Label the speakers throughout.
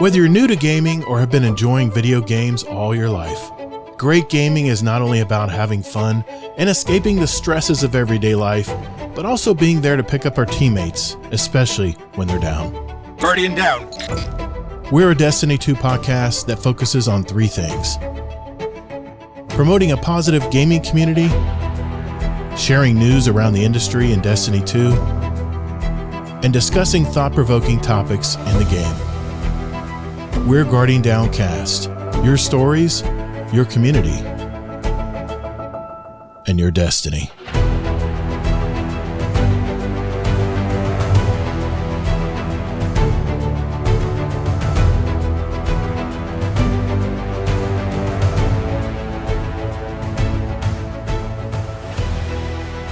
Speaker 1: Whether you're new to gaming or have been enjoying video games all your life, great gaming is not only about having fun and escaping the stresses of everyday life, but also being there to pick up our teammates, especially when they're down.
Speaker 2: Guardian down.
Speaker 1: We're a Destiny 2 podcast that focuses on three things: promoting a positive gaming community, sharing news around the industry in Destiny 2, and discussing thought-provoking topics in the game. We're Guardian Downcast, your stories, your community, and your destiny.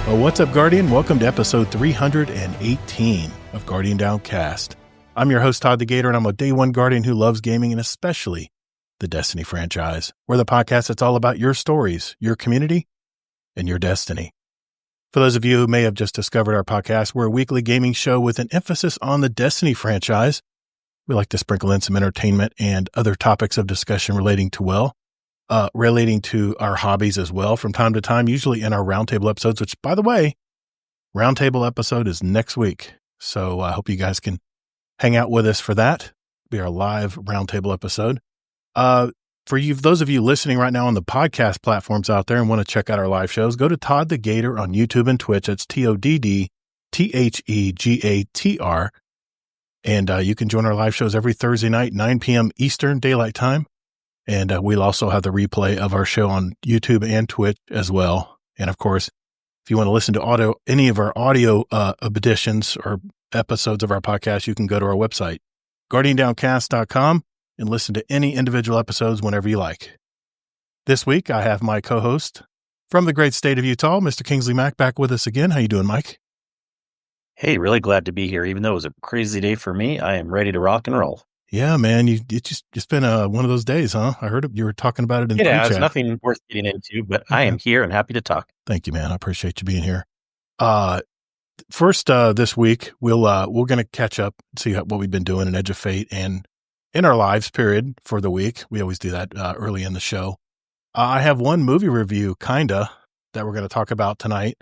Speaker 1: Well, what's up, Guardian? Welcome to episode 318 of Guardian Downcast. I'm your host, Todd the Gator, and I'm a Day One Guardian who loves gaming and especially the Destiny franchise. We're the podcast that's all about your stories, your community, and your destiny. For those of you who may have just discovered our podcast, we're a weekly gaming show with an emphasis on the Destiny franchise. We like to sprinkle in some entertainment and other topics of discussion relating to our hobbies as well from time to time, usually in our roundtable episodes, which, by the way, roundtable episode is next week. So I hope you guys can hang out with us for that. It'll be our live roundtable episode. For you, those of you listening right now on the podcast platforms out there and want to check out our live shows, go to Todd the Gator on YouTube and Twitch. It's TODDTHEGATR. And you can join our live shows every Thursday night, 9 p.m. Eastern Daylight Time. And we'll also have the replay of our show on YouTube and Twitch as well. And of course, if you want to listen to any of our audio editions or episodes of our podcast, you can go to our website, guardiandowncast.com, and listen to any individual episodes whenever you like. This week, I have my co-host from the great state of Utah, Mr. Kingsleymac, back with us again. How you doing, Mike?
Speaker 3: Hey, really glad to be here. Even though it was a crazy day for me, I am ready to rock and roll.
Speaker 1: Yeah, man, it's been one of those days, huh? I heard you were talking about it in the chat.
Speaker 3: It's nothing worth getting into, but I am here and happy to talk.
Speaker 1: Thank you, man. I appreciate you being here. First, this week, we're going to catch up and see what we've been doing in Edge of Fate and in our lives period for the week. We always do that early in the show. I have one movie review, that we're going to talk about tonight.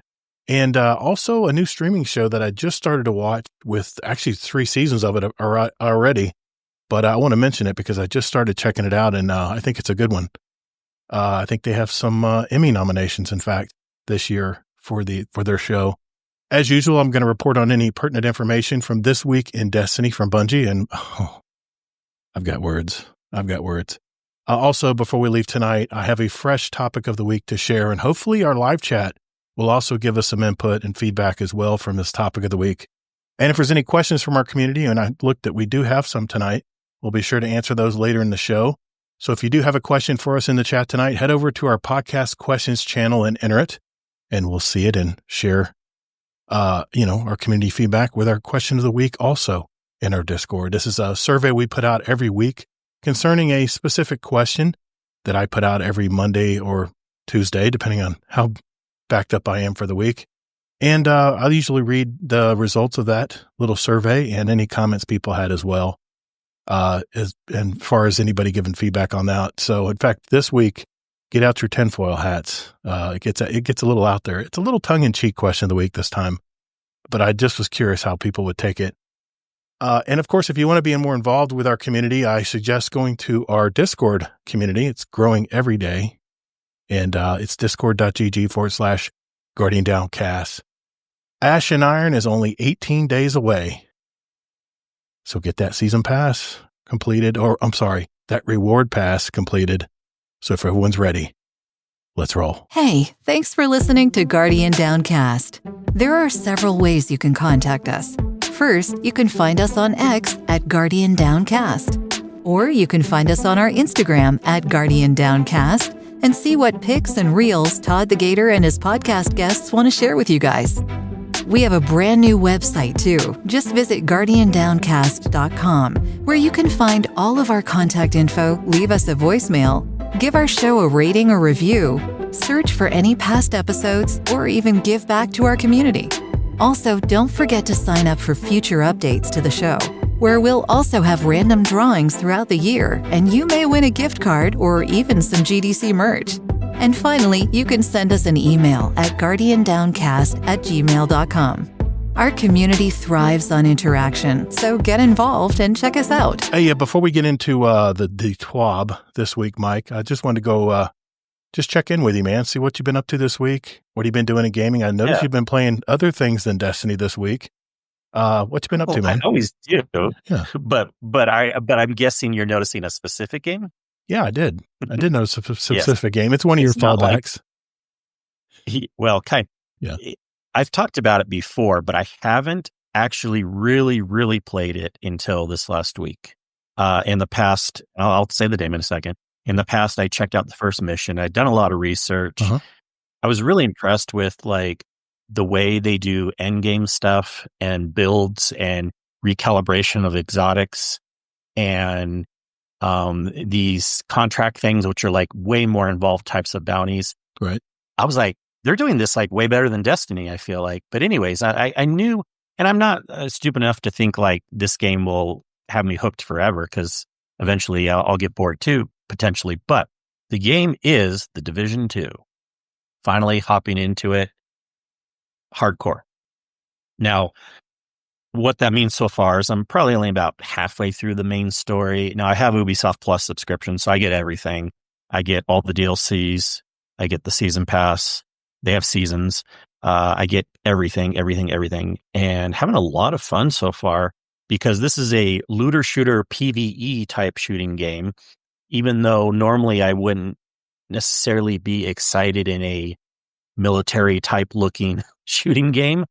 Speaker 1: And also a new streaming show that I just started to watch with actually 3 seasons of it already. But I want to mention it because I just started checking it out, and I think it's a good one. I think they have some Emmy nominations, in fact, this year for their show. As usual, I'm going to report on any pertinent information from this week in Destiny from Bungie, and I've got words. Also, before we leave tonight, I have a fresh topic of the week to share, and hopefully our live chat will also give us some input and feedback as well from this topic of the week. And if there's any questions from our community, and I looked that we do have some tonight, we'll be sure to answer those later in the show. So if you do have a question for us in the chat tonight, head over to our podcast questions channel and enter it, and we'll see it and share, our community feedback with our question of the week also in our Discord. This is a survey we put out every week concerning a specific question that I put out every Monday or Tuesday, depending on how backed up I am for the week. And I'll usually read the results of that little survey and any comments people had as well, as far as anybody giving feedback on that. So, in fact, this week, get out your tinfoil hats. It gets a little out there. It's a little tongue-in-cheek question of the week this time, but I just was curious how people would take it. And, of course, if you want to be more involved with our community, I suggest going to our Discord community. It's growing every day, and it's discord.gg/Guardian Downcast. Ash and Iron is only 18 days away. So get that season pass completed, that reward pass completed. So if everyone's ready, let's roll.
Speaker 4: Hey, thanks for listening to Guardian Downcast. There are several ways you can contact us. First, you can find us on X at Guardian Downcast. Or you can find us on our Instagram at Guardian Downcast and see what pics and reels Todd the Gator and his podcast guests want to share with you guys. We have a brand new website too. Just visit guardiandowncast.com, where you can find all of our contact info, leave us a voicemail, give our show a rating or review, search for any past episodes, or even give back to our community. Also, don't forget to sign up for future updates to the show, where we'll also have random drawings throughout the year, and you may win a gift card or even some GDC merch. And finally, you can send us an email at guardiandowncast@gmail.com. Our community thrives on interaction, so get involved and check us out.
Speaker 1: Hey, before we get into the TWAB this week, Mike, I just wanted to go just check in with you, man. See what you've been up to this week. What have you been doing in gaming? I noticed you've been playing other things than Destiny this week. What you been up to, man?
Speaker 3: I always do.
Speaker 1: Yeah.
Speaker 3: But I'm guessing you're noticing a specific game?
Speaker 1: Yeah, I did. I did notice a specific game. It's one of your fallbacks.
Speaker 3: Yeah. I've talked about it before, but I haven't actually really, really played it until this last week. In the past, I'll say the name in a second. In the past, I checked out the first mission. I'd done a lot of research.
Speaker 1: Uh-huh.
Speaker 3: I was really impressed with like the way they do endgame stuff and builds and recalibration of exotics and these contract things, which are like way more involved types of bounties.
Speaker 1: Right.
Speaker 3: I was like, they're doing this like way better than Destiny, I feel like. But anyways, I knew, and I'm not stupid enough to think like this game will have me hooked forever, because eventually I'll get bored too, potentially. But the game is The Division 2. Finally hopping into it hardcore. Now, what that means so far is I'm probably only about halfway through the main story. Now, I have Ubisoft Plus subscription, so I get everything. I get all the DLCs. I get the season pass. They have seasons. I get everything, and having a lot of fun so far, because this is a looter shooter PvE type shooting game, even though normally I wouldn't necessarily be excited in a military type looking shooting game.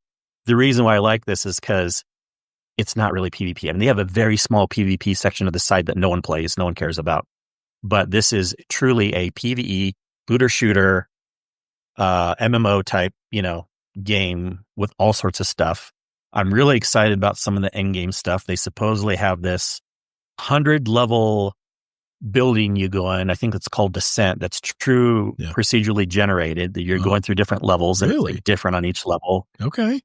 Speaker 3: The reason why I like this is because it's not really PvP. I mean, they have a very small PvP section of the site that no one plays, no one cares about. But this is truly a PvE looter shooter, MMO type, game with all sorts of stuff. I'm really excited about some of the end game stuff. They supposedly have this 100 level building you go in. I think it's called Descent. That's true, procedurally generated, that you're going through different levels and it's like different on each level.
Speaker 1: Okay.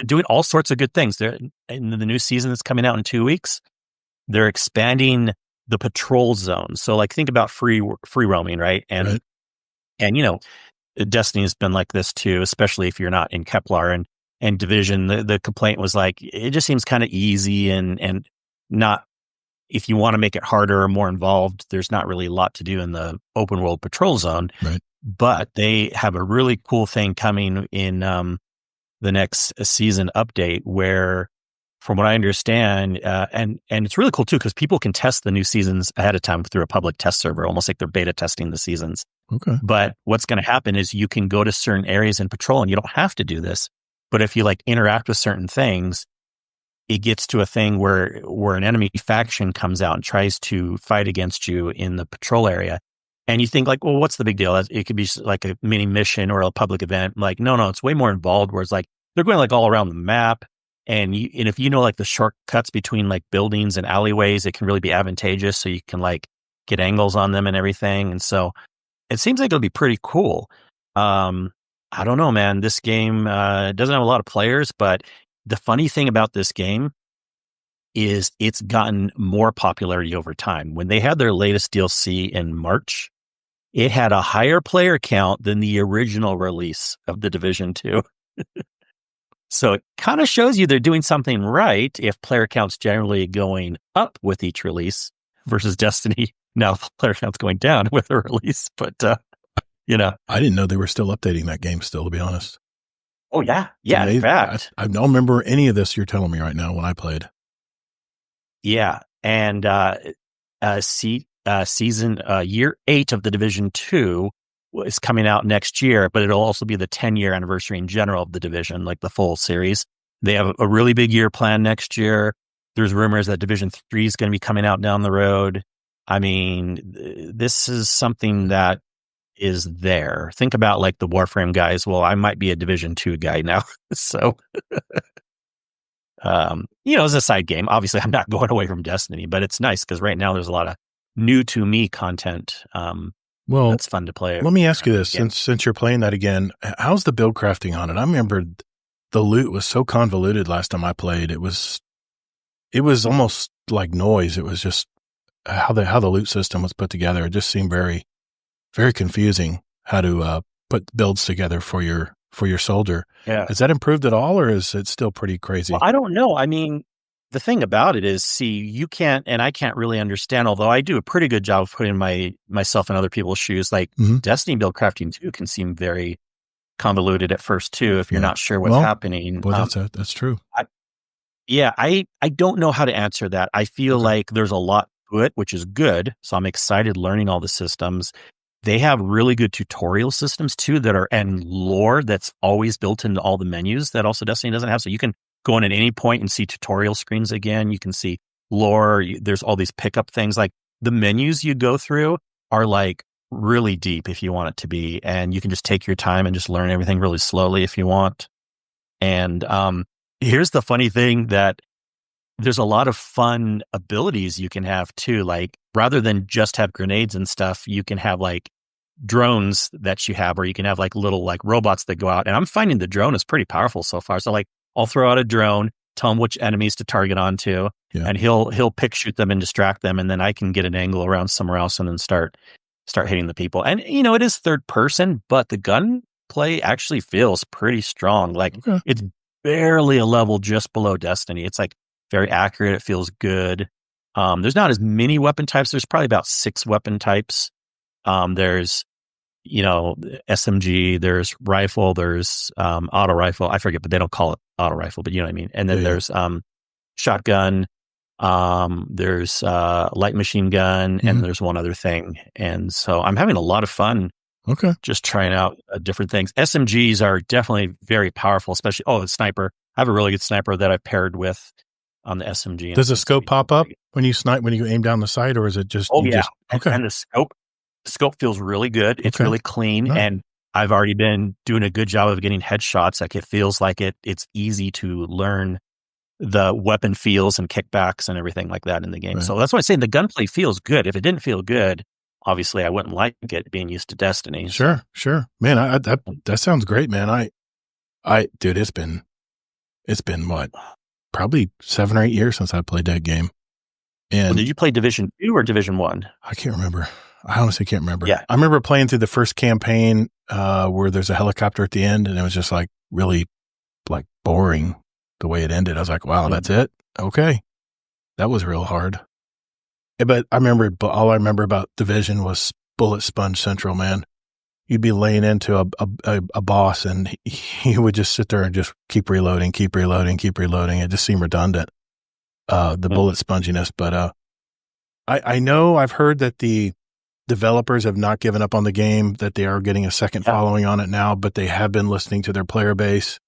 Speaker 3: Doing all sorts of good things. They're in the new season that's coming out in 2 weeks. They're expanding the patrol zone. So like think about free roaming, right? And Destiny has been like this too, especially if you're not in Kepler and Division. The complaint was like, it just seems kind of easy and not, if you want to make it harder or more involved, there's not really a lot to do in the open world patrol zone.
Speaker 1: Right.
Speaker 3: But they have a really cool thing coming in the next season update where, from what I understand, and it's really cool too, because people can test the new seasons ahead of time through a public test server, almost like they're beta testing the seasons.
Speaker 1: Okay.
Speaker 3: But what's going to happen is you can go to certain areas and patrol, and you don't have to do this. But if you like interact with certain things, it gets to a thing where an enemy faction comes out and tries to fight against you in the patrol area. And you think like, well, what's the big deal? It could be like a mini mission or a public event. Like, no, it's way more involved, where it's like, they're going like all around the map. And if you know like the shortcuts between like buildings and alleyways, it can really be advantageous. So you can like get angles on them and everything. And so it seems like it'll be pretty cool. I don't know, man. This game doesn't have a lot of players, but the funny thing about this game is it's gotten more popularity over time. When they had their latest DLC in March, it had a higher player count than the original release of The Division 2. So it kind of shows you they're doing something right if player count's generally going up with each release versus Destiny. Now player count's going down with a release, but
Speaker 1: I didn't know they were still updating that game still, to be honest.
Speaker 3: Oh yeah. Yeah. In fact,
Speaker 1: I don't remember any of this you're telling me right now when I played.
Speaker 3: Yeah. And, season, year 8 of The Division 2 is coming out next year, but it'll also be the 10-year anniversary in general of the Division, like the full series. They have a really big year planned next year. There's rumors that Division 3 is going to be coming out down the road. I mean, this is something that is there. Think about like the Warframe guys. Well, I might be a Division 2 guy now. So, it's a side game. Obviously, I'm not going away from Destiny, but it's nice because right now there's a lot of new to me content.
Speaker 1: Well,
Speaker 3: that's fun to play.
Speaker 1: Let me ask you this: since you're playing that again, how's the build crafting on it? I remember the loot was so convoluted last time I played. It was almost like noise. It was just how the loot system was put together. It just seemed very, very confusing how to put builds together for your soldier.
Speaker 3: Yeah.
Speaker 1: Has that improved at all, or is it still pretty crazy?
Speaker 3: Well, I don't know. I mean, the thing about it is, see, you can't, and I can't really understand, although I do a pretty good job of putting myself in other people's shoes. Like Destiny build crafting too can seem very convoluted at first too, if you're not sure what's happening.
Speaker 1: Well, that's true.
Speaker 3: I don't know how to answer that. I feel like there's a lot to it, which is good. So I'm excited learning all the systems. They have really good tutorial systems too and lore that's always built into all the menus that also Destiny doesn't have. So you can go in at any point and see tutorial screens again. You can see lore. There's all these pickup things. Like the menus you go through are like really deep if you want it to be. And you can just take your time and just learn everything really slowly if you want. And here's the funny thing, that there's a lot of fun abilities you can have too. Like rather than just have grenades and stuff, you can have like drones that you have, or you can have like little like robots that go out. And I'm finding the drone is pretty powerful so far. So like I'll throw out a drone, tell him which enemies to target onto, and he'll pick shoot them and distract them. And then I can get an angle around somewhere else and then start hitting the people. And it is third person, but the gunplay actually feels pretty strong. Like it's barely a level just below Destiny. It's like very accurate. It feels good. There's not as many weapon types. There's probably about 6 weapon types. There's, SMG, there's rifle, there's auto rifle. I forget, but they don't call it auto rifle, but you know what I mean. And then there's shotgun, there's light machine gun, and there's one other thing. And so I'm having a lot of fun just trying out different things. SMGs are definitely very powerful, especially, the sniper. I have a really good sniper that I've paired with on the SMG.
Speaker 1: Does the scope pop up when you snipe, when you aim down the sight, or is it just...
Speaker 3: And the scope feels really good. It's really clean. Nice. And I've already been doing a good job of getting headshots. Like it feels like it's easy to learn the weapon feels and kickbacks and everything like that in the game. Right. So that's why I say the gunplay feels good. If it didn't feel good, obviously I wouldn't like it, being used to Destiny.
Speaker 1: Sure. Man, that sounds great, man. Dude, it's been what? Probably 7 or 8 years since I played that game. And
Speaker 3: did you play Division 2 or Division 1?
Speaker 1: I can't remember. I honestly can't remember.
Speaker 3: Yeah.
Speaker 1: I remember playing through the first campaign where there's a helicopter at the end, and it was just like really like boring the way it ended. I was like, wow, that's it? Okay. That was real hard. But all I remember about Division was Bullet Sponge Central, man. You'd be laying into a boss, and he would just sit there and just keep reloading. It just seemed redundant, the bullet sponginess. But I know I've heard that the developers have not given up on the game, that they are getting a second following on it now, but they have been listening to their player base,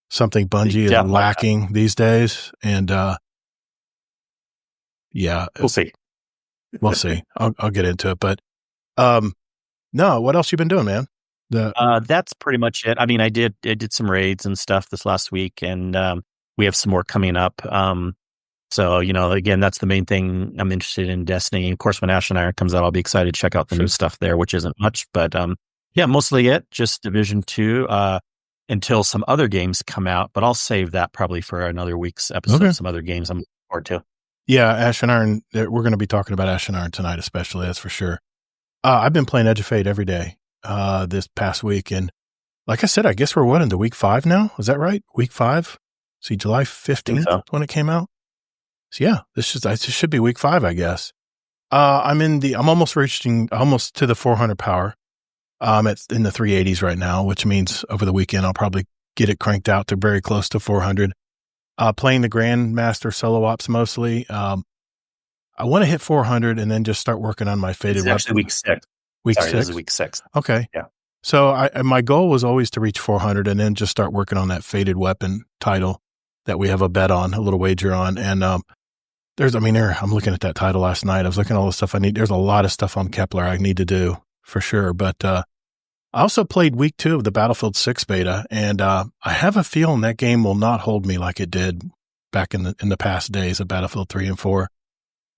Speaker 1: something Bungie is lacking these days. And
Speaker 3: we'll see.
Speaker 1: We'll see. I'll get into it. But no, what else you been doing, man?
Speaker 3: That's pretty much it. I mean, I did some raids and stuff this last week, and we have some more coming up. So, again, that's the main thing I'm interested in Destiny. Of course, when Ash and Iron comes out, I'll be excited to check out the new stuff there, which isn't much. But mostly it, just Division 2 until some other games come out. But I'll save that probably for another week's episode, some other games I'm looking forward to. Yeah,
Speaker 1: Ash and Iron, we're going to be talking about Ash and Iron tonight especially, that's for sure. I've been playing Edge of Fate every day this past week. And like I said, I guess we're into week 5 now? Is that right? Week 5? See, July 15th when it came out? So yeah, this should be week 5, I guess. I'm almost to the 400 power. I'm in the 380s right now, which means over the weekend, I'll probably get it cranked out to very close to 400. Playing the Grandmaster solo ops mostly. I want to hit 400 and then just start working on my faded weapon.
Speaker 3: Actually week 6. This is week 6.
Speaker 1: Okay.
Speaker 3: Yeah.
Speaker 1: So my goal was always to reach 400 and then just start working on that faded weapon title that we have a bet on, a little wager on. And, I'm looking at that title last night. I was looking at all the stuff I need. There's a lot of stuff on Kepler I need to do for sure. But, I also played week 2 of the Battlefield 6 beta, and, I have a feeling that game will not hold me like it did back in the past days of Battlefield 3 and 4.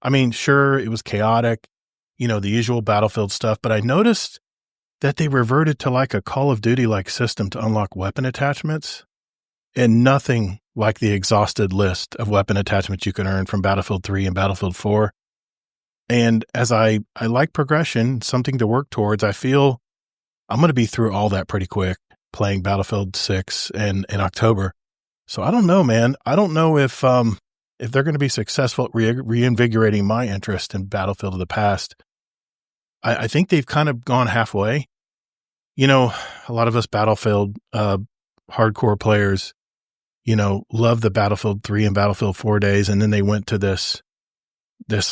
Speaker 1: I mean, sure, it was chaotic, the usual Battlefield stuff, but I noticed that they reverted to like a Call of Duty like system to unlock weapon attachments. and nothing like the exhausted list of weapon attachments you can earn from Battlefield 3 and Battlefield 4. And as I like progression, something to work towards, I feel I'm going to be through all that pretty quick playing Battlefield 6 in October. So I don't know, man. I don't know if they're going to be successful at reinvigorating my interest in Battlefield of the past. I think they've kind of gone halfway. You know, a lot of us Battlefield hardcore players, you know, love the Battlefield 3 and Battlefield 4 days, and then they went to this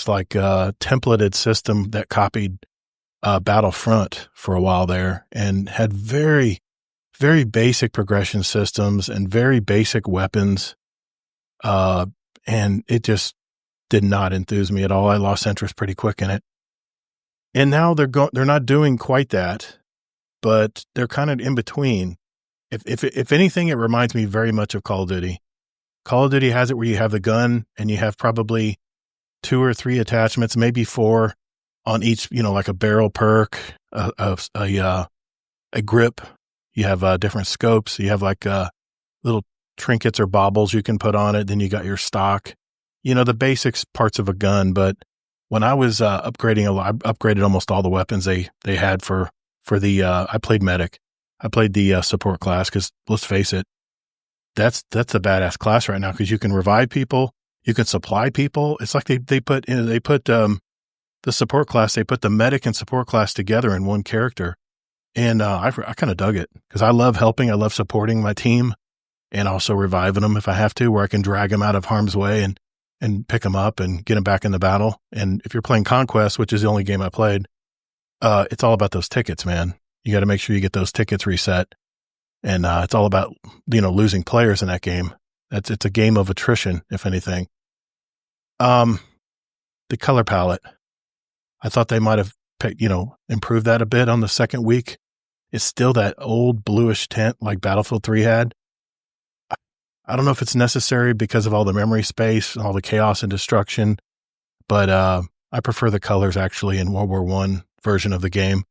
Speaker 1: like templated system that copied Battlefront for a while there, and had very, very basic progression systems and very basic weapons. And it just did not enthuse me at all. I lost interest pretty quick in it. And now they're not doing quite that, but they're kind of in between. If anything, it reminds me very much of Call of Duty. Call of Duty has it where you have the gun and you have probably 2 or 3 attachments, maybe 4 on each, you know, like a barrel perk, a grip. You have different scopes. You have like little trinkets or baubles you can put on it. Then you got your stock, you know, the basics parts of a gun. But when I was upgrading I upgraded almost all the weapons they had for the I played medic. I played the support class because let's face it, that's a badass class right now because you can revive people, you can supply people. It's like they put the support class, they put the medic and support class together in one character, and I kind of dug it because I love helping, I love supporting my team, and also reviving them if I have to, where I can drag them out of harm's way and pick them up and get them back in the battle. And if you're playing Conquest, which is the only game I played, it's all about those tickets, man. You got to make sure you get those tickets reset. And it's all about, you know, losing players in that game. It's a game of attrition, if anything. The color palette, I thought they might have, improved that a bit on the second week. It's still that old bluish tint like Battlefield 3 had. I don't know if it's necessary because of all the memory space, all the chaos and destruction, but I prefer the colors actually in World War I version of the game.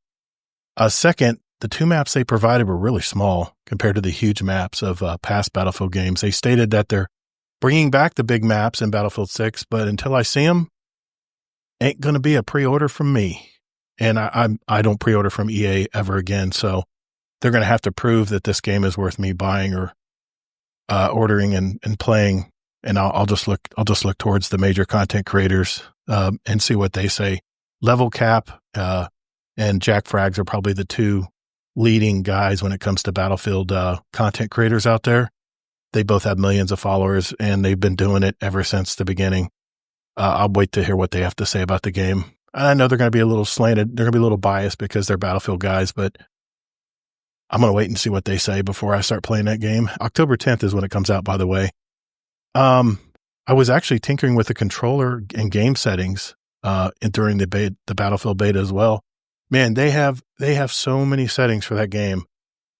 Speaker 1: Second, the 2 maps they provided were really small compared to the huge maps of past Battlefield games. They stated that they're bringing back the big maps in Battlefield 6, but until I see them, ain't going to be a pre-order from me. And I don't pre-order from EA ever again, so they're going to have to prove that this game is worth me buying or ordering and playing. And I'll just look towards the major content creators and see what they say. Level Cap and Jack Frags are probably the 2 leading guys when it comes to Battlefield content creators out there. They both have millions of followers, and they've been doing it ever since the beginning. I'll wait to hear what they have to say about the game. I know they're going to be a little slanted. They're going to be a little biased because they're Battlefield guys, but I'm going to wait and see what they say before I start playing that game. October 10th is when it comes out, by the way. I was actually tinkering with the controller and game settings during the Battlefield beta as well. Man, they have so many settings for that game.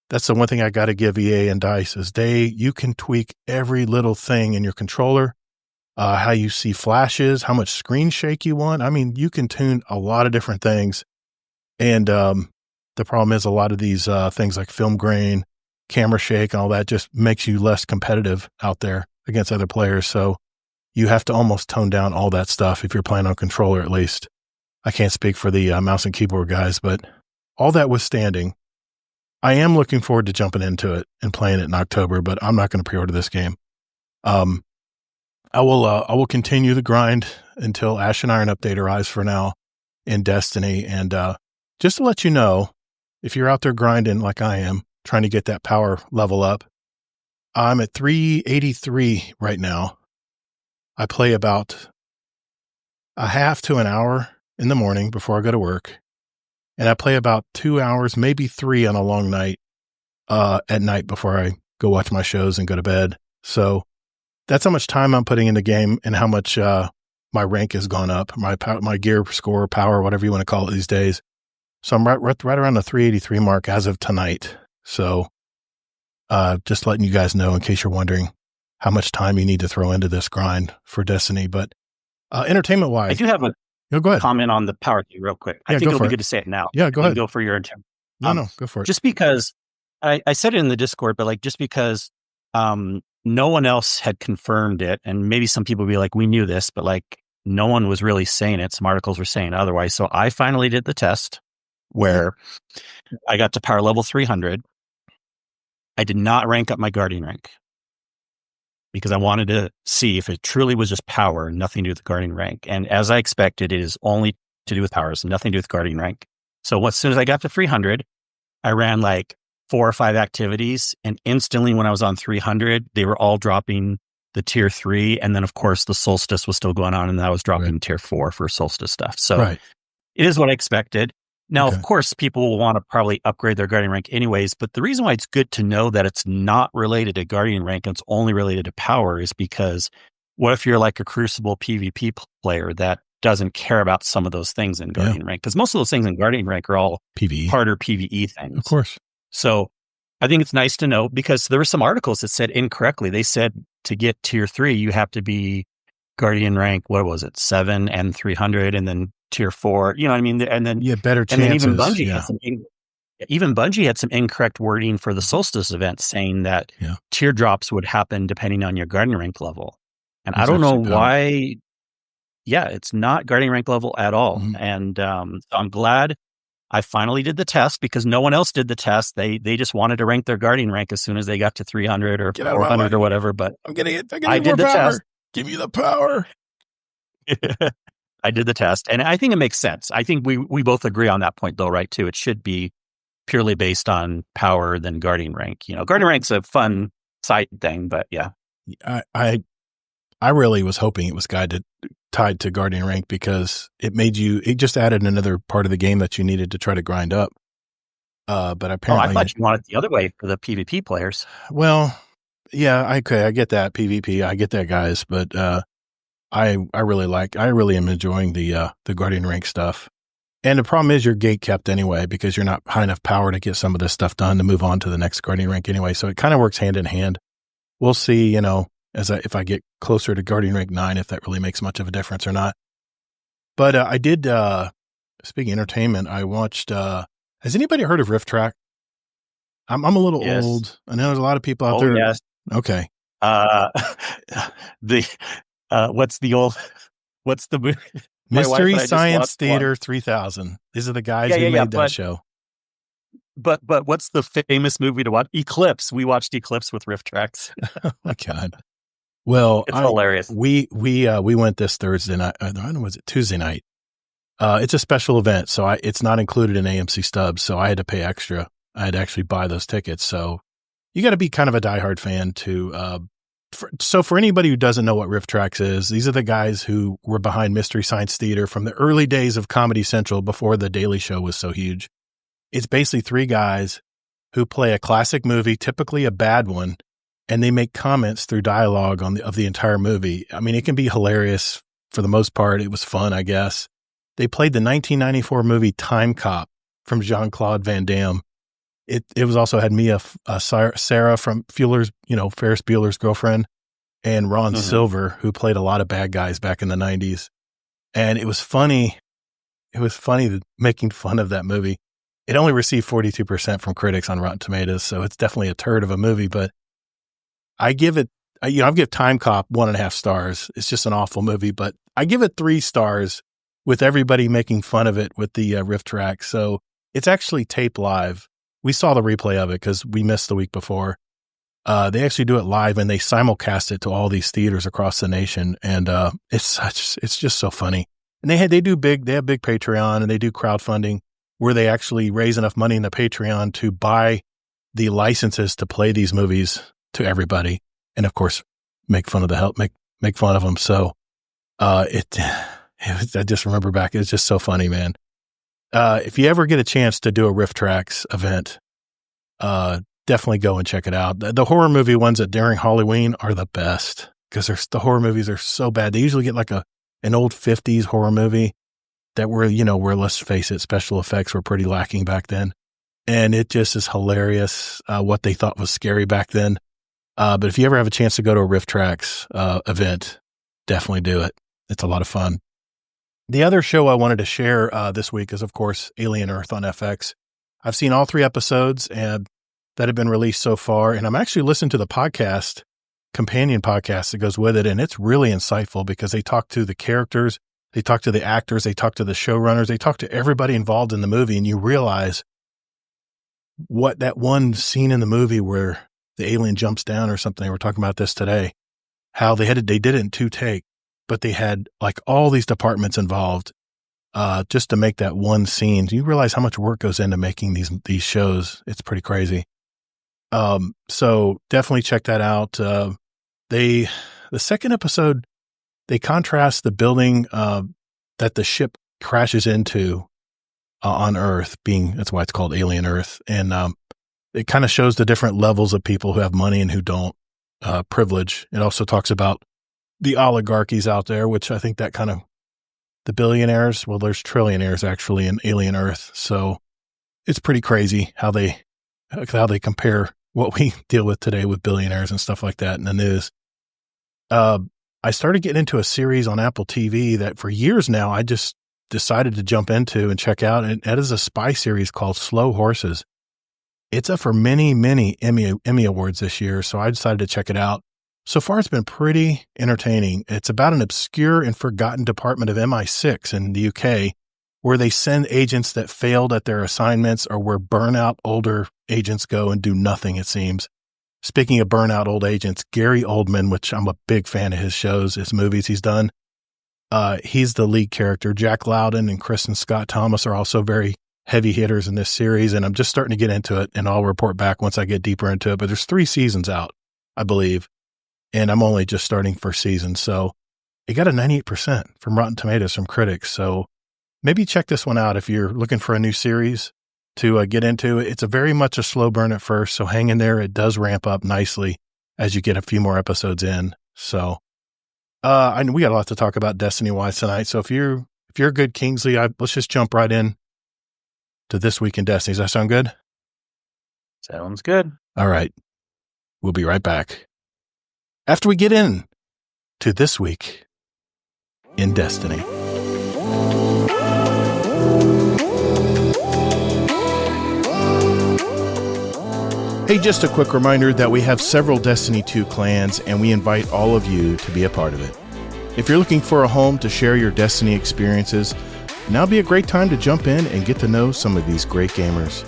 Speaker 1: That's the one thing I got to give EA and DICE is you can tweak every little thing in your controller, how you see flashes, how much screen shake you want. I mean, you can tune a lot of different things. And the problem is a lot of these things like film grain, camera shake, and all that just makes you less competitive out there against other players. So you have to almost tone down all that stuff if you're playing on controller, at least. I can't speak for the mouse and keyboard guys, but all that withstanding, I am looking forward to jumping into it and playing it in October, but I'm not going to pre-order this game. I will continue the grind until Ash and Iron update arrives for now in Destiny. And just to let you know, if you're out there grinding like I am, trying to get that power level up, I'm at 383 right now. I play about a half to an hour in the morning before I go to work. And I play about 2 hours, maybe 3 on a long night at night before I go watch my shows and go to bed. So that's how much time I'm putting in the game and how much my rank has gone up, my gear score, power, whatever you want to call it these days. So I'm right around the 383 mark as of tonight. So just letting you guys know in case you're wondering how much time you need to throw into this grind for Destiny. But entertainment-wise,
Speaker 3: I do have a
Speaker 1: go ahead.
Speaker 3: Comment on the power key real quick. I think it'll be good to say it now.
Speaker 1: Yeah, go ahead.
Speaker 3: Go for your intent.
Speaker 1: No, go for it.
Speaker 3: Just because I said it in the Discord, but just because no one else had confirmed it. And maybe some people would be like, we knew this, but like no one was really saying it. Some articles were saying otherwise. So I finally did the test where I got to power level 300. I did not rank up my guardian rank because I wanted to see if it truly was just power, nothing to do with the guardian rank. And as I expected, it is only to do with powers, nothing to do with guardian rank. So as soon as I got to 300, I ran like 4 or 5 activities, and instantly when I was on 300, they were all dropping the tier 3. And then of course the solstice was still going on, and I was dropping tier 4 for solstice stuff. So it is what I expected. Now, of course, people will want to probably upgrade their guardian rank anyways, but the reason why it's good to know that it's not related to guardian rank and it's only related to power is because what if you're like a crucible PvP player that doesn't care about some of those things in guardian rank? Because most of those things in guardian rank are all
Speaker 1: PvE,
Speaker 3: harder PvE things.
Speaker 1: Of course.
Speaker 3: So I think it's nice to know, because there were some articles that said incorrectly. They said to get tier 3, you have to be guardian rank, what was it, 7 and 300, and then tier 4, you know what I mean? And then
Speaker 1: better chances.
Speaker 3: And then even Bungie had some incorrect wording for the solstice event, saying that teardrops would happen depending on your guardian rank level. And I don't know why. Yeah, it's not guardian rank level at all. And so I'm glad I finally did the test, because no one else did the test. They just wanted to rank their guardian rank as soon as they got to 300 or 400 or whatever. But
Speaker 1: I did the test. Give me the power.
Speaker 3: I did the test, and I think it makes sense. I think we both agree on that point, though, right? Too, it should be purely based on power than guardian rank. You know, guardian rank's a fun side thing, but yeah.
Speaker 1: I really was hoping it was tied to guardian rank, because it just added another part of the game that you needed to try to grind up. But apparently,
Speaker 3: I thought you wanted it the other way for the PvP players.
Speaker 1: Well, yeah, I get that PvP, I get that, guys, but I really am enjoying the guardian rank stuff. And the problem is you're gate kept anyway, because you're not high enough power to get some of this stuff done to move on to the next guardian rank anyway. So it kind of works hand in hand. We'll see, if I get closer to guardian rank 9, if that really makes much of a difference or not. But I did, speaking of entertainment, I watched, has anybody heard of Rift Track? I'm a little old. I know there's a lot of people out there.
Speaker 3: Yes.
Speaker 1: Okay.
Speaker 3: What's the movie?
Speaker 1: Mystery Science Theater 3000. These are the guys who made that show.
Speaker 3: But what's the famous movie to watch? Eclipse. We watched Eclipse with Rift Tracks.
Speaker 1: Oh my God. Well,
Speaker 3: it's hilarious.
Speaker 1: We went this Thursday night. I don't know, was it Tuesday night? It's a special event, so it's not included in AMC Stubs, so I had to pay extra. I had to actually buy those tickets. So you got to be kind of a diehard fan to. So for anybody who doesn't know what Rift Tracks is, these are the guys who were behind Mystery Science Theater from the early days of Comedy Central, before The Daily Show was so huge. It's basically 3 guys who play a classic movie, typically a bad one, and they make comments through dialogue of the entire movie. I mean, it can be hilarious for the most part. It was fun, I guess. They played the 1994 movie Time Cop from Jean-Claude Van Damme. It was also had Mia Sarah from Ferris Bueller's Girlfriend, and Ron Silver, who played a lot of bad guys back in the 90s. And it was funny. It was funny making fun of that movie. It only received 42% from critics on Rotten Tomatoes, so it's definitely a turd of a movie. But I give it, I'll give Time Cop 1.5 stars. It's just an awful movie, but I give it 3 stars with everybody making fun of it with the Rift Track. So it's actually taped live. We saw the replay of it because we missed the week before. They actually do it live, and they simulcast it to all these theaters across the nation. And it's just so funny. And they have big Patreon, and they do crowdfunding where they actually raise enough money in the Patreon to buy the licenses to play these movies to everybody. And of course, make fun of make fun of them. So, I just remember back, it's just so funny, man. If you ever get a chance to do a Rift Tracks event, definitely go and check it out. The horror movie ones at during Halloween are the best, because the horror movies are so bad. They usually get like an old 50s horror movie that where let's face it, special effects were pretty lacking back then. And it just is hilarious, what they thought was scary back then. But if you ever have a chance to go to a Rift Tracks, event, definitely do it. It's a lot of fun. The other show I wanted to share, this week is, of course, Alien Earth on FX. I've seen all 3 episodes, and that have been released so far. And I'm actually listening to the podcast, companion podcast that goes with it. And it's really insightful because they talk to the characters, they talk to the actors, they talk to the showrunners, they talk to everybody involved in the movie. And you realize what that one scene in the movie where the alien jumps down or something. They were talking about this today, how they did it in 2 takes, but they had like all these departments involved just to make that one scene. You realize how much work goes into making these shows. It's pretty crazy. So definitely check that out. The second episode, they contrast the building that the ship crashes into on Earth, that's why it's called Alien Earth. And it kind of shows the different levels of people who have money and who don't, privilege. It also talks about the oligarchies out there, which I think that kind of the billionaires, well, there's trillionaires actually in Alien Earth. So it's pretty crazy how they compare what we deal with today with billionaires and stuff like that in the news. I started getting into a series on Apple TV that for years now, I just decided to jump into and check out. And that is a spy series called Slow Horses. It's up for many, many Emmy awards this year. So I decided to check it out. So far, it's been pretty entertaining. It's about an obscure and forgotten department of MI6 in the UK, where they send agents that failed at their assignments or where burnout older agents go and do nothing, it seems. Speaking of burnout old agents, Gary Oldman, which I'm a big fan of his shows, his movies he's done, he's the lead character. Jack Lowden and Kristen Scott Thomas are also very heavy hitters in this series, and I'm just starting to get into it, and I'll report back once I get deeper into it. But there's 3 seasons out, I believe, and I'm only just starting first season. So it got a 98% from Rotten Tomatoes from critics. So maybe check this one out if you're looking for a new series to get into. It's a very much a slow burn at first, so hang in there. It does ramp up nicely as you get a few more episodes in. So I know we got a lot to talk about Destiny-wise tonight. So if you're good, Kingsley, let's just jump right in to This Week in Destiny. Does that sound good?
Speaker 3: Sounds good.
Speaker 1: All right. We'll be right back after we get in to This Week in Destiny. Hey, just a quick reminder that we have several Destiny 2 clans, and we invite all of you to be a part of it. If you're looking for a home to share your Destiny experiences, now would be a great time to jump in and get to know some of these great gamers.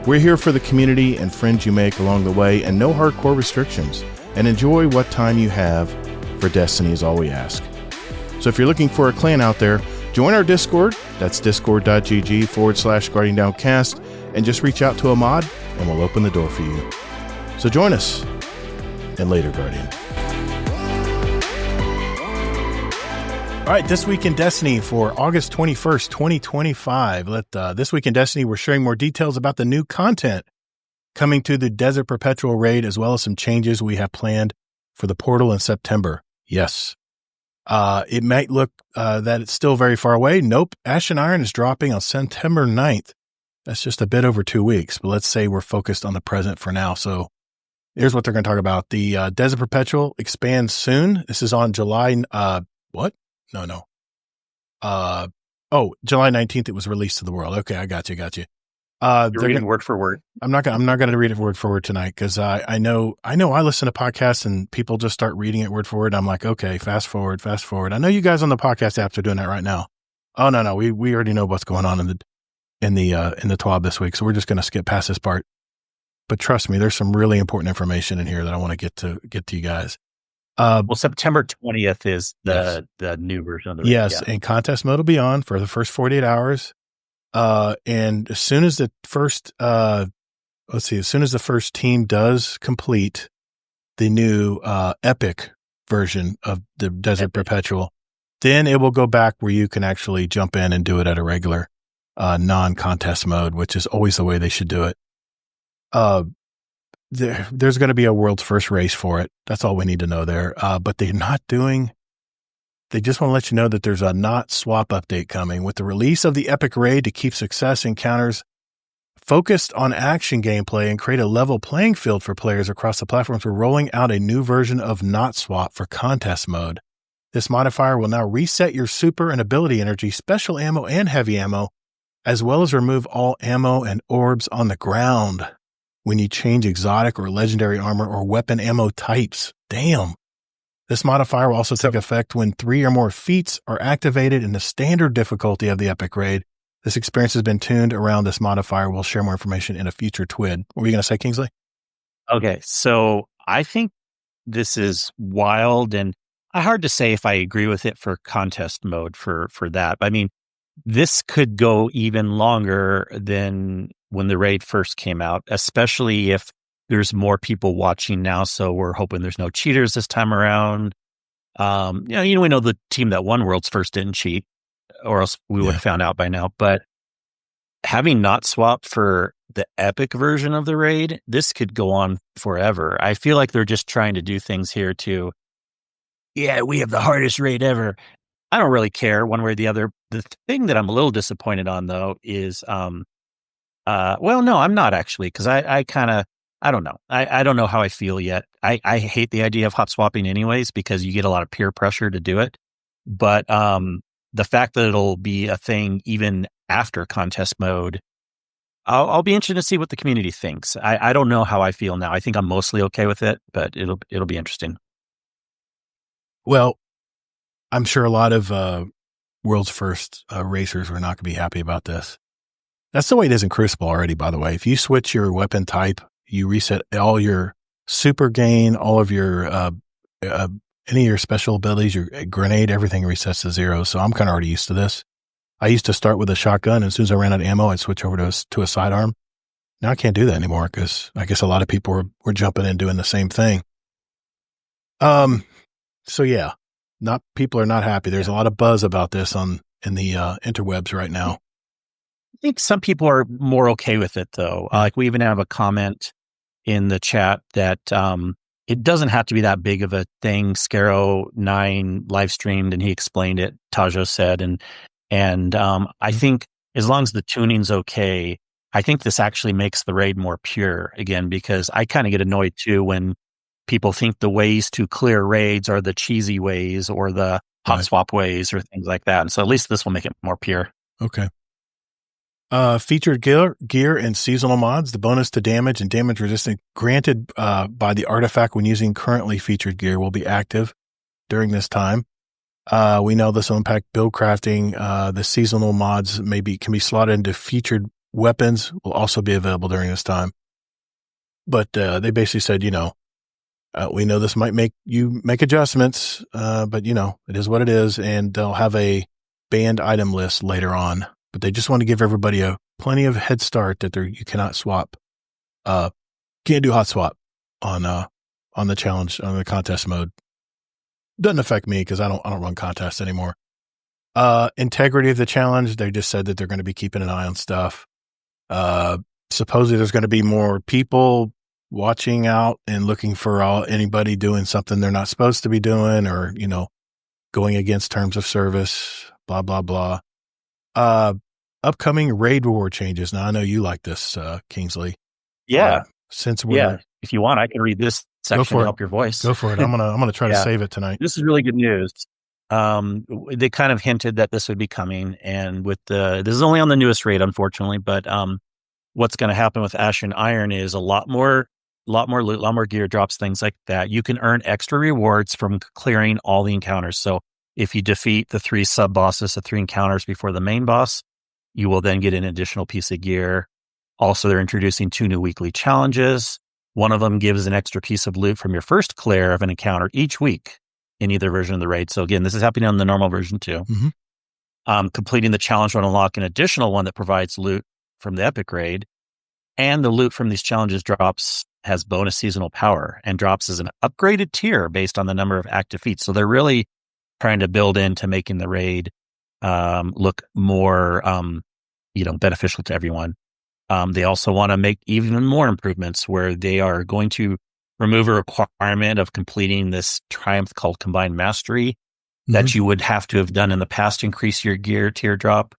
Speaker 1: We're here for the community and friends you make along the way, and no hardcore restrictions. And enjoy what time you have for Destiny is all we ask. So if you're looking for a clan out there, join our Discord. That's discord.gg/Guardian Downcast, and just reach out to a mod and we'll open the door for you. So join us, and later, Guardian. All right, This Week in Destiny for August 21st, 2025. This Week in Destiny, we're sharing more details about the new content coming to the Desert Perpetual raid, as well as some changes we have planned for the portal in September. Yes. It might look that it's still very far away. Nope. Ashen Iron is dropping on September 9th. That's just a bit over 2 weeks, but let's say we're focused on the present for now. So here's what they're going to talk about. The Desert Perpetual expands soon. This is on July, what? No. July 19th, it was released to the world. Okay, I got you.
Speaker 3: You're reading word for word.
Speaker 1: I'm not going to read it word for word tonight because I know I listen to podcasts and people just start reading it word for word. I'm like, okay, fast forward. I know you guys on the podcast apps are doing that right now. Oh no, we already know what's going on in the TWAB this week, so we're just going to skip past this part. But trust me, there's some really important information in here that I want to get to you guys.
Speaker 3: Well, September 20th is the new version of the raid.
Speaker 1: Yes, and contest mode will be on for the first 48 hours. And as soon as the first team does complete the new epic version of the Desert Perpetual, then it will go back where you can actually jump in and do it at a regular non-contest mode, which is always the way they should do it. There's going to be a world's first race for it. That's all we need to know there. But they just want to let you know that there's a not swap update coming with the release of the epic raid to keep success encounters focused on action gameplay and create a level playing field for players across the platforms. We're rolling out a new version of not swap for contest mode. This modifier will now reset your super and ability energy, special ammo, and heavy ammo, as well as remove all ammo and orbs on the ground. when you change exotic or legendary armor or weapon ammo types. Damn. This modifier will also take effect when 3 or more feats are activated in the standard difficulty of the epic raid. This experience has been tuned around this modifier. We'll share more information in a future TWID. What were you going to say, Kingsley?
Speaker 3: Okay, so I think this is wild, and hard to say if I agree with it for contest mode for that. I mean, this could go even longer than when the raid first came out, especially if there's more people watching now. So we're hoping there's no cheaters this time around. We know the team that won Worlds First didn't cheat, or else we would have found out by now. But having not swapped for the epic version of the raid, this could go on forever. I feel like they're just trying to do things here to, we have the hardest raid ever. I don't really care one way or the other. The thing that I'm a little disappointed on, though, is, no, I'm not actually, because I don't know. I don't know how I feel yet. I hate the idea of hot swapping anyways, because you get a lot of peer pressure to do it. But the fact that it'll be a thing even after contest mode, I'll be interested to see what the community thinks. I don't know how I feel now. I think I'm mostly okay with it, but it'll be interesting.
Speaker 1: Well, I'm sure a lot of World's First racers were not going to be happy about this. That's the way it is in Crucible already, by the way. If you switch your weapon type, you reset all your super gain, all of your any of your special abilities, your grenade, everything resets to 0. So I'm kind of already used to this. I used to start with a shotgun, and as soon as I ran out of ammo, I'd switch over to a sidearm. Now I can't do that anymore because I guess a lot of people were jumping in doing the same thing. So yeah, people are not happy. There's a lot of buzz about this in the interwebs right now.
Speaker 3: I think some people are more okay with it, though. Like we even have a comment in the chat that it doesn't have to be that big of a thing. Scaro9 live streamed and he explained it. Tajo said, and I think as long as the tuning's okay, I think this actually makes the raid more pure again, because I kind of get annoyed too when people think the ways to clear raids are the cheesy ways or the hot swap ways or things like that. And so at least this will make it more pure.
Speaker 1: Okay. Featured gear and seasonal mods. The bonus to damage and damage resistant granted by the artifact when using currently featured gear will be active during this time. We know this will impact build crafting. The seasonal mods can be slotted into featured weapons, will also be available during this time. But they basically said, we know this might make you make adjustments, but it is what it is, and they'll have a banned item list later on. But they just want to give everybody plenty of head start that you cannot swap. Can't do hot swap on the challenge, on the contest mode. Doesn't affect me because I don't run contests anymore. Integrity of the challenge, they just said that they're going to be keeping an eye on stuff. Supposedly there's going to be more people watching out and looking for anybody doing something they're not supposed to be doing, or going against terms of service, blah blah blah. Upcoming raid reward changes. Now I know you like this, Kingsley.
Speaker 3: Yeah.
Speaker 1: If
Speaker 3: you want, I can read this section to help your voice.
Speaker 1: Go for it. I'm gonna try to save it tonight.
Speaker 3: This is really good news. They kind of hinted that this would be coming, and this is only on the newest raid, unfortunately. But what's going to happen with Ash and Iron is a lot more loot, a lot more gear drops, things like that. You can earn extra rewards from clearing all the encounters. So if you defeat the 3 sub bosses, the 3 encounters before the main boss, you will then get an additional piece of gear. Also, they're introducing 2 new weekly challenges. One of them gives an extra piece of loot from your first clear of an encounter each week in either version of the raid. So again, this is happening on the normal version too. Mm-hmm. Completing the challenge will unlock an additional one that provides loot from the epic raid. And the loot from these challenges has bonus seasonal power and drops as an upgraded tier based on the number of active feats. So they're really trying to build into making the raid look more beneficial to everyone. They also want to make even more improvements where they are going to remove a requirement of completing this triumph called Combined Mastery that you would have to have done in the past to increase your gear tier drop.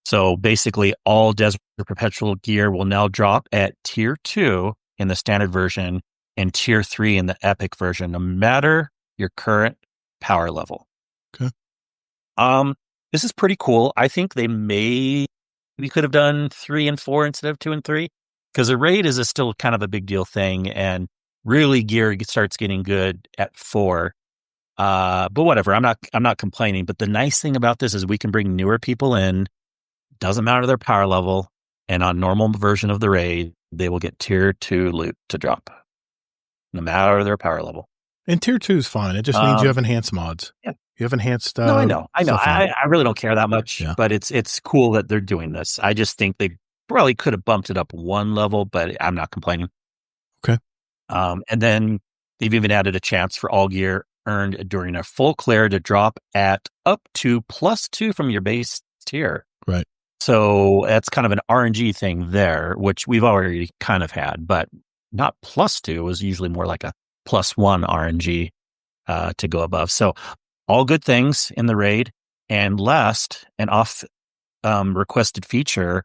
Speaker 3: So basically all Desert Perpetual gear will now drop at tier 2 in the standard version and tier 3 in the epic version, no matter your current power level.
Speaker 1: Okay.
Speaker 3: This is pretty cool. I think we could have done 3 and 4 instead of 2 and 3. because a raid is still kind of a big deal thing, and really gear starts getting good at 4. But whatever, I'm not complaining. But the nice thing about this is we can bring newer people in. Doesn't matter their power level, and on normal version of the raid, they will get tier 2 loot to drop, no matter their power level.
Speaker 1: And tier 2 is fine. It just means you have enhanced mods.
Speaker 3: Yeah.
Speaker 1: You have enhanced.
Speaker 3: No, I know. I really don't care that much,
Speaker 1: Yeah.
Speaker 3: but it's cool that they're doing this. I just think they probably could have bumped it up 1 level, but I'm not complaining.
Speaker 1: Okay.
Speaker 3: And then they've even added a chance for all gear earned during a full clear to drop at up to +2 from your base tier.
Speaker 1: Right.
Speaker 3: So that's kind of an RNG thing there, which we've already kind of had, but not +2. It was usually more like a +1 RNG to go above. So all good things in the raid. And last, an off requested feature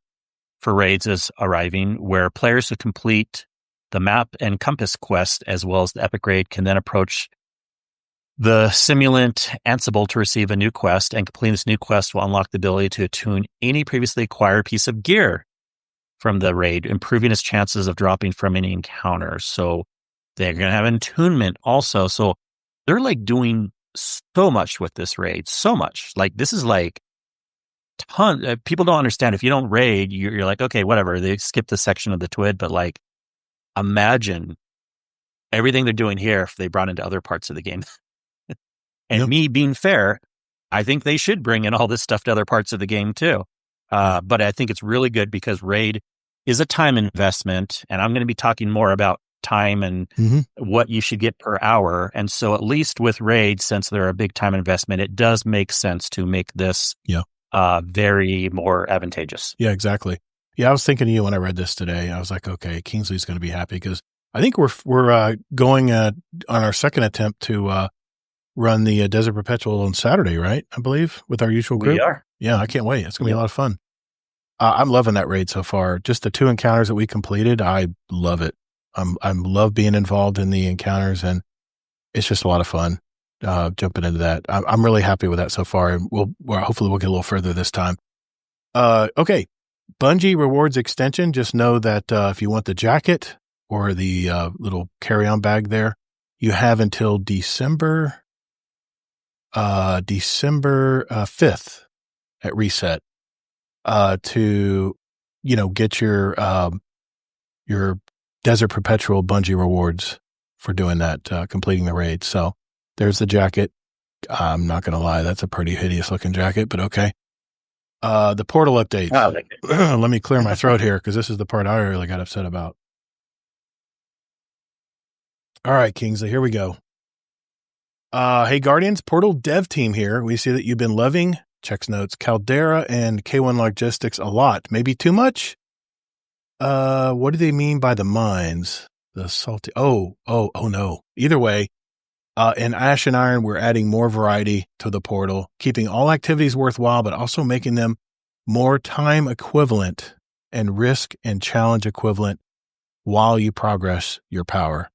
Speaker 3: for raids is arriving, where players who complete the map and compass quest as well as the epic raid can then approach the simulant Ansible to receive a new quest, and completing this new quest will unlock the ability to attune any previously acquired piece of gear from the raid, improving its chances of dropping from any encounters. So they're going to have attunement also. So they're like doing so much with this raid, so much. Like this is like people don't understand. If you don't raid, you're like, okay, whatever. They skip the section of the TWID, but like imagine everything they're doing here if they brought into other parts of the game. And me being fair, I think they should bring in all this stuff to other parts of the game too. But I think it's really good because raid is a time investment, and I'm going to be talking more about time and what you should get per hour. And so at least with raid, since they're a big time investment, it does make sense to make this very more advantageous.
Speaker 1: Yeah, exactly. Yeah, I was thinking of you when I read this today. I was like, okay, Kingsley's going to be happy because I think we're going on our second attempt to run the Desert Perpetual on Saturday, right? I believe with our usual group.
Speaker 3: We are.
Speaker 1: Yeah, I can't wait. It's going to be a lot of fun. I'm loving that raid so far. Just the 2 encounters that we completed, I love it. I love being involved in the encounters, and it's just a lot of fun jumping into that. I'm really happy with that so far, and hopefully we'll get a little further this time. Okay, Bungie rewards extension. Just know that if you want the jacket or the little carry-on bag there, you have until December 5th at reset to get your Desert Perpetual Bungie rewards for doing that, completing the raid. So there's the jacket. I'm not gonna lie, that's a pretty hideous looking jacket, but okay. The portal updates. Let me clear my throat here because this is the part I really got upset about. All right, Kingsley, here we go. Hey, Guardians, Portal dev team here. We see that you've been loving, checks notes, Caldera and K1 Logistics a lot. Maybe too much? What do they mean by the mines? The salty... Oh, no. Either way, in Ash and Iron, we're adding more variety to the portal, keeping all activities worthwhile, but also making them more time equivalent and risk and challenge equivalent while you progress your power.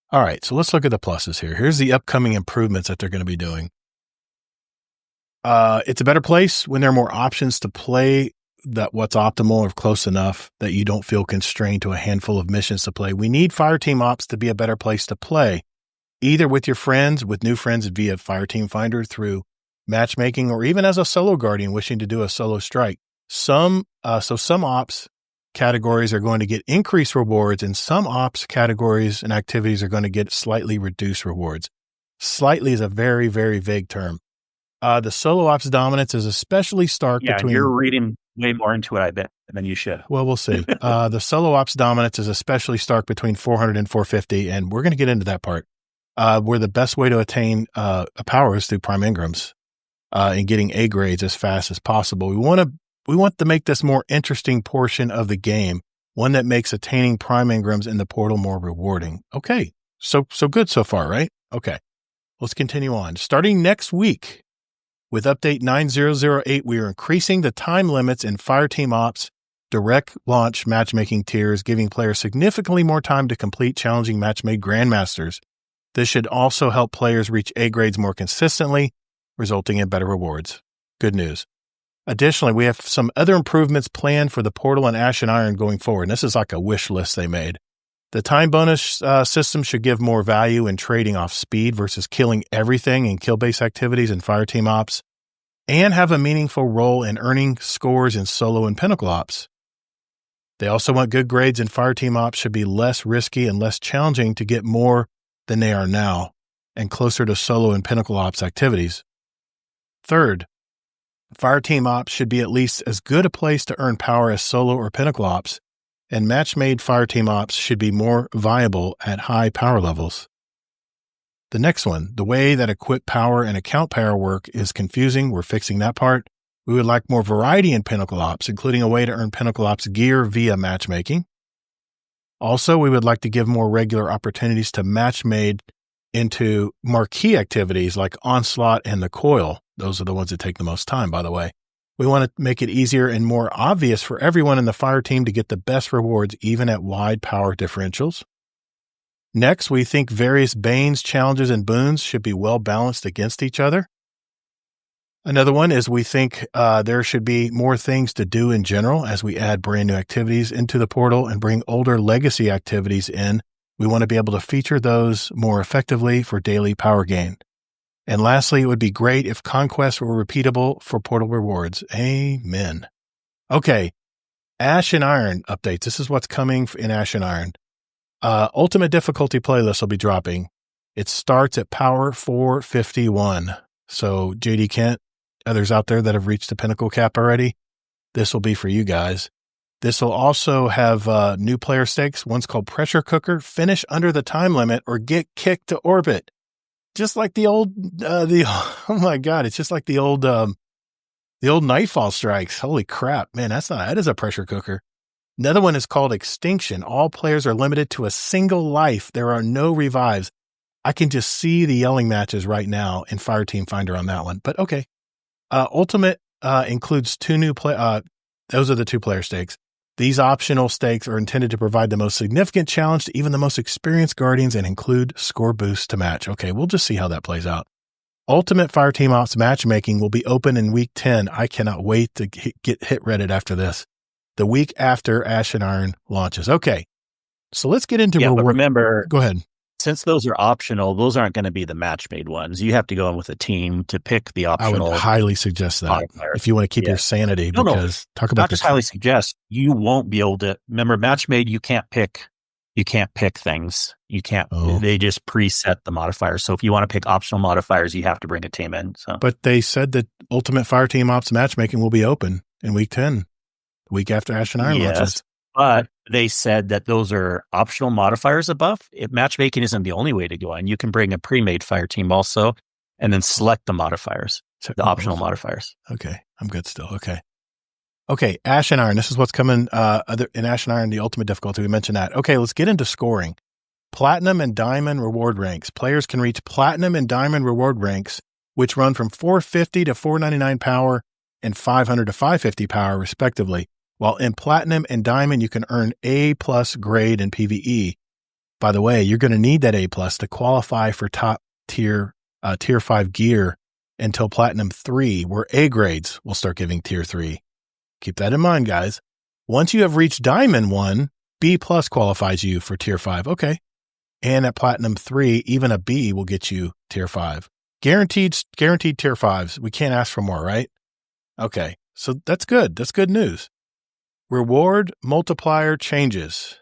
Speaker 1: All right, so let's look at the pluses here. Here's the upcoming improvements that they're going to be doing. It's a better place when there are more options to play that what's optimal or close enough that you don't feel constrained to a handful of missions to play. We need Fireteam Ops to be a better place to play, either with your friends, with new friends via Fireteam Finder through matchmaking, or even as a solo Guardian wishing to do a solo strike. Some ops categories are going to get increased rewards, and some ops categories and activities are going to get slightly reduced rewards. Slightly is a very, very vague term. The solo ops dominance is especially stark between...
Speaker 3: you're reading way more into it, I bet, than you should.
Speaker 1: Well, we'll see. The solo ops dominance is especially stark between 400 and 450, and we're going to get into that part. Where the best way to attain a power is through prime engrams and getting A grades as fast as possible. We want to make this more interesting portion of the game, one that makes attaining prime engrams in the portal more rewarding. Okay, so good so far, right? Okay, let's continue on. Starting next week with update 9008, we are increasing the time limits in Fireteam Ops direct launch matchmaking tiers, giving players significantly more time to complete challenging match-made grandmasters. This should also help players reach A grades more consistently, resulting in better rewards. Good news. Additionally, we have some other improvements planned for the Portal and Ash and Iron going forward. And this is like a wish list they made. The time bonus system should give more value in trading off speed versus killing everything in kill-based activities and Fireteam Ops, and have a meaningful role in earning scores in Solo and Pinnacle Ops. They also want good grades in Fireteam Ops should be less risky and less challenging to get more than they are now, and closer to Solo and Pinnacle Ops activities. Third, Fireteam Ops should be at least as good a place to earn power as Solo or Pinnacle Ops, and match-made Fireteam Ops should be more viable at high power levels. The next one, the way that equip power and account power work is confusing. We're fixing that part. We would like more variety in Pinnacle Ops, including a way to earn Pinnacle Ops gear via matchmaking. Also, we would like to give more regular opportunities to match-made into marquee activities like Onslaught and the Coil. Those are the ones that take the most time, by the way. We want to make it easier and more obvious for everyone in the fire team to get the best rewards, even at wide power differentials. Next, we think various Banes, challenges, and boons should be well balanced against each other. Another one is we think there should be more things to do in general as we add brand new activities into the portal and bring older legacy activities in. We want to be able to feature those more effectively for daily power gain. And lastly, it would be great if conquests were repeatable for portal rewards. Amen. Okay, Ash and Iron updates. This is what's coming in Ash and Iron. Ultimate difficulty playlist will be dropping. It starts at power 451. So JD Kent, others out there that have reached the pinnacle cap already, this will be for you guys. This will also have new player stakes. One's called Pressure Cooker, finish under the time limit or get kicked to orbit. Just like the old, oh my God, it's just like the old Nightfall strikes. Holy crap, man, that is a pressure cooker. Another one is called Extinction. All players are limited to a single life. There are no revives. I can just see the yelling matches right now in Fireteam Finder on that one, but okay. Ultimate includes two new those are the 2 player stakes. These optional stakes are intended to provide the most significant challenge to even the most experienced Guardians and include score boosts to match. Okay, we'll just see how that plays out. Ultimate Fireteam Ops matchmaking will be open in week 10. I cannot wait to get hit Reddit after this. The week after Ash and Iron launches. Okay, so let's get into
Speaker 3: but remember,
Speaker 1: go ahead.
Speaker 3: Since those are optional, those aren't going to be the match-made ones. You have to go in with a team to pick the optional.
Speaker 1: I would highly suggest that modifiers. If you want to keep your sanity. Because talk about
Speaker 3: not just highly suggest. You won't be able to remember match-made. You can't pick things. You can't. They just preset the modifiers. So if you want to pick optional modifiers, you have to bring a team in. So,
Speaker 1: but they said that Ultimate Fireteam Ops matchmaking will be open in week 10, the week after Ash and Iron launches.
Speaker 3: But they said that those are optional modifiers above. Matchmaking isn't the only way to go in. You can bring a pre-made fire team also, and then select the modifiers, the optional modifiers.
Speaker 1: Okay, I'm good still. Okay, Ash and Iron. This is what's coming in Ash and Iron, the ultimate difficulty. We mentioned that. Okay, let's get into scoring. Platinum and Diamond reward ranks. Players can reach Platinum and Diamond reward ranks, which run from 450 to 499 power and 500 to 550 power, respectively. While in Platinum and Diamond, you can earn A+ grade in PvE. By the way, you're going to need that A+ to qualify for top tier 5 gear until Platinum 3, where A grades will start giving tier 3. Keep that in mind, guys. Once you have reached Diamond 1, B+ qualifies you for tier 5. Okay. And at Platinum 3, even a B will get you tier 5. Guaranteed tier 5s. We can't ask for more, right? Okay. So that's good. That's good news. Reward multiplier changes.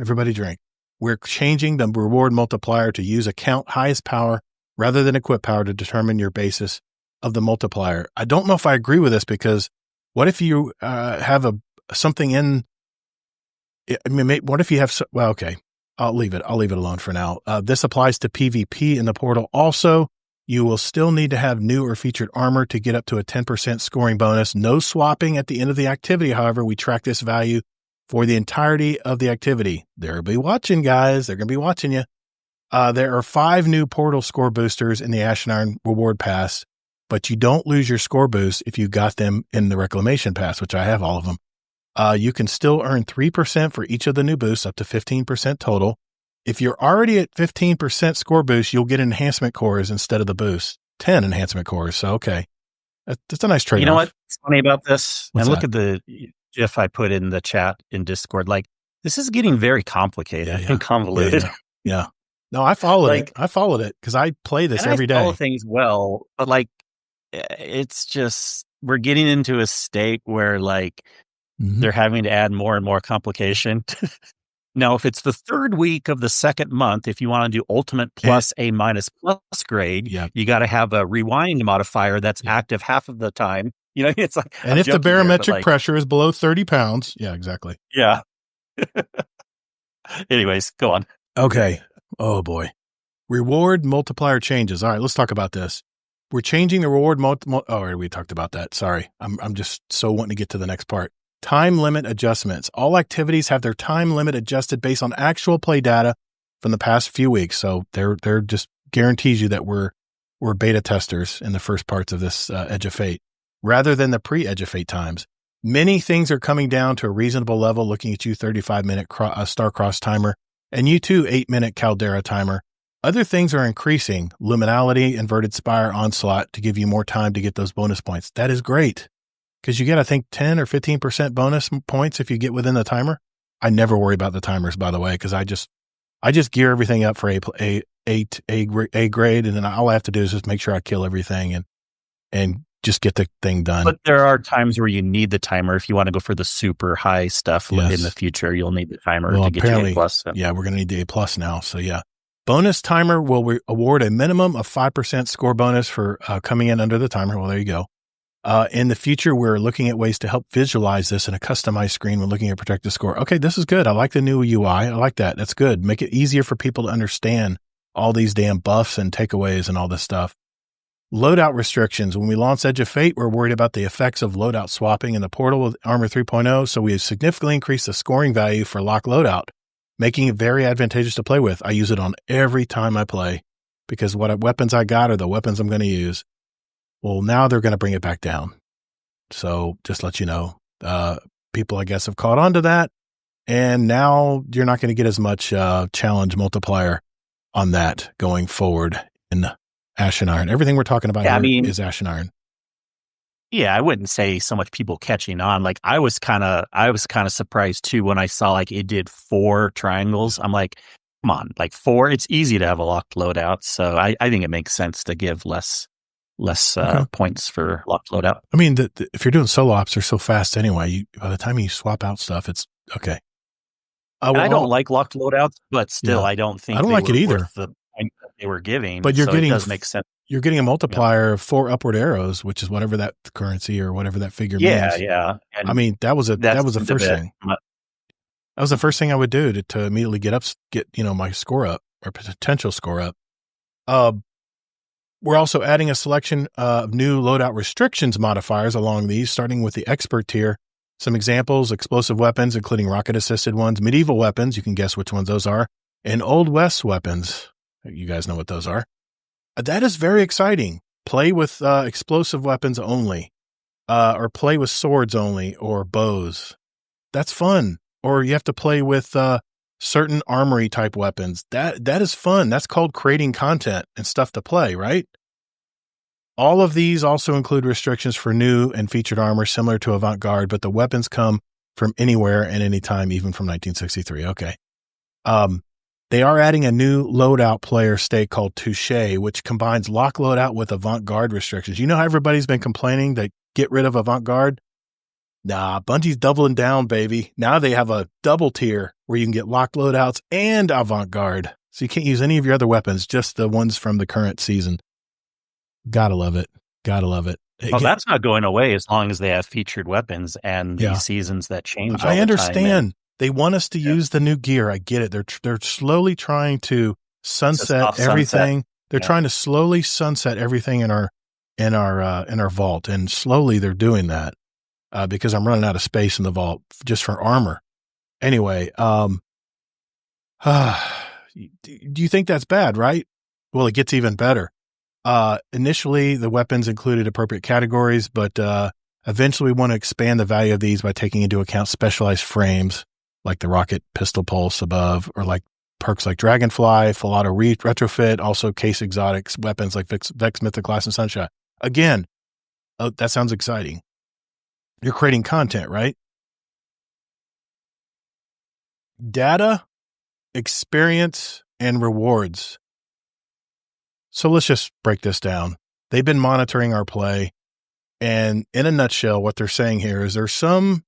Speaker 1: Everybody drink. We're changing the reward multiplier to use account highest power rather than equip power to determine your basis of the multiplier. I don't know if I agree with this because what if you have something in? I mean, what if you have? Well, okay, I'll leave it alone for now. This applies to PvP in the portal also. You will still need to have new or featured armor to get up to a 10% scoring bonus. No swapping at the end of the activity. However, we track this value for the entirety of the activity. They'll be watching, guys. They're going to be watching you. There are 5 new portal score boosters in the Ash and Iron reward pass, but you don't lose your score boost if you got them in the Reclamation Pass, which I have all of them. You can still earn 3% for each of the new boosts, up to 15% total. If you're already at 15% score boost, you'll get enhancement cores instead of the boost. 10 enhancement cores. So, okay. That's a nice trade-off.
Speaker 3: You know what's funny about this?
Speaker 1: What's
Speaker 3: and look
Speaker 1: that?
Speaker 3: at the GIF I put in the chat in Discord. Like, this is getting very complicated and convoluted.
Speaker 1: Yeah. No, I followed
Speaker 3: Like-
Speaker 1: it. I followed it because I play this
Speaker 3: And
Speaker 1: every
Speaker 3: I follow
Speaker 1: day.
Speaker 3: things well, but like, it's just, we're getting into a state where like
Speaker 1: Mhm.
Speaker 3: they're having to add more and more complication. Now, if it's the third week of the second month, if you want to do ultimate plus A minus plus grade,
Speaker 1: Yeah.
Speaker 3: you got to have a rewind modifier that's
Speaker 1: Yeah.
Speaker 3: active half of the time. You know, it's like,
Speaker 1: And
Speaker 3: I'm
Speaker 1: if the
Speaker 3: joking here, but,
Speaker 1: barometric
Speaker 3: like,
Speaker 1: pressure is below 30 pounds. Yeah, exactly.
Speaker 3: yeah. Anyways, go on.
Speaker 1: Okay. Oh boy. Reward multiplier changes. All right, let's talk about this. We're changing the reward we talked about that. Sorry. I'm just so wanting to get to the next part. Time limit adjustments. All activities have their time limit adjusted based on actual play data from the past few weeks. So they're just guarantees you that we're beta testers in the first parts of this Edge of Fate rather than the pre-Edge of Fate times. Many things are coming down to a reasonable level, looking at you 35-minute Starcross timer and you too 8-minute Caldera timer. Other things are increasing, Luminality, Inverted Spire, Onslaught to give you more time to get those bonus points. That is great because you get, I think, 10 or 15% bonus points if you get within the timer. I never worry about the timers, by the way, because I just gear everything up for A grade, and then all I have to do is just make sure I kill everything and just get the thing done.
Speaker 3: But there are times where you need the timer. If you want to go for the super high stuff in the future, you'll need the timer to get to A+. So.
Speaker 1: Yeah, we're going to need the A+ now. So yeah. Bonus timer will award a minimum of 5% score bonus for coming in under the timer. Well, there you go. In the future, we're looking at ways to help visualize this in a customized screen when looking at projected score. Okay, this is good. I like the new UI. I like that. That's good. Make it easier for people to understand all these damn buffs and takeaways and all this stuff. Loadout restrictions. When we launch Edge of Fate, we're worried about the effects of loadout swapping in the portal with Armor 3.0, so we have significantly increased the scoring value for lock loadout, making it very advantageous to play with. I use it on every time I play because what weapons I got are the weapons I'm going to use. Well, now they're going to bring it back down. So just let you know, people, I guess, have caught on to that. And now you're not going to get as much challenge multiplier on that going forward in Ashen Iron. Everything we're talking about here is Ashen Iron.
Speaker 3: Yeah, I wouldn't say so much people catching on. Like I was kind of surprised too when I saw like it did 4 triangles. I'm like, come on, like 4. It's easy to have a locked loadout, so I think it makes sense to give less points for locked loadout.
Speaker 1: I mean, if you're doing solo ops, they're so fast anyway. By the time you swap out stuff, it's okay.
Speaker 3: I don't like locked loadouts, but still, I don't think
Speaker 1: I don't like it either.
Speaker 3: Worth the point that they were giving,
Speaker 1: but it does
Speaker 3: make sense.
Speaker 1: You're getting a multiplier of 4 upward arrows, which is whatever that currency or whatever that figure means.
Speaker 3: Yeah. And
Speaker 1: I mean, that was the first thing. That was the first thing I would do to immediately get my score up or potential score up. We're also adding a selection of new loadout restrictions modifiers along these, starting with the expert tier. Some examples: explosive weapons, including rocket-assisted ones, medieval weapons, you can guess which ones those are, and Old West weapons. You guys know what those are. That is very exciting. Play with explosive weapons only, or play with swords only, or bows. That's fun. Or you have to play with certain armory type weapons. That is fun. That's called creating content and stuff to play, right? All of these also include restrictions for new and featured armor similar to Avant-Garde, but the weapons come from anywhere and anytime, even from 1963. Okay. They are adding a new loadout player state called Touché, which combines lock loadout with Avant-Garde restrictions. You know how everybody's been complaining to get rid of Avant-Garde? Nah, Bungie's doubling down, baby. Now they have a double tier where you can get locked loadouts and Avant-Garde. So you can't use any of your other weapons, just the ones from the current season. Gotta love it. Gotta love it.
Speaker 3: Well, that's not going away as long as they have featured weapons and these seasons that change all
Speaker 1: I
Speaker 3: the
Speaker 1: understand.
Speaker 3: time.
Speaker 1: They want us to use the new gear. I get it. They're slowly trying to sunset everything. They're trying to slowly sunset everything in our vault, and slowly they're doing that because I'm running out of space in the vault just for armor. Anyway, do you think that's bad? Right? Well, it gets even better. Initially, the weapons included appropriate categories, but eventually we want to expand the value of these by taking into account specialized frames like the rocket pistol pulse above, or like perks like Dragonfly, Full Auto Retrofit, also case exotics, weapons like Vex Mythic Glass and Sunshine. Again, that sounds exciting. You're creating content, right? Data, experience, and rewards. So let's just break this down. They've been monitoring our play. And in a nutshell, what they're saying here is there's some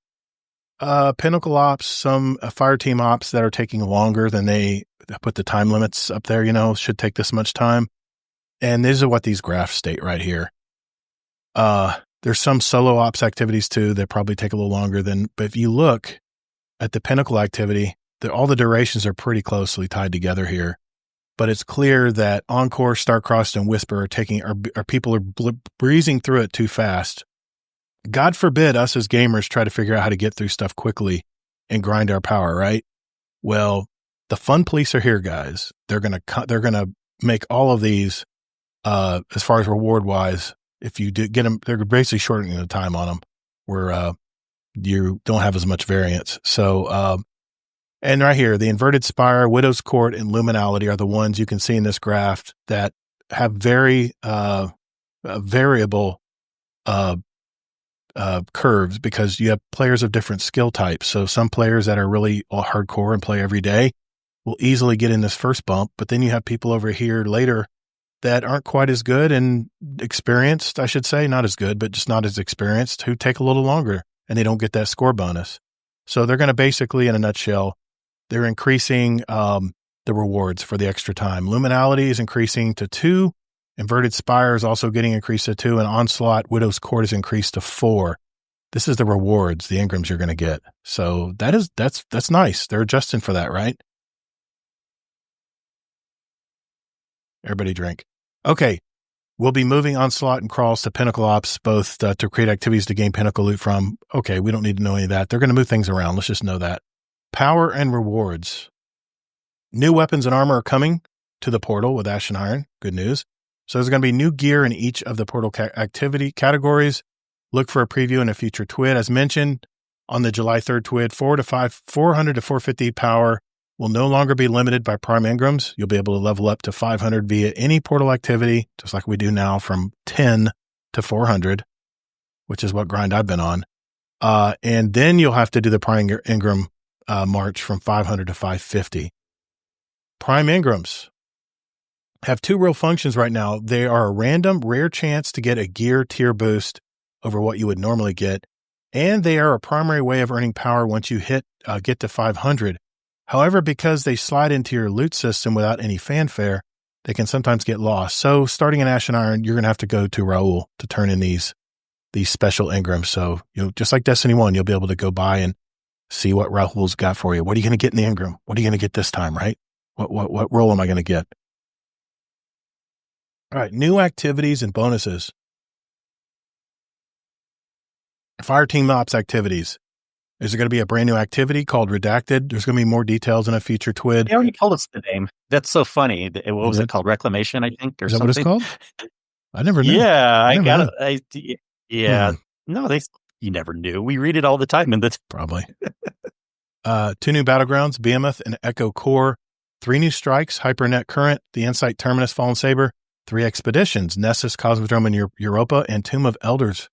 Speaker 1: Pinnacle ops, some fire team ops that are taking longer than they put the time limits up there, should take this much time. And these are what these graphs state right here. There's some solo ops activities too that probably take a little longer but if you look at the Pinnacle activity, all the durations are pretty closely tied together here. But it's clear that Encore, Starcrossed, and Whisper people are breezing through it too fast. God forbid us as gamers try to figure out how to get through stuff quickly and grind our power, right? Well, the fun police are here, guys. They're gonna make all of these, as far as reward wise. If you do get them, they're basically shortening the time on them, where you don't have as much variance. So, and right here, the Inverted Spire, Widow's Court, and Luminality are the ones you can see in this graph that have very variable curves, because you have players of different skill types. So some players that are really hardcore and play every day will easily get in this first bump, but then you have people over here later that aren't quite as good and experienced, I should say, not as good, but just not as experienced, who take a little longer and they don't get that score bonus. So they're going to basically, in a nutshell, they're increasing the rewards for the extra time. Luminality is increasing to 2. Inverted Spire is also getting increased to 2. And Onslaught, Widow's Court is increased to 4. This is the rewards, the engrams you're going to get. So that's nice. They're adjusting for that, right? Everybody drink. Okay. We'll be moving Onslaught and Crawls to Pinnacle Ops, both to create activities to gain Pinnacle loot from. Okay, we don't need to know any of that. They're going to move things around. Let's just know that. Power and rewards. New weapons and armor are coming to the portal with Ash and Iron. Good news. So there's going to be new gear in each of the portal activity categories. Look for a preview in a future TWID. As mentioned on the July 3rd TWID, 400 to 450 power will no longer be limited by prime engrams. You'll be able to level up to 500 via any portal activity, just like we do now, from 10 to 400, which is what grind I've been on. And then you'll have to do the prime engram march from 500 to 550. Prime engrams have two real functions right now. They are a random, rare chance to get a gear tier boost over what you would normally get, and they are a primary way of earning power once you get to 500. However, because they slide into your loot system without any fanfare, they can sometimes get lost. So starting in Ash and Iron, you're going to have to go to Raoul to turn in these special engrams. So, just like Destiny 1, you'll be able to go by and see what Raoul's got for you. What are you going to get in the engram? What are you going to get this time, right? What role am I going to get? All right, new activities and bonuses. Fire Team Ops activities. Is there going to be a brand new activity called Redacted? There's going to be more details in a future TWID.
Speaker 3: They already told us the name. That's so funny. What was it called? Reclamation, I think, or
Speaker 1: is that
Speaker 3: something.
Speaker 1: What it's called? I never knew.
Speaker 3: Yeah, I got it. Yeah. No, you never knew. We read it all the time. And that's
Speaker 1: probably. 2 new battlegrounds, Behemoth and Echo Core. 3 new strikes, Hypernet Current, the Insight Terminus, Fallen Saber. 3 expeditions, Nessus, Cosmodrome, and Europa, and Tomb of Elders.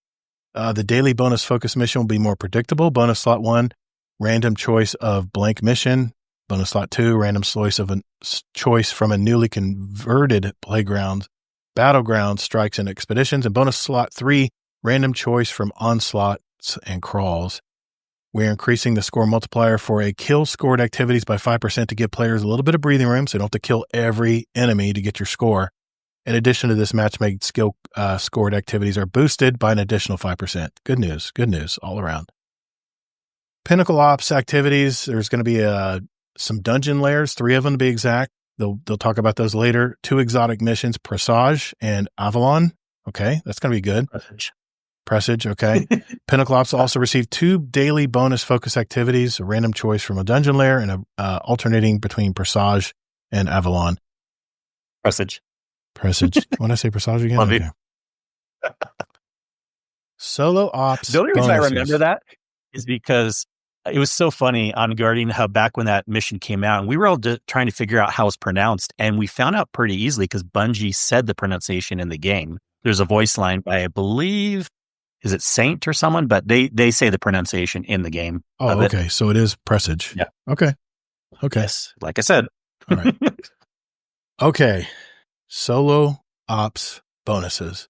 Speaker 1: The daily bonus focus mission will be more predictable. Bonus slot 1, random choice of blank mission. Bonus slot 2, random choice from a newly converted playground, battleground, strikes, and expeditions. And bonus slot 3, random choice from onslaughts and crawls. We're increasing the score multiplier for a kill scored activities by 5% to give players a little bit of breathing room, so you don't have to kill every enemy to get your score. In addition to this, match-made skill scored activities are boosted by an additional 5%. Good news all around. Pinnacle Ops activities, there's going to be some dungeon layers, 3 of them to be exact. They'll talk about those later. 2 exotic missions, Presage and Avalon. Okay, that's going to be good. Presage, okay. Pinnacle Ops also received 2 daily bonus focus activities, a random choice from a dungeon layer and alternating between Presage and Avalon.
Speaker 3: Presage.
Speaker 1: When I say Presage again?
Speaker 3: Love
Speaker 1: okay. Solo Ops.
Speaker 3: The only reason
Speaker 1: bonuses.
Speaker 3: I remember that is because It was so funny on Guardian Hub back when that mission came out, and we were all trying to figure out how it's pronounced, and we found out pretty easily because Bungie said the pronunciation in the game. There's a voice line by, I believe, is it Saint or someone? But they say the pronunciation in the game.
Speaker 1: Oh, okay. So it is Presage.
Speaker 3: Yeah.
Speaker 1: Okay.
Speaker 3: Yes, like I said.
Speaker 1: All right. Okay. Solo ops bonuses.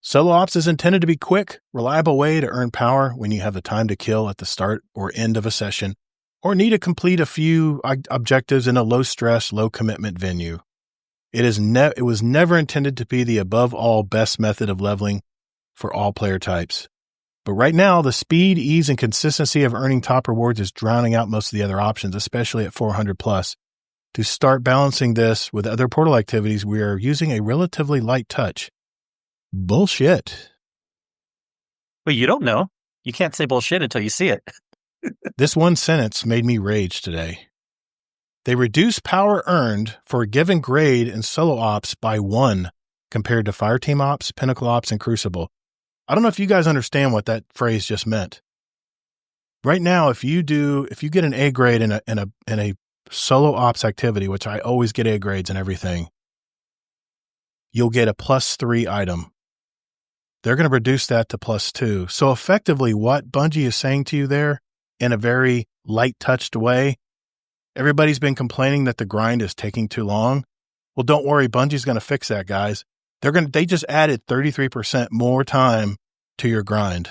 Speaker 1: Solo ops is intended to be quick, reliable way to earn power when you have the time to kill at the start or end of a session, or need to complete a few objectives in a low-stress, low-commitment venue. It was never intended to be the above-all best method of leveling for all player types. But right now, the speed, ease, and consistency of earning top rewards is drowning out most of the other options, especially at 400 plus. To start balancing this with other portal activities, we are using a relatively light touch. Bullshit.
Speaker 3: Well, you don't know. You can't say bullshit until you see it.
Speaker 1: This one sentence made me rage today. They reduce power earned for a given grade in solo ops by 1 compared to Fireteam ops, Pinnacle ops, and Crucible. I don't know if you guys understand what that phrase just meant. Right now, if you get an A grade in a solo ops activity, which I always get A grades and everything, you'll get a +3 item. They're going to reduce that to +2. So effectively, what Bungie is saying to you there, in a very light-touched way, everybody's been complaining that the grind is taking too long. Well, don't worry, Bungie's going to fix that, guys. They just added 33% more time to your grind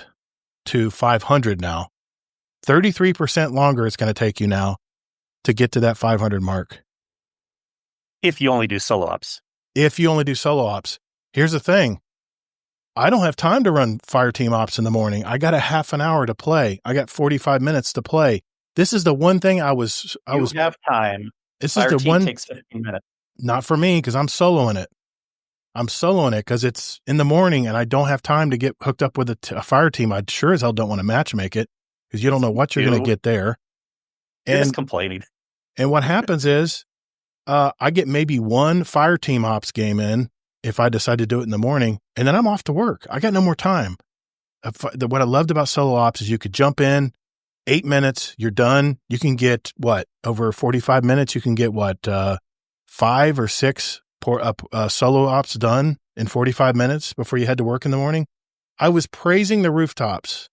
Speaker 1: to 500 now. 33% longer it's going to take you now to get to that 500 mark.
Speaker 3: If you only do solo ops.
Speaker 1: If you only do solo ops. Here's the thing. I don't have time to run Fireteam ops in the morning. I got a half an hour to play. I got 45 minutes to play. This is the one thing
Speaker 3: You have time.
Speaker 1: This
Speaker 3: Fire
Speaker 1: is the
Speaker 3: team
Speaker 1: one
Speaker 3: takes 15 minutes.
Speaker 1: Not for me, because I'm soloing it. I'm soloing it because it's in the morning and I don't have time to get hooked up with a fire team. I sure as hell don't want to match make it because you don't know what you're going to get there.
Speaker 3: You're just complaining.
Speaker 1: And what happens is I get maybe one fire team ops game in if I decide to do it in the morning, and then I'm off to work. I got no more time. What I loved about solo ops is you could jump in, 8 minutes, you're done. You can get over 45 minutes, you can get 5 or 6 solo ops done in 45 minutes before you head to work in the morning. I was praising the rooftops.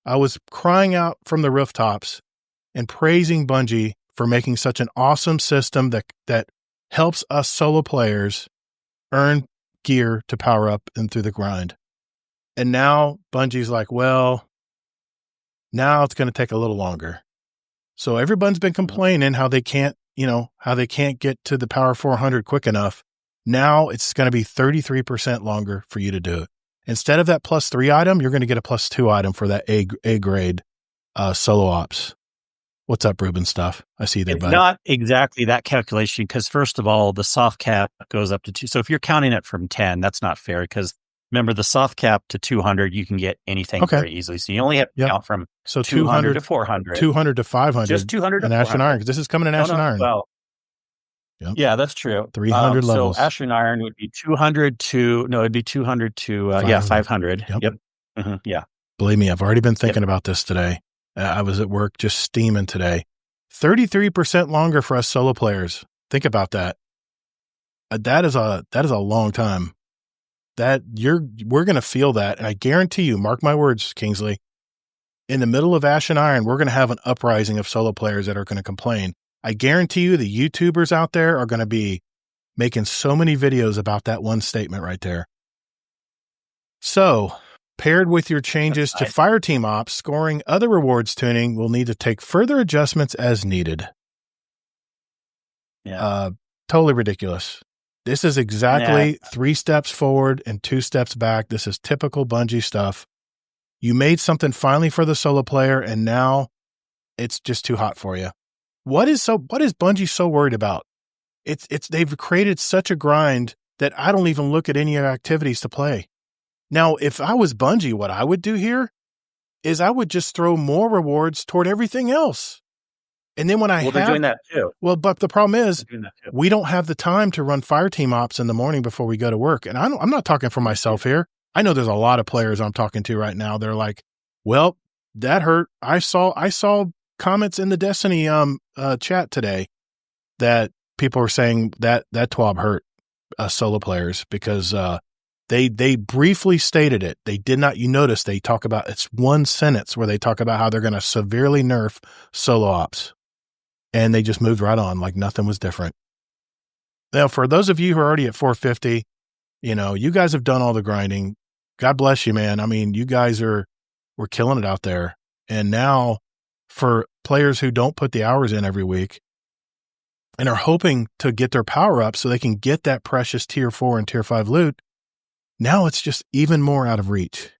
Speaker 1: I was crying out from the rooftops and praising Bungie for making such an awesome system that helps us solo players earn gear to power up and through the grind. And now Bungie's like, well, now it's going to take a little longer. So everyone's been complaining how they can't get to the power 400 quick enough. Now it's going to be 33% longer for you to do it. Instead of that +3 item, you're going to get a +2 item for that A grade solo ops. What's up, Ruben stuff? I see you there, buddy.
Speaker 3: It's not exactly that calculation because, first of all, the soft cap goes up to 2. So if you're counting it from 10, that's not fair because remember, the soft cap to 200, you can get anything very easily. So you only have to count from 200 to 400.
Speaker 1: 200 to 500.
Speaker 3: Just 200 to 400.
Speaker 1: Ashen Iron, because this is coming in Ashen Iron.
Speaker 3: Well, yeah, that's true.
Speaker 1: 300 levels.
Speaker 3: So Ashen Iron would be 200 to, it'd be 200 to, 500.
Speaker 1: Yep.
Speaker 3: Mm-hmm. Yeah.
Speaker 1: Believe me, I've already been thinking about this today. I was at work just steaming today. 33% longer for us solo players. Think about that. That is a long time. We're going to feel that. And I guarantee you, mark my words, Kingsley, in the middle of Ashen Iron, we're going to have an uprising of solo players that are going to complain. I guarantee you the YouTubers out there are going to be making so many videos about that one statement right there. So, paired with your changes to Fireteam ops, scoring other rewards tuning will need to take further adjustments as needed.
Speaker 3: Yeah.
Speaker 1: Totally ridiculous. This is exactly 3 steps forward and 2 steps back. This is typical Bungie stuff. You made something finally for the solo player, and now it's just too hot for you. What is Bungie so worried about? They've created such a grind that I don't even look at any activities to play. Now, if I was Bungie, what I would do here is I would just throw more rewards toward everything else. And then
Speaker 3: they're doing that too.
Speaker 1: Well, but the problem is we don't have the time to run Fireteam ops in the morning before we go to work. And I'm not talking for myself here. I know there's a lot of players I'm talking to right now. They're like, well, that hurt. I saw comments in the Destiny chat today that people were saying that TWAB hurt solo players because they briefly stated it. They did not. You notice they talk about, it's one sentence where they talk about how they're going to severely nerf solo ops, and they just moved right on like nothing was different. Now, for those of you who are already at 450, you guys have done all the grinding. God bless you, man. I mean, you guys we're killing it out there. And now for players who don't put the hours in every week and are hoping to get their power up so they can get that precious tier 4 and tier 5 loot, now it's just even more out of reach.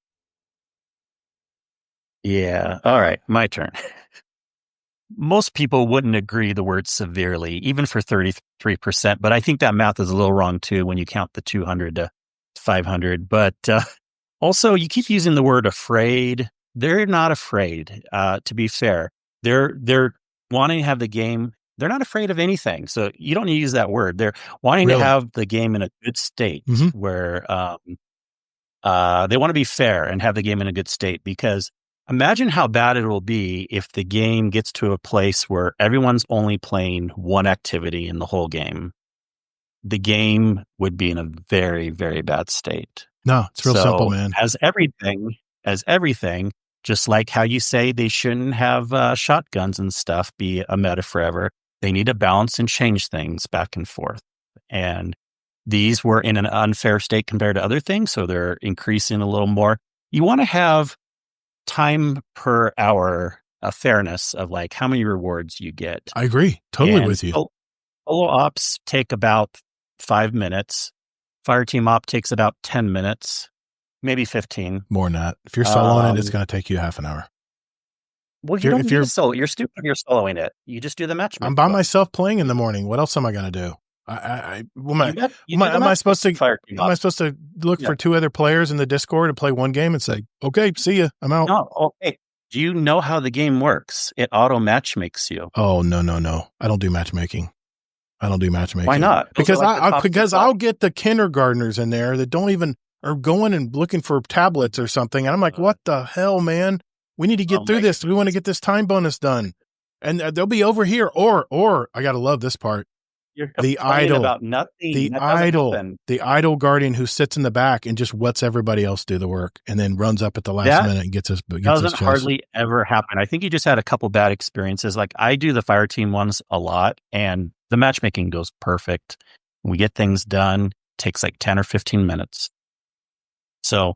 Speaker 3: Yeah. All right. My turn. Most people wouldn't agree the word severely, even for 33%. But I think that math is a little wrong too when you count the 200 to 500. But also, you keep using the word afraid. They're not afraid, to be fair. They're wanting to have the game. They're not afraid of anything. So you don't need to use that word. They're wanting to have the game in a good state where they want to be fair and have the game in a good state, because imagine how bad it will be if the game gets to a place where everyone's only playing one activity in the whole game. The game would be in a very, very bad state.
Speaker 1: No, it's real simple, man.
Speaker 3: As everything, just like how you say they shouldn't have shotguns and stuff be a meta forever, they need to balance and change things back and forth. And these were in an unfair state compared to other things, so they're increasing a little more. You want to have time per hour, a fairness of like how many rewards you get.
Speaker 1: I agree totally with you.
Speaker 3: Solo ops take about 5 minutes. Fireteam op takes about 10 minutes, maybe 15.
Speaker 1: More than that. If you're soloing it, it's going to take you half an hour.
Speaker 3: Well, you don't need to solo. You're stupid if you're soloing it. You just do the matchmaking.
Speaker 1: I'm by myself playing in the morning. What else am I going to do? Am I supposed to look for 2 other players in the Discord and play one game and say, okay, see ya, I'm out?
Speaker 3: No, okay. Do you know how the game works? It auto matchmakes you.
Speaker 1: Oh, no. I don't do matchmaking.
Speaker 3: Why not?
Speaker 1: Because I'll get the kindergartners in there that don't even are going and looking for tablets or something. And I'm like, what the hell, man? We need to get through this. We want to get this time bonus done. And they'll be over here. Or I got to love this part. The idol guardian who sits in the back and just lets everybody else do the work and then runs up at the last minute and gets his
Speaker 3: doesn't hardly ever happen. I think you just had a couple bad experiences. Like I do the fire team ones a lot, and the matchmaking goes perfect. We get things done. It takes like 10 or 15 minutes. So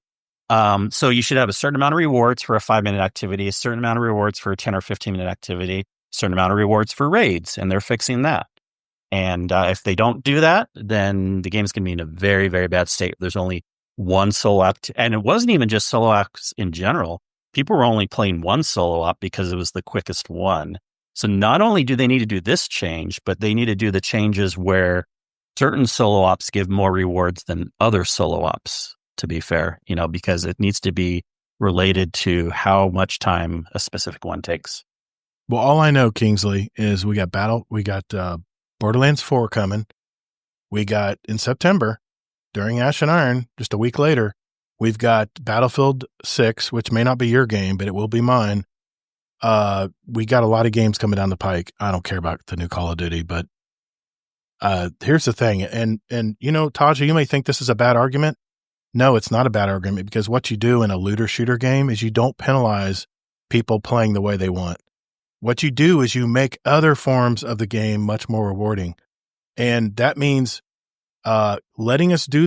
Speaker 3: you should have a certain amount of rewards for a 5-minute activity, a certain amount of rewards for a 10 or 15-minute activity, a certain amount of rewards for raids, and they're fixing that. And if they don't do that, then the game's going to be in a very, very bad state. There's only one solo op. And it wasn't even just solo ops in general. People were only playing one solo op because it was the quickest one. So not only do they need to do this change, but they need to do the changes where certain solo ops give more rewards than other solo ops, to be fair, because it needs to be related to how much time a specific one takes.
Speaker 1: Well, all I know, Kingsley, is we got Borderlands 4 coming. We got in September during Ash and Iron, just a week later, we've got Battlefield 6, which may not be your game, but it will be mine. We got a lot of games coming down the pike. I don't care about the new Call of Duty, but here's the thing. And Taja, you may think this is a bad argument. No, it's not a bad argument, because what you do in a looter shooter game is you don't penalize people playing the way they want. What you do is you make other forms of the game much more rewarding. And that means letting us do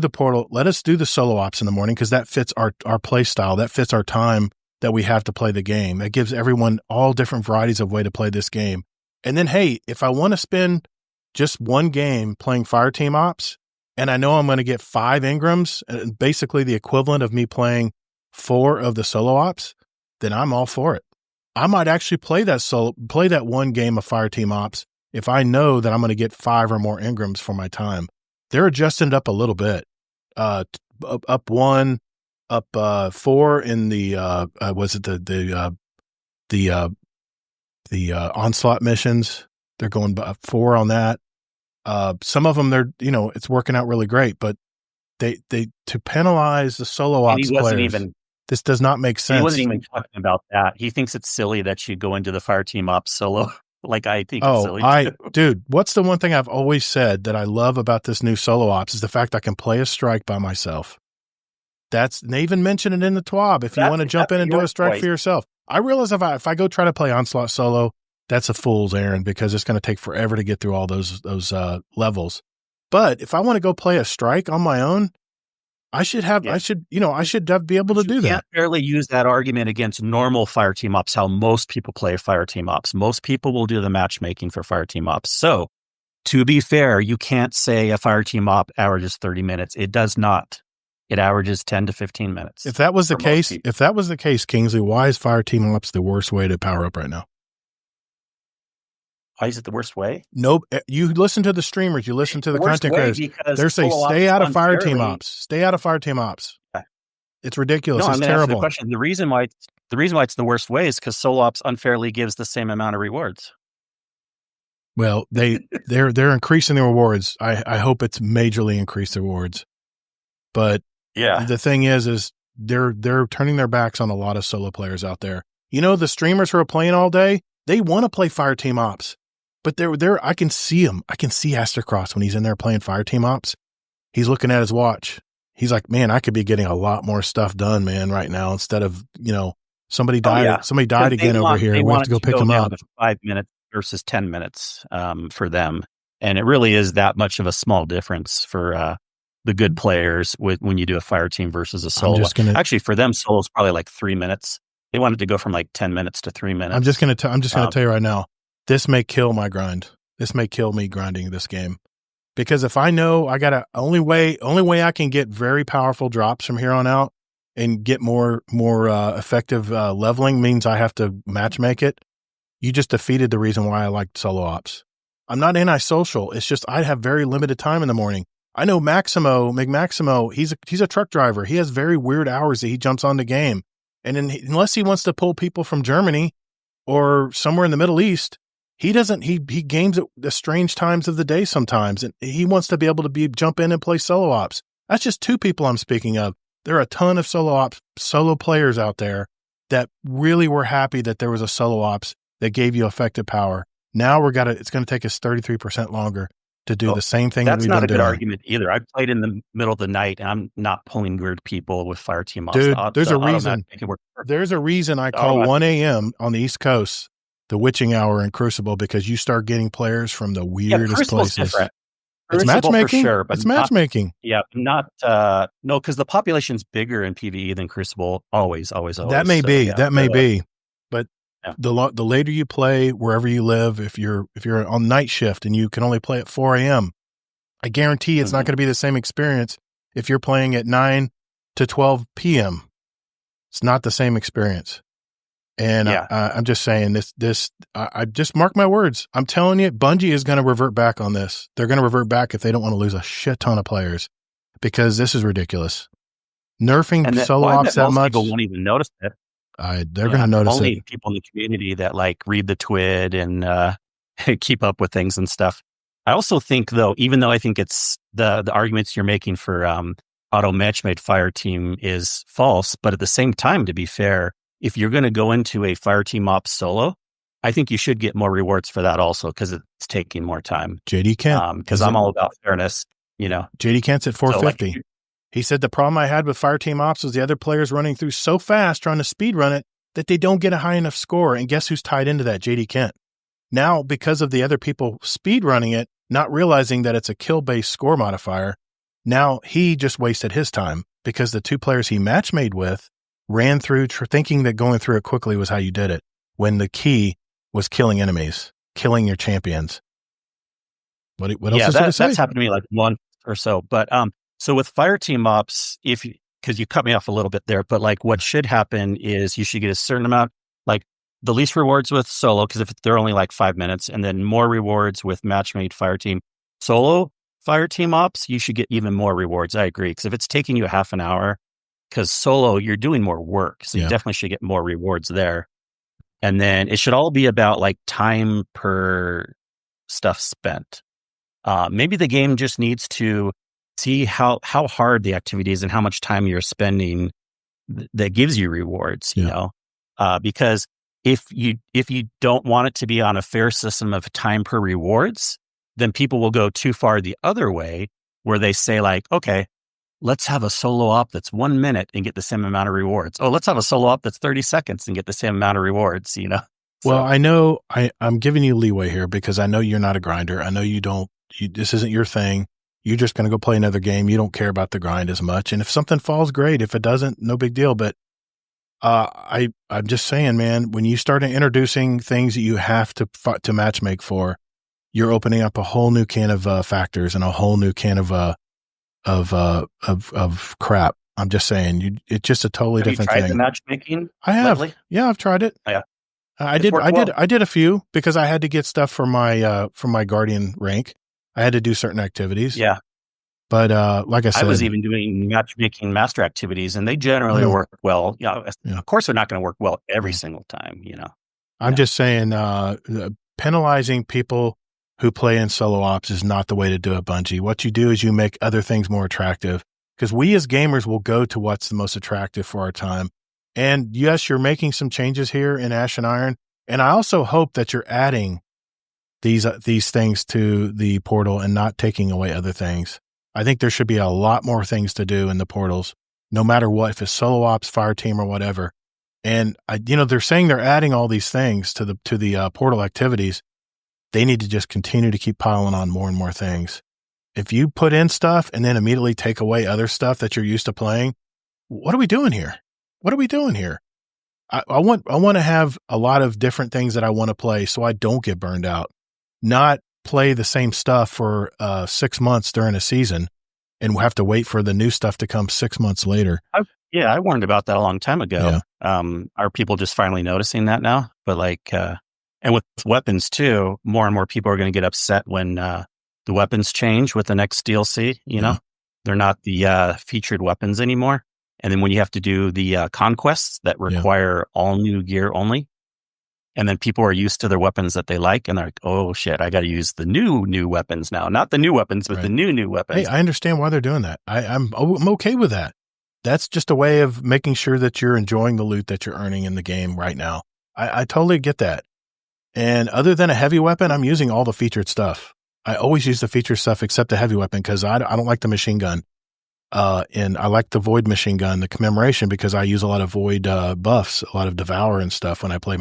Speaker 1: let us do the solo ops in the morning, because that fits our play style. That fits our time that we have to play the game. That gives everyone all different varieties of way to play this game. And then, hey, if I want to spend just one game playing Fireteam Ops, and I know I'm going to get 5 Ingrams, basically the equivalent of me playing 4 of the solo ops, then I'm all for it. I might actually play that one game of Fireteam Ops if I know that I'm going to get 5 or more Ingrams for my time. They're adjusting it up a little bit. Up 1, up 4 in the onslaught missions. They're going 4 on that. Some of them it's working out really great, but they to penalize the solo ops players. This does not make sense.
Speaker 3: He wasn't even talking about that. He thinks it's silly that you go into the fire team ops solo. Like, I think it's silly too.
Speaker 1: Dude, what's the one thing I've always said that I love about this new solo ops is the fact I can play a strike by myself. They even mention it in the TWAB. If you want to jump in and do a strike for yourself. I realize if I go try to play Onslaught solo, that's a fool's errand because it's going to take forever to get through all those levels. But if I want to go play a strike on my own, I should be able to do that. You can't
Speaker 3: barely use that argument against normal fire team ops, how most people play fire team ops. Most people will do the matchmaking for fire team ops. So to be fair, you can't say a fire team op averages 30 minutes. It does not. It averages 10 to 15 minutes.
Speaker 1: If that was the case, Kingsley, why is fire team ops the worst way to power up right now?
Speaker 3: Why is it the worst way?
Speaker 1: Nope. You listen to the streamers. You listen to the content creators. They're saying, stay out of fire team ops. Stay out of fire team ops. It's ridiculous. It's terrible.
Speaker 3: The question. The reason why it's the worst way is because solo ops unfairly gives the same amount of rewards.
Speaker 1: Well, they're increasing the rewards. I hope it's majorly increased the rewards. But
Speaker 3: yeah,
Speaker 1: the thing is they're turning their backs on a lot of solo players out there. You know, the streamers who are playing all day, they want to play fire team ops. But I can see him. I can see Astercross when he's in there playing fire team ops. He's looking at his watch. He's like, man, I could be getting a lot more stuff done, man, right now. Instead of, somebody died. Somebody died again over here. We have to go pick them up.
Speaker 3: 5 minutes versus 10 minutes for them, and it really is that much of a small difference for the good players when you do a fire team versus a solo. Actually, for them, solo is probably like 3 minutes. They wanted to go from like 10 minutes to 3 minutes.
Speaker 1: I'm just gonna tell you right now. This may kill my grind. This may kill me grinding this game. Because if I know I got only way I can get very powerful drops from here on out and get more effective leveling means I have to match make it. You just defeated the reason why I like solo ops. I'm not anti-social. It's just I have very limited time in the morning. I know McMaximo, he's a truck driver. He has very weird hours that he jumps on the game. And unless he wants to pull people from Germany or somewhere in the Middle East, he games at the strange times of the day sometimes, and he wants to be able to jump in and play solo ops. That's just two people I'm speaking of. There are a ton of solo players out there that really were happy that there was a solo ops that gave you effective power. Now it's going to take us 33% longer to do the same thing that we've been doing. That's not a good
Speaker 3: argument either. I played in the middle of the night, and I'm not pulling weird people with fire team ops.
Speaker 1: Dude, there's a reason. There's a reason I call 1 a.m. on the East Coast the witching hour in Crucible, because you start getting players from the weirdest places.
Speaker 3: Different.
Speaker 1: It's matchmaking. For sure, but it's matchmaking.
Speaker 3: No, because the population's bigger in PvE than Crucible. Always.
Speaker 1: That may be. But the later you play, wherever you live, if you're on night shift and you can only play at 4 a.m., I guarantee it's not going to be the same experience if you're playing at 9 to 12 p.m. It's not the same experience. And I'm just saying I just mark my words. I'm telling you, Bungie is going to revert back on this. They're going to revert back if they don't want to lose a shit ton of players, because this is ridiculous. Nerfing solo ops that much.
Speaker 3: People won't even notice it.
Speaker 1: They're going to notice
Speaker 3: only
Speaker 1: it.
Speaker 3: People in the community that read the TWID and keep up with things and stuff. I also think, though, even though I think it's the arguments you're making for auto match-made fire team is false, but at the same time, to be fair, if you're going to go into a fire team ops solo, I think you should get more rewards for that also, because it's taking more time.
Speaker 1: JD Kent,
Speaker 3: because I'm all about fairness.
Speaker 1: JD Kent's at 450. He said the problem I had with fire team ops was the other players running through so fast trying to speed run it that they don't get a high enough score. And guess who's tied into that? JD Kent. Now, because of the other people speed running it, not realizing that it's a kill-based score modifier, now he just wasted his time, because the two players he match made with ran through thinking that going through it quickly was how you did it, when the key was killing enemies, killing your champions. What else is there to say?
Speaker 3: That's happened to me once or so. But so with fire team ops, because you cut me off a little bit there, but what should happen is you should get a certain amount, the least rewards with solo, because if they're only 5 minutes, and then more rewards with match-made fire team. Solo fire team ops, you should get even more rewards. I agree, because if it's taking you half an hour, because solo, you're doing more work. So you definitely should get more rewards there. And then it should all be about time per stuff spent. Maybe the game just needs to see how hard the activity is and how much time you're spending that gives you rewards, you know, because if you don't want it to be on a fair system of time per rewards, then people will go too far the other way where they say like, okay, let's have a solo op that's 1 minute and get the same amount of rewards. Oh, let's have a solo op that's 30 seconds and get the same amount of rewards, you know?
Speaker 1: Well, I know I'm giving you leeway here because I know you're not a grinder. I know this isn't your thing. You're just going to go play another game. You don't care about the grind as much. And if something falls, great. If it doesn't, no big deal. But I'm just saying, man, when you start introducing things that you have to matchmake for, you're opening up a whole new can of factors and a whole new can of crap. I'm just saying, it's just a totally different thing.
Speaker 3: Have you tried the matchmaking?
Speaker 1: I have.
Speaker 3: Lately?
Speaker 1: Yeah, I've tried it.
Speaker 3: Oh, yeah.
Speaker 1: I did a few because I had to get stuff for my Guardian rank. I had to do certain activities.
Speaker 3: Yeah.
Speaker 1: But like I said,
Speaker 3: I was even doing matchmaking master activities, and they generally work well. Of course, they're not going to work well every single time. You know,
Speaker 1: I'm just saying, penalizing people who play in solo ops is not the way to do it, Bungie. What you do is you make other things more attractive because we as gamers will go to what's the most attractive for our time. And yes, you're making some changes here in Ash and Iron, and I also hope that you're adding these things to the portal and not taking away other things. I think there should be a lot more things to do in the portals, no matter what, if it's solo ops, fire team, or whatever. And they're saying they're adding all these things to the portal activities. They need to just continue to keep piling on more and more things. If you put in stuff and then immediately take away other stuff that you're used to playing, what are we doing here? What are we doing here? I want to have a lot of different things that I want to play so I don't get burned out. Not play the same stuff for 6 months during a season and have to wait for the new stuff to come 6 months later.
Speaker 3: I warned about that a long time ago. Yeah. Are people just finally noticing that now? But and with weapons too, more and more people are going to get upset when the weapons change with the next DLC. You know, they're not the featured weapons anymore. And then when you have to do the conquests that require all new gear only, and then people are used to their weapons that they like, and they're like, oh shit, I got to use the new weapons now. Not the new weapons, but the new weapons.
Speaker 1: Hey, I understand why they're doing that. I'm okay with that. That's just a way of making sure that you're enjoying the loot that you're earning in the game right now. I totally get that. And other than a heavy weapon, I'm using all the featured stuff. I always use the featured stuff except the heavy weapon because I don't like the machine gun. And I like the Void machine gun, the commemoration, because I use a lot of Void buffs, a lot of Devour and stuff when I play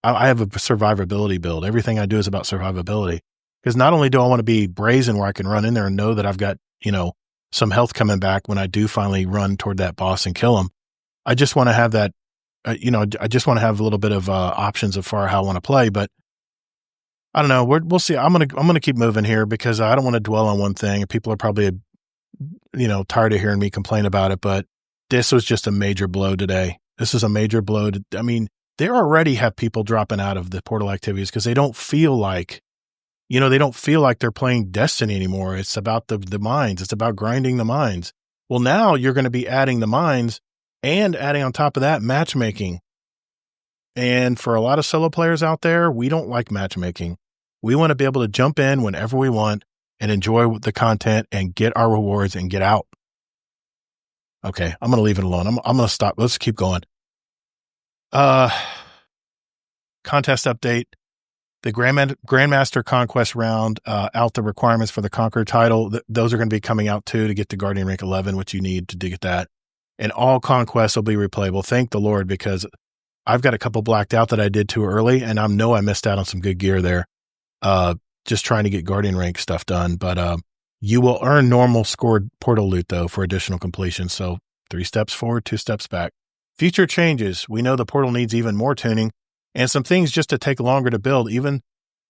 Speaker 1: I have a survivability build. Everything I do is about survivability because not only do I want to be brazen where I can run in there and know that I've got, some health coming back when I do finally run toward that boss and kill him. I just want to have that, I just want to have a little bit of options of how I want to play, but I don't know. We'll see. I'm going to keep moving here because I don't want to dwell on one thing. People are probably tired of hearing me complain about it, but this was just a major blow today. This is a major blow. They already have people dropping out of the portal activities because they don't feel like, they're playing Destiny anymore. It's about the mines. It's about grinding the mines. Well, now you're going to be adding the mines and adding on top of that matchmaking. And for a lot of solo players out there, we don't like matchmaking. We want to be able to jump in whenever we want and enjoy the content and get our rewards and get out. Okay, I'm going to leave it alone. I'm going to stop. Let's keep going. Contest update. The Grandmaster Conquest round, out the requirements for the Conqueror title. Those are going to be coming out too to get to Guardian rank 11, which you need to get that. And all conquests will be replayable. Thank the Lord, because I've got a couple blacked out that I did too early, and I know I missed out on some good gear there. Just trying to get Guardian rank stuff done. But you will earn normal scored portal loot though for additional completion. So 3 steps forward, 2 steps back. Future changes. We know the portal needs even more tuning and some things just to take longer to build. Even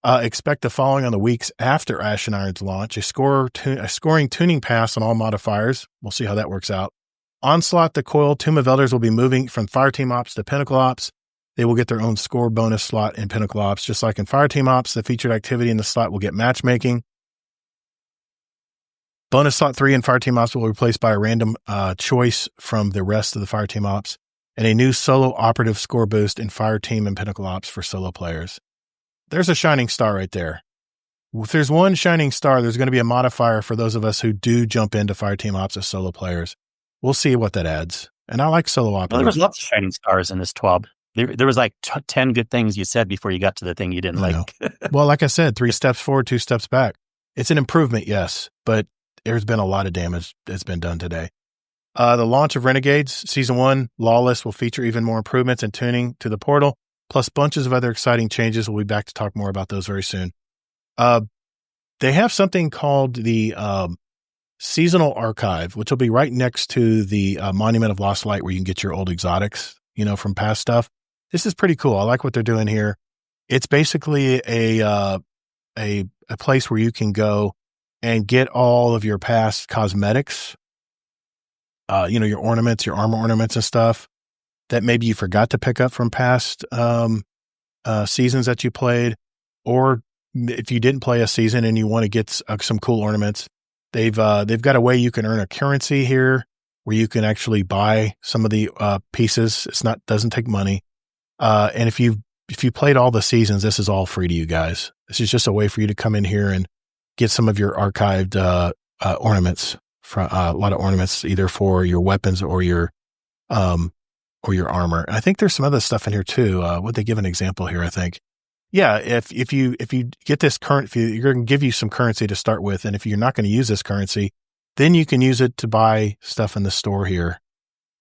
Speaker 1: expect the following on the weeks after Ash and Iron's launch: a scoring tuning pass on all modifiers. We'll see how that works out. Onslaught the Coil. Tomb of Elders will be moving from Fireteam Ops to Pinnacle Ops. They will get their own score bonus slot in Pinnacle Ops. Just like in Fireteam Ops, the featured activity in the slot will get matchmaking. Bonus slot 3 in Fireteam Ops will be replaced by a random choice from the rest of the Fireteam Ops, and a new solo operative score boost in Fireteam and Pinnacle Ops for solo players. There's a shining star right there. If there's one shining star, there's going to be a modifier for those of us who do jump into Fireteam Ops as solo players. We'll see what that adds. And I like solo
Speaker 3: Well, there
Speaker 1: operators.
Speaker 3: was lots of shining stars in this 12. There was like 10 good things you said before you got to the thing you didn't like.
Speaker 1: Well, like I said, 3 steps forward, 2 steps back. It's an improvement, yes, but there's been a lot of damage that's been done today. The launch of Renegades Season 1, Lawless, will feature even more improvements and tuning to the portal, plus bunches of other exciting changes. We'll be back to talk more about those very soon. They have something called the Seasonal Archive, which will be right next to the Monument of Lost Light, where you can get your old exotics, from past stuff. This is pretty cool. I like what they're doing here. It's basically a place where you can go and get all of your past cosmetics, your ornaments, your armor ornaments and stuff that maybe you forgot to pick up from past seasons that you played, or if you didn't play a season and you want to get some cool ornaments, they've got a way you can earn a currency here where you can actually buy some of the pieces. Doesn't take money, and if you played all the seasons, this is all free to you guys. This is just a way for you to come in here and get some of your archived ornaments, from a lot of ornaments, either for your weapons or your armor. And I think there's some other stuff in here too. Would they give an example here? I think, yeah. If you get this you're going to give you some currency to start with, and if you're not going to use this currency, then you can use it to buy stuff in the store here.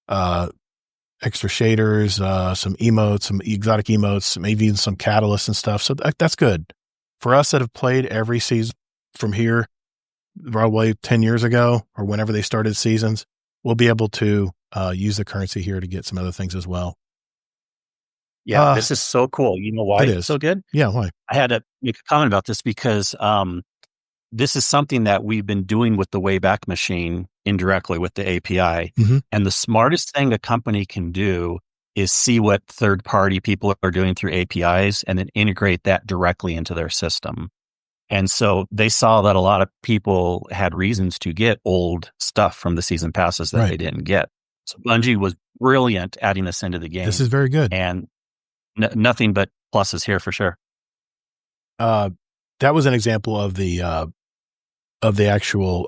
Speaker 1: Extra shaders, some emotes, some exotic emotes, maybe even some catalysts and stuff. So that's good for us that have played every season from here, probably 10 years ago or whenever they started seasons. We'll be able to use the currency here to get some other things as well.
Speaker 3: Yeah, this is so cool. You know why it's so good?
Speaker 1: Yeah, why?
Speaker 3: I had to make a comment about this because this is something that we've been doing with the Wayback Machine indirectly with the API.
Speaker 1: Mm-hmm.
Speaker 3: And the smartest thing a company can do is see what third-party people are doing through APIs and then integrate that directly into their system. And so they saw that a lot of people had reasons to get old stuff from the season passes that they didn't get. So Bungie was brilliant adding this into the game.
Speaker 1: This is very good.
Speaker 3: And nothing but pluses here for sure.
Speaker 1: That was an example of the actual,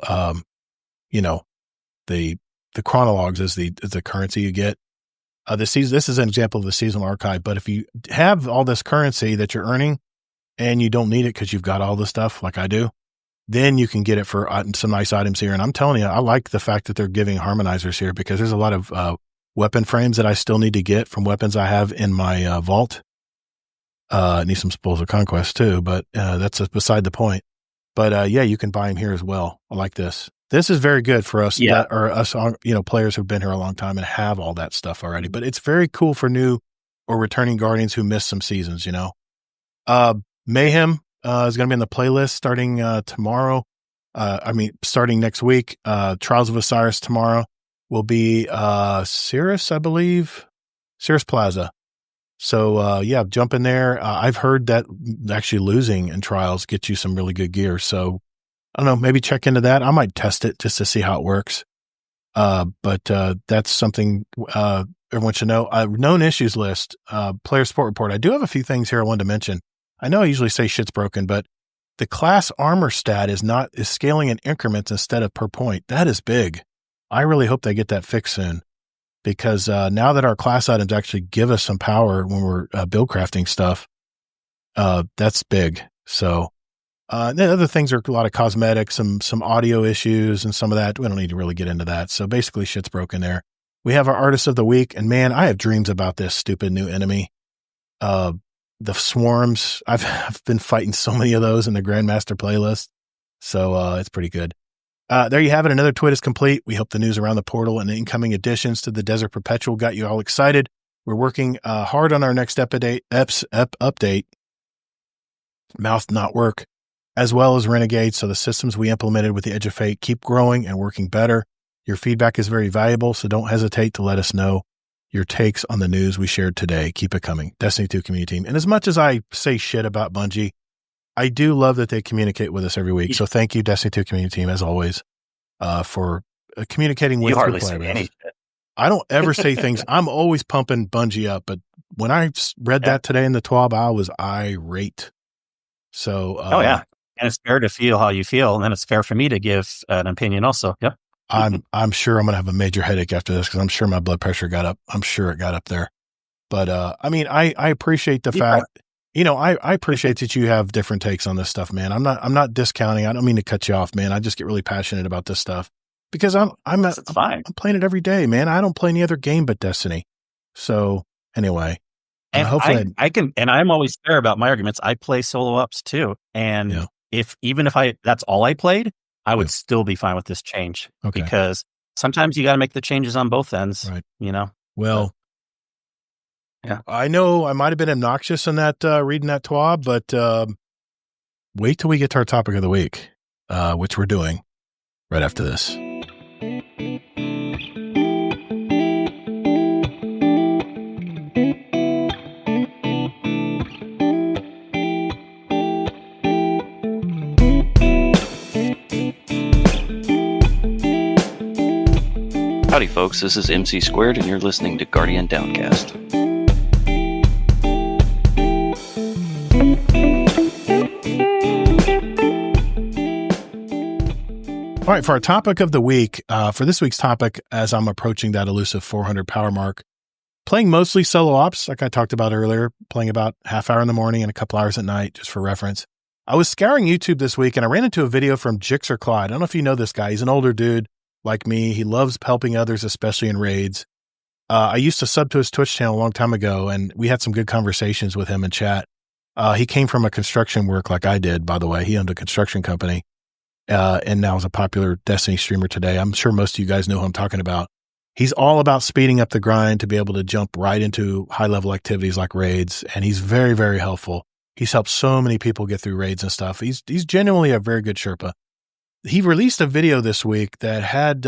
Speaker 1: the chronologues is the currency you get. This is an example of the seasonal archive. But if you have all this currency that you're earning and you don't need it because you've got all the stuff like I do, then you can get it for some nice items here. And I'm telling you, I like the fact that they're giving harmonizers here because there's a lot of weapon frames that I still need to get from weapons I have in my vault. I need some Spoils of Conquest too, but that's beside the point. But you can buy them here as well. I like this. This is very good for us that are us, players who've been here a long time and have all that stuff already. But it's very cool for new or returning Guardians who missed some seasons. Mayhem is going to be in the playlist starting tomorrow. Starting next week. Trials of Osiris tomorrow will be Cirrus, I believe, Cirrus Plaza. So jump in there. I've heard that actually losing in Trials gets you some really good gear. So I don't know, maybe check into that. I might test it just to see how it works. But that's something everyone should know. Known issues list, player support report. I do have a few things here I wanted to mention. I know I usually say shit's broken, but the class armor stat is scaling in increments instead of per point. That is big. I really hope they get that fixed soon, because now that our class items actually give us some power when we're build crafting stuff, that's big. So the other things are a lot of cosmetics, some audio issues and some of that. We don't need to really get into that. So basically shit's broken there. We have our artist of the week, and man, I have dreams about this stupid new enemy. The swarms, I've been fighting so many of those in the Grandmaster playlist. So it's pretty good. There you have it. Another twit is complete. We hope the news around the portal and the incoming additions to the Desert Perpetual got you all excited. We're working hard on our next update. Mouth not work, as well as Renegade. So the systems we implemented with the Edge of Fate keep growing and working better. Your feedback is very valuable, so don't hesitate to let us know your takes on the news we shared today. Keep it coming. Destiny 2 community team. And as much as I say shit about Bungie, I do love that they communicate with us every week. So thank you, Destiny 2 community team, as always, for communicating with
Speaker 3: you hardly
Speaker 1: your
Speaker 3: say
Speaker 1: players.
Speaker 3: any shit.
Speaker 1: I don't ever say things. I'm always pumping Bungie up, but when I read that today in the TWAB, I was irate. So,
Speaker 3: and it's fair to feel how you feel, and then it's fair for me to give an opinion also. Yep.
Speaker 1: I'm sure I'm going to have a major headache after this because I'm sure my blood pressure got up. I'm sure it got up there. But I mean, I appreciate the fact, I appreciate that you have different takes on this stuff, man. I'm not discounting. I don't mean to cut you off, man. I just get really passionate about this stuff because I'm playing it every day, man. I don't play any other game but Destiny. So anyway,
Speaker 3: and
Speaker 1: hopefully
Speaker 3: I can, and I'm always fair about my arguments. I play solo ops too. And if that's all I played, I would still be fine with this change because sometimes you got to make the changes on both ends,
Speaker 1: right?
Speaker 3: Well,
Speaker 1: yeah, I know I might have been obnoxious in that, reading that TWAB, but, wait till we get to our topic of the week, which we're doing right after this.
Speaker 2: Howdy folks, this is MC Squared and you're listening to Guardian Downcast.
Speaker 1: All right, for our topic of the week, for this week's topic, as I'm approaching that elusive 400 power mark, playing mostly solo ops, like I talked about earlier, playing about half hour in the morning and a couple hours at night, just for reference. I was scouring YouTube this week and I ran into a video from Jixer Clyde. I don't know if you know this guy. He's an older dude like me. He loves helping others, especially in raids. I used to sub to his Twitch channel a long time ago, and we had some good conversations with him in chat. He came from a construction work like I did, by the way. He owned a construction company, and now is a popular Destiny streamer today. I'm sure most of you guys know who I'm talking about. He's all about speeding up the grind to be able to jump right into high-level activities like raids, and he's very, very helpful. He's helped so many people get through raids and stuff. He's genuinely a very good Sherpa. He released a video this week that had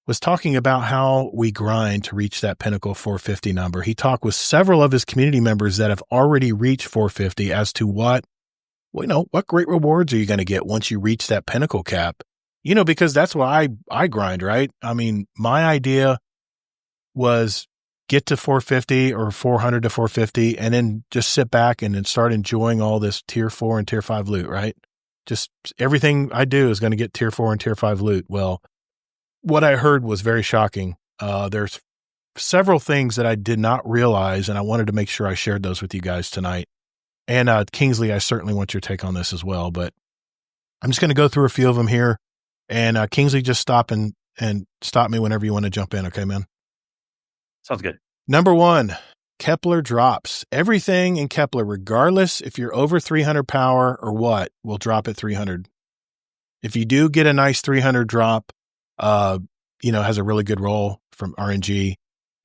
Speaker 1: was talking about how we grind to reach that pinnacle 450 number. He talked with several of his community members that have already reached 450 as to what great rewards are you going to get once you reach that pinnacle cap? Because that's why I grind, right? I mean, my idea was get to 450 or 400 to 450 and then just sit back and then start enjoying all this tier 4 and tier 5 loot, right? Just everything I do is going to get tier 4 and tier 5 loot. Well, what I heard was very shocking. There's several things that I did not realize, and I wanted to make sure I shared those with you guys tonight. And Kingsley, I certainly want your take on this as well, but I'm just going to go through a few of them here. And Kingsley, just stop and stop me whenever you want to jump in. Okay, man?
Speaker 3: Sounds good.
Speaker 1: Number 1, Kepler drops. Everything in Kepler, regardless if you're over 300 power or what, will drop at 300. If you do get a nice 300 drop, has a really good roll from RNG,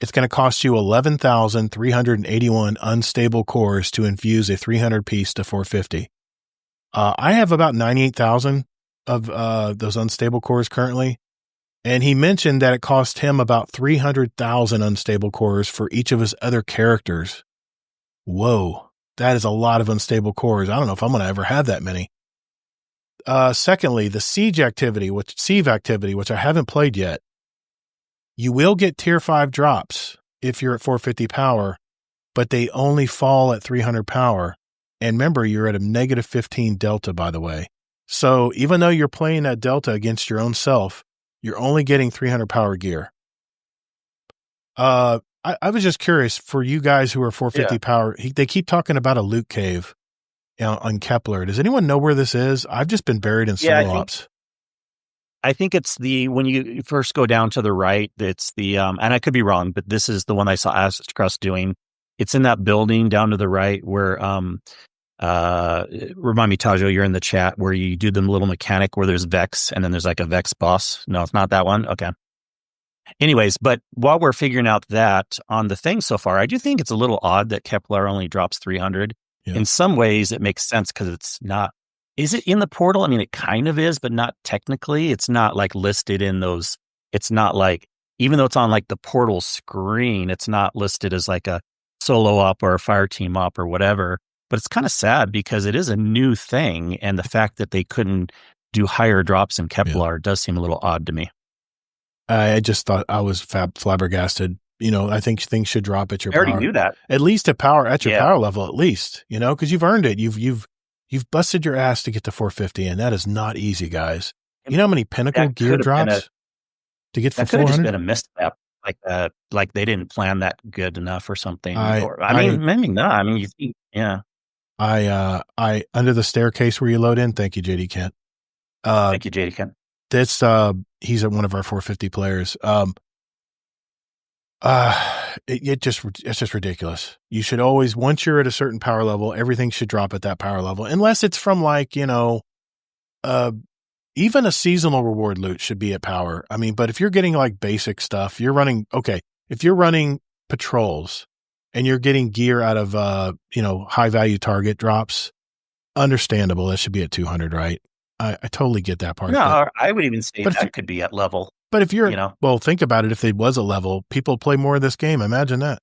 Speaker 1: it's going to cost you 11,381 unstable cores to infuse a 300 piece to 450. I have about 98,000 of those unstable cores currently. And he mentioned that it cost him about 300,000 unstable cores for each of his other characters. Whoa, that is a lot of unstable cores. I don't know if I'm going to ever have that many. Secondly, the siege activity, which I haven't played yet. You will get tier 5 drops if you're at 450 power, but they only fall at 300 power. And remember, you're at a negative 15 delta, by the way. So even though you're playing that delta against your own self, you're only getting 300 power gear. I was just curious for you guys who are 450 power. They keep talking about a loot cave on Kepler. Does anyone know where this is? I've just been buried in solo ops.
Speaker 3: I think it's when you first go down to the right, it's and I could be wrong, but this is the one I saw Astros doing. It's in that building down to the right where, remind me, Tajo, you're in the chat where you do the little mechanic where there's Vex and then there's like a Vex boss. No, it's not that one. Okay. Anyways, but while we're figuring out that on the thing so far, I do think it's a little odd that Kepler only drops 300. Yeah. In some ways, it makes sense because it's not. Is it in the portal? I mean, it kind of is, but not technically. It's not like listed in those. It's not like, even though it's on like the portal screen, it's not listed as like a solo op or a fire team op or whatever. But it's kind of sad because it is a new thing. And the fact that they couldn't do higher drops in Kepler does seem a little odd to me.
Speaker 1: I just thought I was flabbergasted. I think things should drop at your power.
Speaker 3: I already knew that.
Speaker 1: At least at your power level, at least, because you've earned it. You've busted your ass to get to 450, and that is not easy, guys. You know how many pinnacle gear drops? to get for
Speaker 3: That could have just
Speaker 1: 400.
Speaker 3: been a misstep, like they didn't plan that good enough or something.
Speaker 1: I
Speaker 3: Maybe not. I mean, you think, yeah.
Speaker 1: I under the staircase where you load in. Thank you, JD Kent.
Speaker 3: Thank you, JD Kent.
Speaker 1: That's he's one of our 450 players. It's just ridiculous. You should always, once you're at a certain power level, everything should drop at that power level, unless it's from like, even a seasonal reward loot should be at power. I mean, but if you're getting like basic stuff, if you're running patrols and you're getting gear out of, high value target drops, understandable. That should be at 200, right? I totally get that part.
Speaker 3: No, I would even say
Speaker 1: but
Speaker 3: that could be at level.
Speaker 1: But if you're, well, think about it. If it was a level, people play more of this game. Imagine that.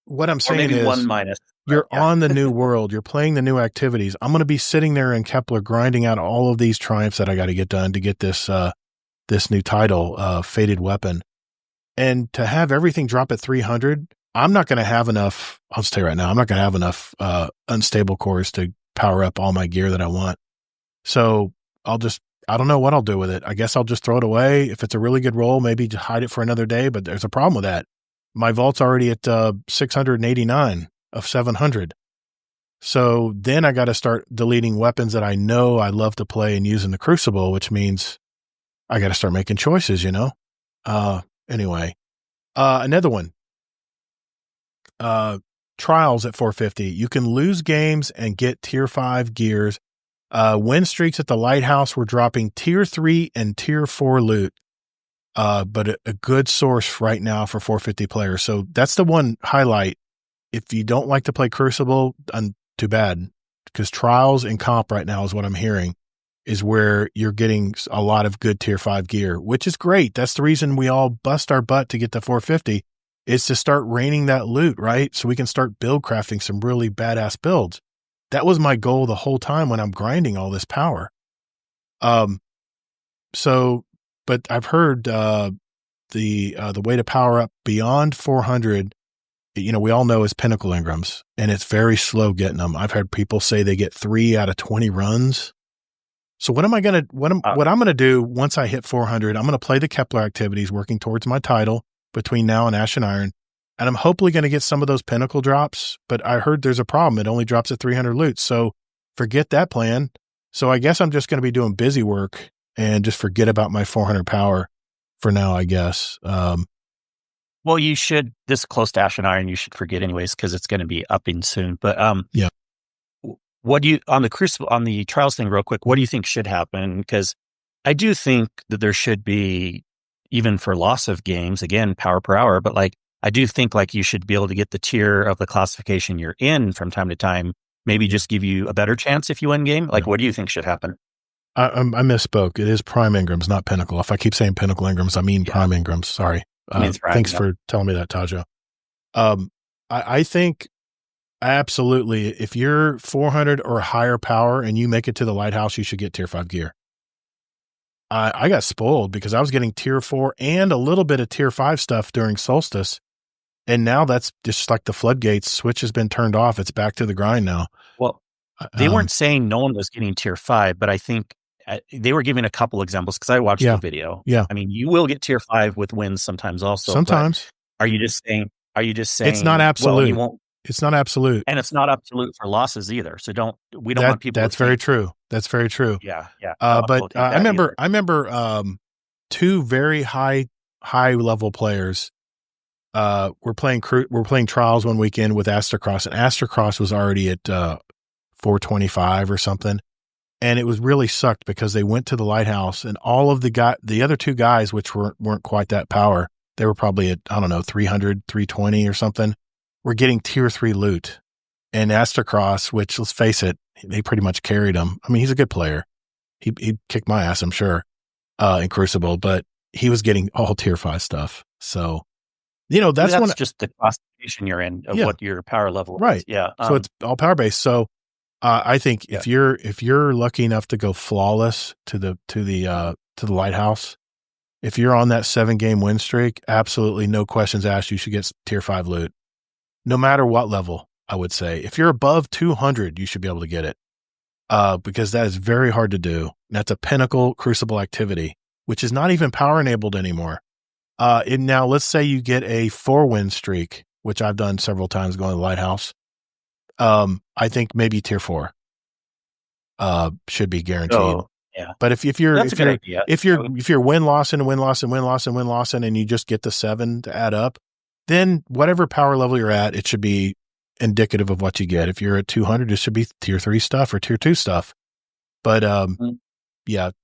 Speaker 1: What I'm saying
Speaker 3: maybe
Speaker 1: is,
Speaker 3: one minus.
Speaker 1: You're on the new world. You're playing the new activities. I'm going to be sitting there in Kepler grinding out all of these triumphs that I got to get done to get this new title, Fated Weapon, and to have everything drop at 300. I'm not going to have enough. I'll just tell you right now, I'm not going to have enough unstable cores to power up all my gear that I want. So I don't know what I'll do with it. I guess I'll just throw it away. If it's a really good roll, maybe just hide it for another day, but there's a problem with that. My vault's already at 689 of 700. So then I got to start deleting weapons that I know I love to play and use in the Crucible, which means I got to start making choices, Anyway, another one. Trials at 450. You can lose games and get tier 5 gears. Win streaks at the Lighthouse were dropping tier 3 and tier 4 loot. But a good source right now for 450 players. So that's the one highlight. If you don't like to play Crucible, too bad, because Trials and Comp right now is what I'm hearing is where you're getting a lot of good tier 5 gear, which is great. That's the reason we all bust our butt to get to 450 is to start raining that loot, right? So we can start build crafting some really badass builds. That was my goal the whole time when I'm grinding all this power. But I've heard the way to power up beyond 400, we all know is Pinnacle Engrams, and it's very slow getting them. I've heard people say they get 3 out of 20 runs. So what I'm gonna do once I hit 400, I'm gonna play the Kepler activities, working towards my title between now and Ash and Iron, and I'm hopefully gonna get some of those Pinnacle drops. But I heard there's a problem; it only drops at 300 loot. So forget that plan. So I guess I'm just gonna be doing busy work and just forget about my 400 power for now, I guess.
Speaker 3: Well, you should, this close to Ash and Iron, you should forget anyways, because it's going to be upping soon. But
Speaker 1: yeah.
Speaker 3: What do you, on the Trials thing real quick, what do you think should happen? Because I do think that there should be, even for loss of games, again, power per hour, but like, I do think like you should be able to get the tier of the classification you're in from time to time, maybe just give you a better chance if you win game. Like, what do you think should happen? I
Speaker 1: misspoke. It is Prime Engrams, not Pinnacle. If I keep saying Pinnacle Engrams, I mean Prime Engrams. Sorry. Thanks for telling me that, Tajo. I think absolutely, if you're 400 or higher power and you make it to the Lighthouse, you should get tier 5 gear. I got spoiled because I was getting tier 4 and a little bit of tier 5 stuff during Solstice. And now that's just like the floodgates switch has been turned off. It's back to the grind now.
Speaker 3: Well, they weren't saying no one was getting tier 5, but I think they were giving a couple examples because I watched the video.
Speaker 1: Yeah.
Speaker 3: I mean, you will get tier 5 with wins sometimes also.
Speaker 1: Sometimes.
Speaker 3: Are you just saying
Speaker 1: it's not absolute?
Speaker 3: Well, you won't,
Speaker 1: it's not absolute.
Speaker 3: And it's not absolute for losses either. So we don't want people
Speaker 1: that's very true. That's very true.
Speaker 3: Yeah.
Speaker 1: But I remember 2 very high level players were playing Trials one weekend with Astrocross, and Astrocross was already at 425 or something. And it was really sucked because they went to the Lighthouse and all of the other 2 guys, which weren't quite that power, they were probably at, 300, 320 or something, were getting tier 3 loot. And Astrocross, which let's face it, they pretty much carried him. I mean, he's a good player. He kicked my ass, I'm sure, in Crucible, but he was getting all tier 5 stuff. So, that's
Speaker 3: just the classification you're in of what your power level is.
Speaker 1: Right.
Speaker 3: Yeah.
Speaker 1: So it's all power based. So, I think if you're lucky enough to go flawless to the Lighthouse, if you're on that 7-game win streak, absolutely no questions asked, you should get tier 5 loot, no matter what level. I would say if you're above 200, you should be able to get it, because that is very hard to do. That's a Pinnacle Crucible activity, which is not even power enabled anymore. And now let's say you get a 4-win streak, which I've done several times going to the Lighthouse. I think maybe tier 4 should be guaranteed.
Speaker 3: Oh, yeah.
Speaker 1: But if you're
Speaker 3: That's a good idea.
Speaker 1: if you're win loss and win loss and win loss and win loss and you just get the 7 to add up, then whatever power level you're at, it should be indicative of what you get. If you're at 200, it should be tier 3 stuff or tier 2 stuff. But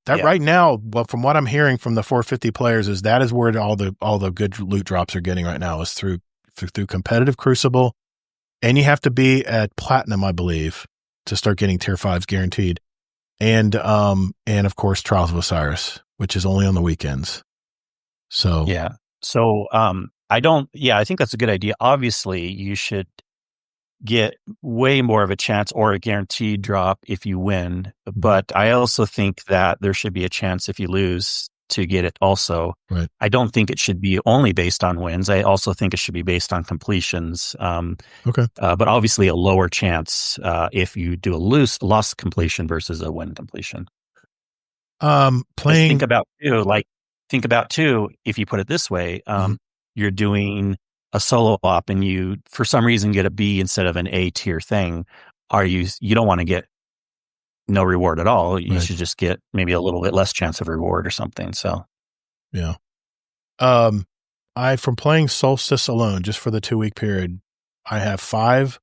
Speaker 1: right now, well, from what I'm hearing from the 450 players, is that is where all the good loot drops are getting right now, is through competitive Crucible, and you have to be at platinum, I believe, to start getting tier 5s guaranteed, and of course Trials of Osiris, which is only on the weekends. So I think that's a good idea. Obviously, you should get way more of a chance or a guaranteed drop if you win. But I also think that there should be a chance if you lose to get it also. Right.
Speaker 3: I don't think it should be only based on wins. I also think it should be based on completions.
Speaker 1: Okay.
Speaker 3: But obviously a lower chance if you do a loss completion versus a win completion. Think about too, if you put it this way, you're doing a solo op and you, for some reason, get a B instead of an A tier thing. You don't want to get no reward at all. You should just get maybe a little bit less chance of reward or something. So,
Speaker 1: yeah. From playing Solstice alone, just for the 2-week period, I have 5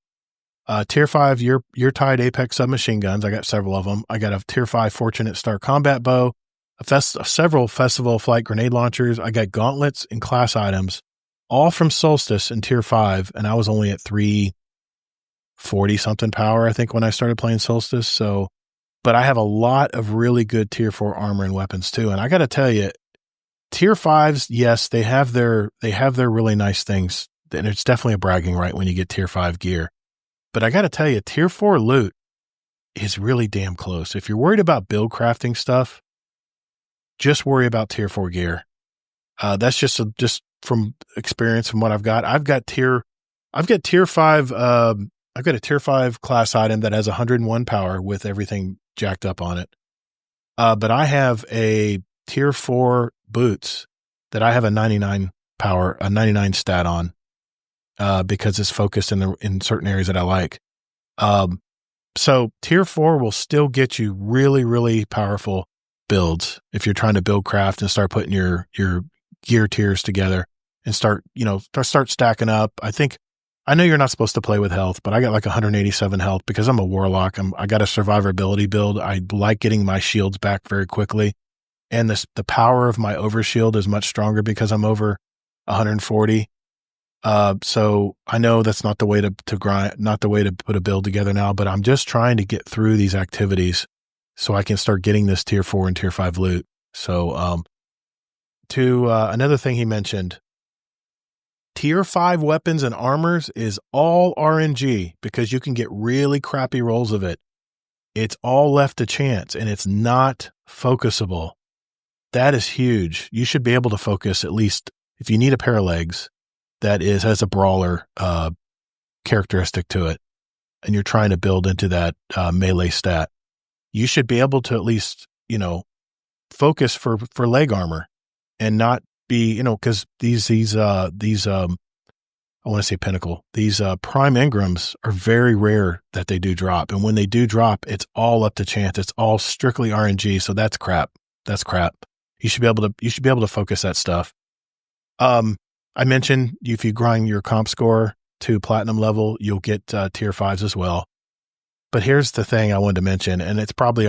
Speaker 1: tier 5 year tied Apex submachine guns. I got several of them. I got a tier 5 Fortunate Star combat bow, several Festival Flight grenade launchers. I got gauntlets and class items, all from Solstice in tier 5, and I was only at 340 something power, I think, when I started playing Solstice. So, but I have a lot of really good tier 4 armor and weapons too. And I got to tell you, tier 5s, yes, they have their really nice things, and it's definitely a bragging right when you get tier 5 gear. But I got to tell you, tier 4 loot is really damn close. If you're worried about build crafting stuff, just worry about tier 4 gear. That's just from experience, from what I've got. I've got tier 5. I've got a tier 5 class item that has 101 power with everything jacked up on it. But I have a tier 4 boots that I have a 99 power, a 99 stat on, because it's focused in certain areas that I like. So tier 4 will still get you really, really powerful builds if you're trying to build craft and start putting your gear tiers together and start stacking up. I know you're not supposed to play with health, but I got like 187 health because I'm a warlock. I got a survivability build. I like getting my shields back very quickly. And the power of my overshield is much stronger because I'm over 140. So I know that's not the way to grind, not the way to put a build together now, but I'm just trying to get through these activities so I can start getting this tier 4 and tier 5 loot. So, another thing he mentioned, tier 5 weapons and armors is all RNG because you can get really crappy rolls of it. It's all left to chance and it's not focusable. That is huge. You should be able to focus, at least if you need a pair of legs that has a brawler characteristic to it, and you're trying to build into that melee stat. You should be able to at least, focus for leg armor and not be, because these I want to say pinnacle, these prime engrams are very rare that they do drop. And when they do drop, it's all up to chance. It's all strictly RNG. So that's crap. You should be able to focus that stuff. I mentioned if you grind your comp score to platinum level, you'll get tier 5s as well. But here's the thing I wanted to mention, and it's probably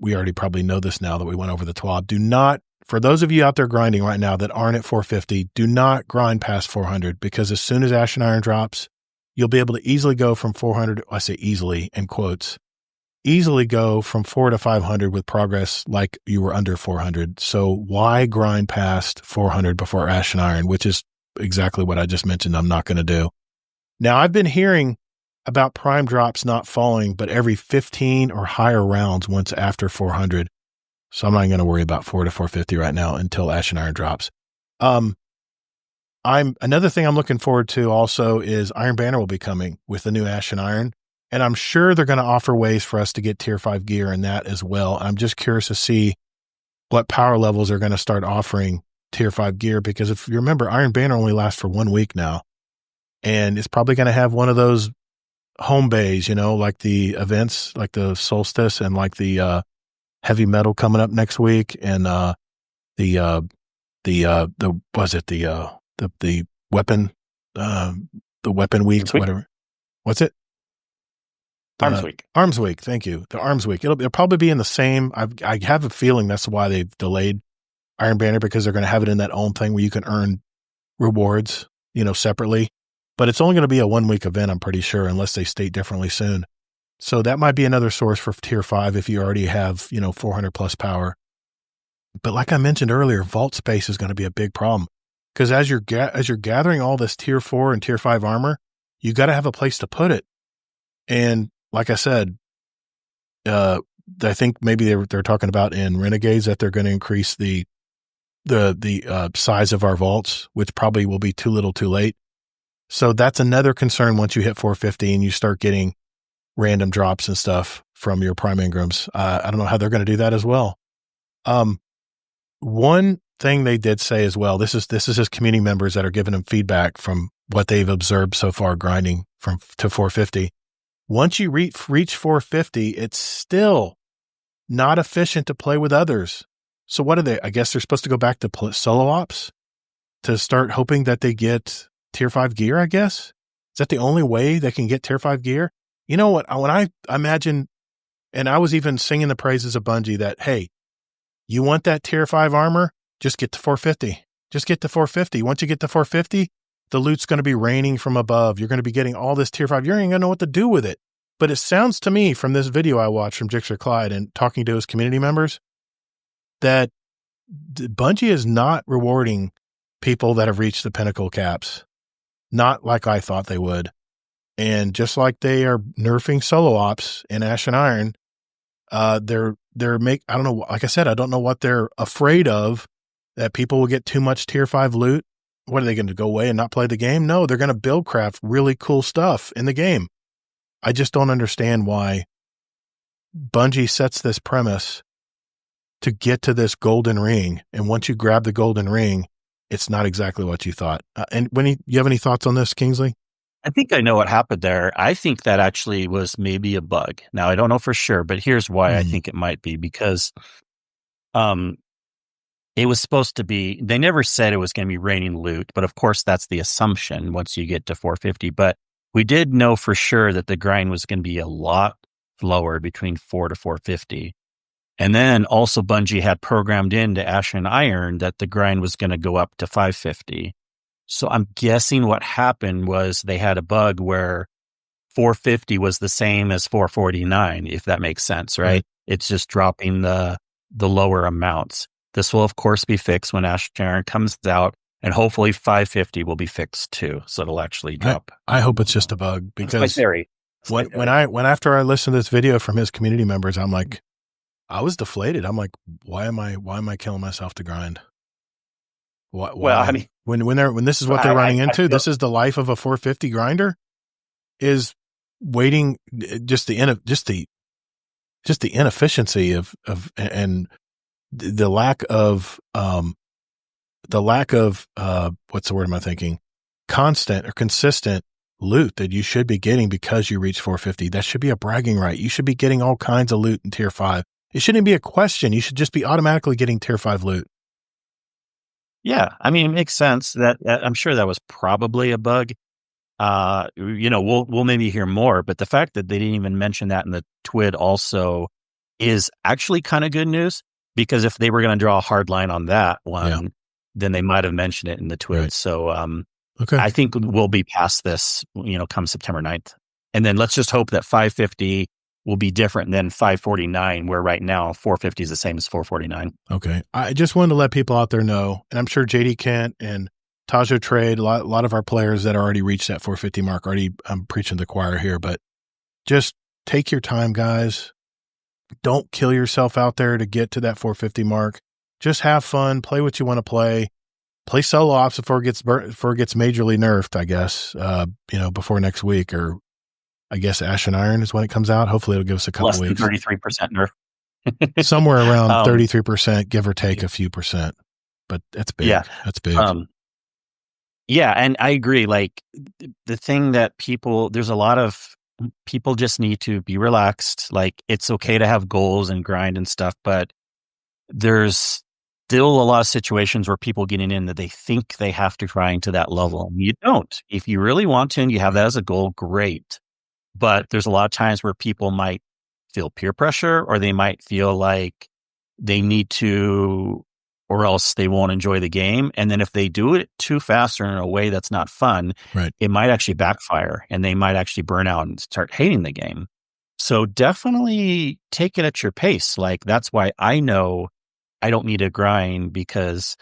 Speaker 1: we already probably know this now that we went over the TWAB. Do not, for those of you out there grinding right now that aren't at 450, do not grind past 400, because as soon as Ashen Iron drops, you'll be able to easily go from 400, I say easily in quotes, easily go from 400 to 500 with progress like you were under 400. So why grind past 400 before Ashen Iron, which is exactly what I just mentioned I'm not going to do. Now, I've been hearing about prime drops not falling, but every 15 or higher rounds once after 400. So I'm not going to worry about 400 to 450 right now until Ashen Iron drops. Another thing I'm looking forward to also is Iron Banner will be coming with the new Ashen Iron. And I'm sure they're going to offer ways for us to get tier 5 gear in that as well. I'm just curious to see what power levels are going to start offering tier 5 gear. Because if you remember, Iron Banner only lasts for 1 week now. And it's probably going to have one of those home bays, like the events, like the solstice and like the heavy metal coming up next week. And the weapon, the weapon week, whatever. What's it?
Speaker 3: Arms Week.
Speaker 1: Arms Week. Thank you. The Arms Week. It'll probably be in the same. I have a feeling that's why they've delayed Iron Banner, because they're going to have it in that own thing where you can earn rewards, separately. But it's only going to be a 1 week event, I'm pretty sure, unless they state differently soon. So that might be another source for tier 5 if you already have, 400 plus power. But like I mentioned earlier, vault space is going to be a big problem, because as you're gathering all this tier 4 and tier 5 armor, you got to have a place to put it. And like I said, I think maybe they're talking about in Renegades that they're going to increase the size of our vaults, which probably will be too little too late. So that's another concern once you hit 450 and you start getting random drops and stuff from your prime engrams. I don't know how they're going to do that as well. One thing they did say as well, this is just community members that are giving them feedback from what they've observed so far grinding to 450. Once you reach 450, it's still not efficient to play with others. So what are they? I guess they're supposed to go back to solo ops to start hoping that they get tier 5 gear, I guess. Is that the only way they can get tier 5 gear? You know what? When I imagine, and I was even singing the praises of Bungie that, hey, you want that tier 5 armor? Just get to 450. Just get to 450. Once you get to 450, the loot's going to be raining from above. You're going to be getting all this tier 5. You ain't going to know what to do with it. But it sounds to me from this video I watched from Jixer Clyde and talking to his community members that Bungie is not rewarding people that have reached the pinnacle caps. Not like I thought they would. And just like they are nerfing solo ops in Ash and Iron, I don't know, like I said, I don't know what they're afraid of, that people will get too much tier 5 loot. What are they going to go away and not play the game? No, they're going to build craft really cool stuff in the game. I just don't understand why Bungie sets this premise to get to this golden ring. And once you grab the golden ring, it's not exactly what you thought. And you have any thoughts on this, Kingsley?
Speaker 3: I think I know what happened there. I think that actually was maybe a bug. Now, I don't know for sure, but here's why I think it might be, because it was supposed to be, they never said it was going to be raining loot, but of course that's the assumption once you get to 450. But we did know for sure that the grind was going to be a lot lower between 4 to 450. And then also Bungie had programmed into Ash and Iron that the grind was going to go up to 550. So I'm guessing what happened was they had a bug where 450 was the same as 449, if that makes sense, right? It's just dropping the lower amounts. This will, of course, be fixed when Ash and Iron comes out, and hopefully 550 will be fixed too, so it'll actually drop.
Speaker 1: I hope it's just a bug, because
Speaker 3: that's my theory.
Speaker 1: When after I listened to this video from his community members, I'm like, I was deflated. I'm like, why am I killing myself to grind? Why?
Speaker 3: Well, I mean,
Speaker 1: when this is what they're running into, this is the life of a 450 grinder, is waiting, just the inefficiency of and the lack of what's the word am I thinking? Constant or consistent loot that you should be getting because you reach 450. That should be a bragging right. You should be getting all kinds of loot in tier 5. It shouldn't be a question. You should just be automatically getting tier 5 loot.
Speaker 3: Yeah, I mean, it makes sense. That I'm sure that was probably a bug. We'll maybe hear more, but the fact that they didn't even mention that in the TWID also is actually kind of good news, because if they were going to draw a hard line on that one, then they might have mentioned it in the TWID. Right. So okay. I think we'll be past this, come September 9th. And then let's just hope that 550 will be different than 549, where right now 450 is the same as 449.
Speaker 1: Okay. I just wanted to let people out there know, and I'm sure JD Kent and Tajo Trade, a lot of our players that already reached that 450 mark, I'm preaching the choir here, but just take your time, guys. Don't kill yourself out there to get to that 450 mark. Just have fun. Play what you want to play. Play solo ops before it gets majorly nerfed, I guess, before next week, or I guess Ash and Iron is when it comes out. Hopefully it'll give us a couple
Speaker 3: weeks.
Speaker 1: Less
Speaker 3: than 33% nerf.
Speaker 1: Somewhere around 33%, give or take a few percent. But that's big.
Speaker 3: Yeah.
Speaker 1: That's big.
Speaker 3: Yeah, and I agree. Like the thing that there's a lot of people just need to be relaxed. Like it's okay to have goals and grind and stuff, but there's still a lot of situations where people getting in that they think they have to grind to that level. You don't. If you really want to and you have that as a goal, great. But there's a lot of times where people might feel peer pressure, or they might feel like they need to, or else they won't enjoy the game. And then if they do it too fast or in a way that's not fun,
Speaker 1: right,
Speaker 3: it might actually backfire and they might actually burn out and start hating the game. So definitely take it at your pace. Like that's why I know I don't need to grind, because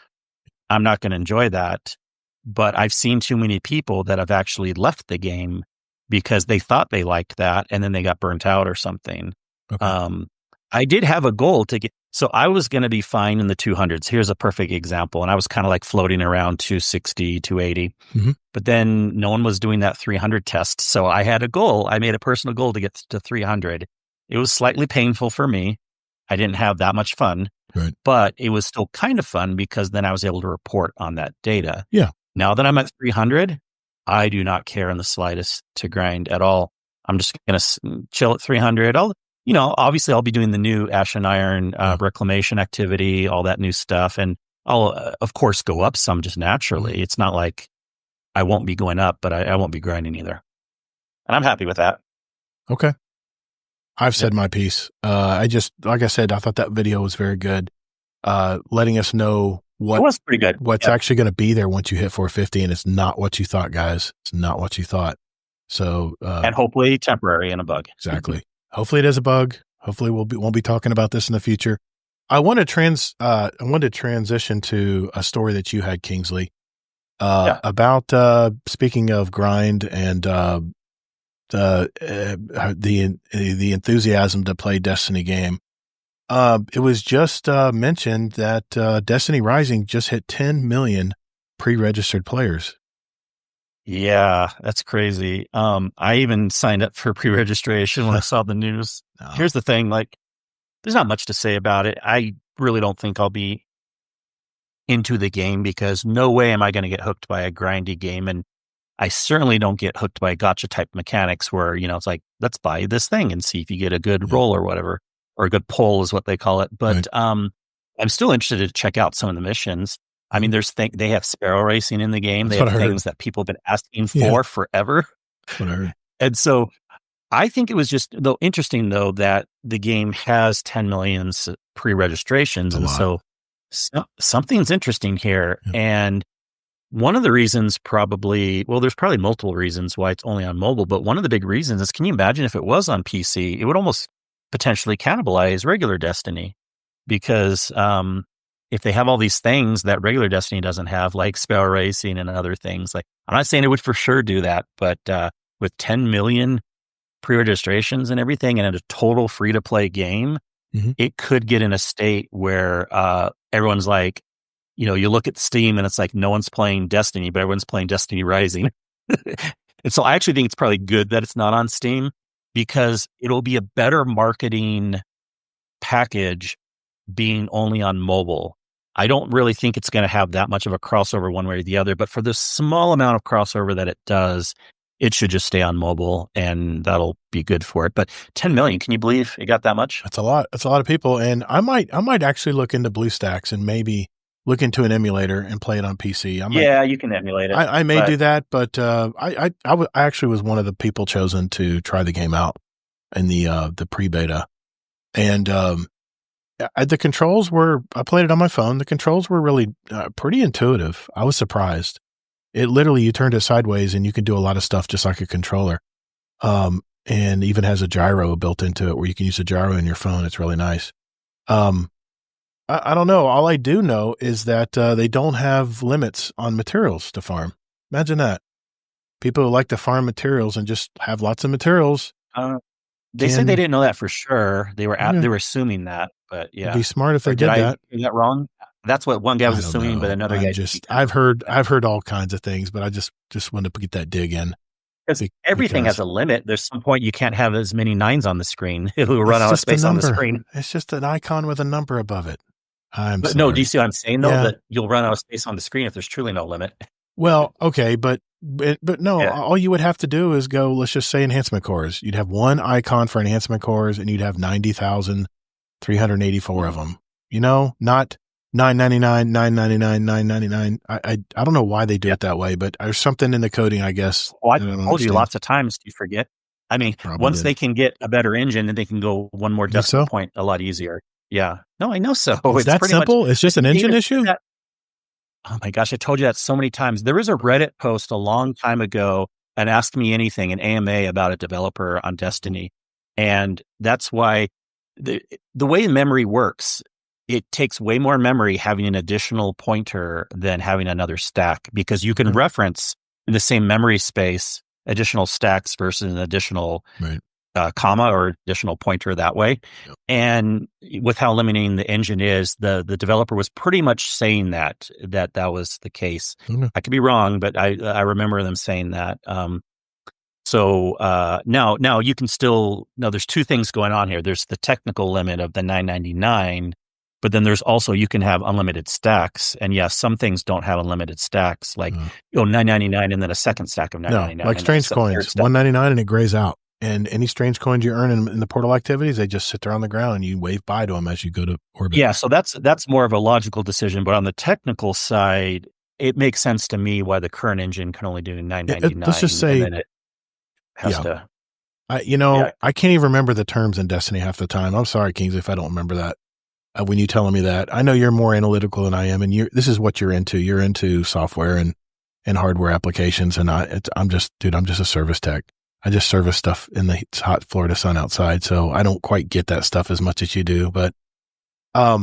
Speaker 3: I'm not going to enjoy that. But I've seen too many people that have actually left the game because they thought they liked that and then they got burnt out or something.
Speaker 1: Okay.
Speaker 3: I did have a goal to get, so I was going to be fine in the 200s. Here's a perfect example. And I was kind of like floating around 260, 280.
Speaker 1: Mm-hmm.
Speaker 3: But then no one was doing that 300 test. So I had a goal. I made a personal goal to get to 300. It was slightly painful for me. I didn't have that much fun,
Speaker 1: right,
Speaker 3: but it was still kind of fun because then I was able to report on that data.
Speaker 1: Yeah.
Speaker 3: Now that I'm at 300, I do not care in the slightest to grind at all. I'm just going to chill at 300. Obviously I'll be doing the new Ash and Iron reclamation activity, all that new stuff. And I'll, of course, go up some just naturally.
Speaker 1: Mm-hmm.
Speaker 3: It's not like I won't be going up, but I won't be grinding either. And I'm happy with that.
Speaker 1: Okay. I've said my piece. Like I said, I thought that video was very good. Letting us know
Speaker 3: it was pretty good.
Speaker 1: What's actually going to be there once you hit 450, and it's not what you thought, guys. It's not what you thought. So,
Speaker 3: and hopefully temporary and a bug.
Speaker 1: Exactly. Hopefully it is a bug. Hopefully won't be talking about this in the future. I want to transition to a story that you had, Kingsley, about speaking of grind and the enthusiasm to play Destiny game. It was just mentioned that Destiny Rising just hit 10 million pre-registered players.
Speaker 3: Yeah, that's crazy. I even signed up for pre-registration when I saw the news.
Speaker 1: No.
Speaker 3: Here's the thing, like, there's not much to say about it. I really don't think I'll be into the game, because no way am I going to get hooked by a grindy game. And I certainly don't get hooked by gacha type mechanics where, it's like, let's buy this thing and see if you get a good roll or whatever, or a good pull is what they call it. But I'm still interested to check out some of the missions. I mean, they have sparrow racing in the game.
Speaker 1: That's
Speaker 3: they have things that people have been asking for forever.
Speaker 1: That's what I heard.
Speaker 3: And so I think it was just interesting though that the game has 10 million pre-registrations. And so something's interesting here. Yeah. And one of the reasons there's probably multiple reasons why it's only on mobile, but one of the big reasons is, can you imagine if it was on PC, it would almost potentially cannibalize regular Destiny, because if they have all these things that regular Destiny doesn't have, like sparrow racing and other things, like, I'm not saying it would for sure do that, but with 10 million pre-registrations and everything, and a total free-to-play game, it could get in a state where everyone's like, you look at Steam and it's like no one's playing Destiny, but everyone's playing Destiny Rising. And so I actually think it's probably good that it's not on Steam, because it'll be a better marketing package being only on mobile. I don't really think it's going to have that much of a crossover one way or the other, but for the small amount of crossover that it does, it should just stay on mobile, and that'll be good for it. But 10 million, can you believe it got that much?
Speaker 1: That's a lot. That's a lot of people. And I might actually look into BlueStacks and maybe look into an emulator and play it on PC.
Speaker 3: You can emulate it.
Speaker 1: I may do that, but I actually was one of the people chosen to try the game out in the pre-beta. And the controls I played it on my phone. The controls were really pretty intuitive. I was surprised. It literally, you turned it sideways and you can do a lot of stuff just like a controller. And even has a gyro built into it where you can use a gyro in your phone. It's really nice. I don't know. All I do know is that they don't have limits on materials to farm. Imagine that. People who like to farm materials and just have lots of materials.
Speaker 3: They said they didn't know that for sure. They were they were assuming that, but yeah.
Speaker 1: It'd be smart if they did that.
Speaker 3: Is that wrong? That's what one guy was assuming, but another guy
Speaker 1: I've heard all kinds of things, but I just wanted to get that dig in.
Speaker 3: Because everything has a limit. There's some point you can't have as many 9s on the screen. It'll run out of space on the screen.
Speaker 1: It's just an icon with a number above it.
Speaker 3: But no, do you see what I'm saying, though? That you'll run out of space on the screen if there's truly no limit.
Speaker 1: Well, okay, but no, all you would have to do is go, let's just say enhancement cores. You'd have one icon for enhancement cores, and you'd have 90,384 of them. You know, not 999, 999, 999. I don't know why they do it that way, but there's something in the coding, I guess.
Speaker 3: Well, I told you lots of times. You forget. I mean, once they can get a better engine, then they can go one more decimal point a lot easier. Yeah. No, I know so.
Speaker 1: It's that simple? It's just an engine issue?
Speaker 3: Oh my gosh, I told you that so many times. There was a Reddit post a long time ago and Ask Me Anything, an AMA about a developer on Destiny. And that's why the way memory works, it takes way more memory having an additional pointer than having another stack, because you can reference in the same memory space additional stacks versus an additional comma or additional pointer that way. Yep. And with how limiting the engine is, the developer was pretty much saying that was the case. Mm-hmm. I could be wrong, but I remember them saying that. So now you can still, there's two things going on here. There's the technical limit of the 999, but then there's also, you can have unlimited stacks. And yes, some things don't have unlimited stacks, like 999 and then a second stack of 999.
Speaker 1: No, like strange coins, 199 and it grays out. And any strange coins you earn in the portal activities, they just sit there on the ground and you wave bye to them as you go to orbit.
Speaker 3: Yeah, so that's more of a logical decision. But on the technical side, it makes sense to me why the current engine can only do 999.
Speaker 1: Let's just say,
Speaker 3: and then it has to.
Speaker 1: I can't even remember the terms in Destiny half the time. I'm sorry, Kingsley, if I don't remember that. When you telling me that, I know you're more analytical than I am, and this is what you're into. You're into software and hardware applications, and I'm just a service tech. I just service stuff in the hot Florida sun outside, so I don't quite get that stuff as much as you do. But I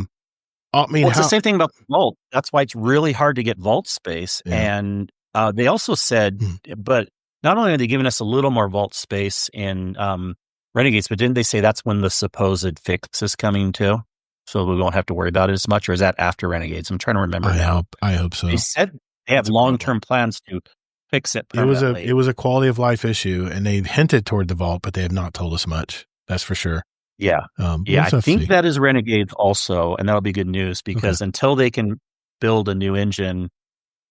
Speaker 1: mean,
Speaker 3: it's the same thing about Vault. That's why it's really hard to get Vault space. Yeah. And they also said, but not only are they giving us a little more Vault space in Renegades, but didn't they say that's when the supposed fix is coming too? So we won't have to worry about it as much, or is that after Renegades? I'm trying to remember now.
Speaker 1: I hope so.
Speaker 3: They said they have long-term plans to fix it permanently.
Speaker 1: It was a quality of life issue, and they hinted toward the Vault, but they have not told us much. That's for sure.
Speaker 3: Yeah. I think that is Renegades also, and that'll be good news, because until they can build a new engine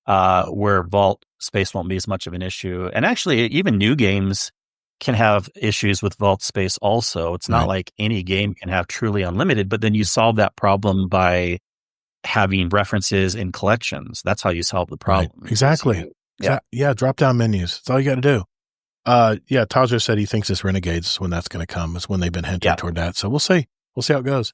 Speaker 3: where Vault space won't be as much of an issue. And actually, even new games can have issues with Vault space also. It's not like any game can have truly unlimited, but then you solve that problem by having references in collections. That's how you solve the problem.
Speaker 1: Right. Exactly. Drop down menus. That's all you got to do. Taja said he thinks it's Renegades when that's going to come. It's when they've been hinting toward that. So we'll see. We'll see how it goes.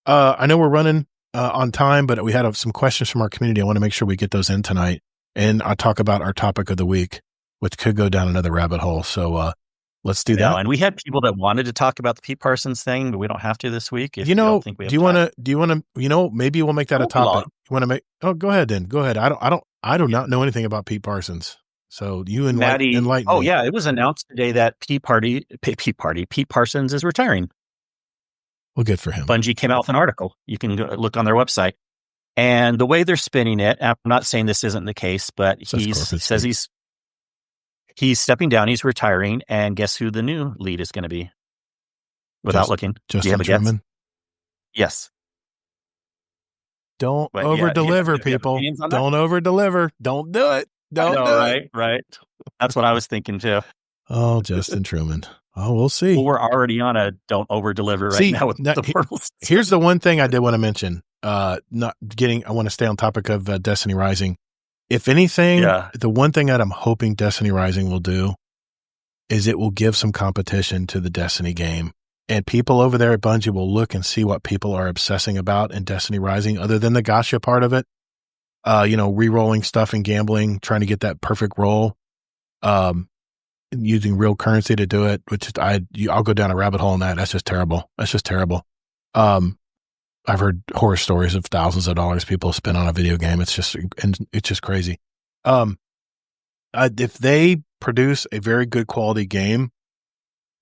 Speaker 1: I know we're running on time, but we had some questions from our community. I want to make sure we get those in tonight. And I'll talk about our topic of the week, which could go down another rabbit hole. So let's do that.
Speaker 3: And we had people that wanted to talk about the Pete Parsons thing, but we don't have to this week.
Speaker 1: Do you want to, maybe we'll make that a topic. You want to make, go ahead then. Go ahead. I do not know anything about Pete Parsons. So you enlighten me.
Speaker 3: Oh yeah. It was announced today that Pete Parsons is retiring.
Speaker 1: Well, good for him.
Speaker 3: Bungie came out with an article. You can look on their website. And the way they're spinning it, I'm not saying this isn't the case, but he says he's stepping down, he's retiring, and guess who the new lead is going to be? Without looking. Do you have a guess? Yes.
Speaker 1: Don't over-deliver, people. Don't over-deliver. Don't do it. Don't do it.
Speaker 3: Right. That's what I was thinking too.
Speaker 1: Oh, Justin Truman. Oh, we'll see.
Speaker 3: Well, we're already on a don't over-deliver now with the portals.
Speaker 1: Here's the one thing I did want to mention. I want to stay on topic of Destiny Rising. If anything, the one thing that I'm hoping Destiny Rising will do is it will give some competition to the Destiny game. And people over there at Bungie will look and see what people are obsessing about in Destiny Rising, other than the gacha part of it. Re-rolling stuff and gambling, trying to get that perfect roll, using real currency to do it, which I'll go down a rabbit hole on that. That's just terrible. I've heard horror stories of thousands of dollars people spend on a video game. It's just crazy. If they produce a very good quality game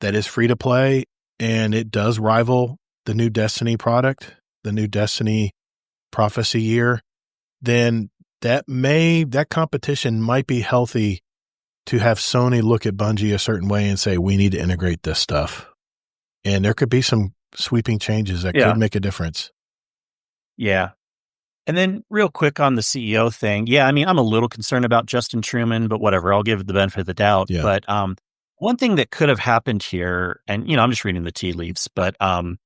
Speaker 1: that is free to play and it does rival the new Destiny product, the new Destiny Prophecy year, then that competition might be healthy to have Sony look at Bungie a certain way and say, we need to integrate this stuff. And there could be some sweeping changes that could make a difference.
Speaker 3: Yeah. And then real quick on the CEO thing. Yeah, I mean, I'm a little concerned about Justin Truman, but whatever. I'll give it the benefit of the doubt.
Speaker 1: Yeah.
Speaker 3: But one thing that could have happened here, and, I'm just reading the tea leaves, but a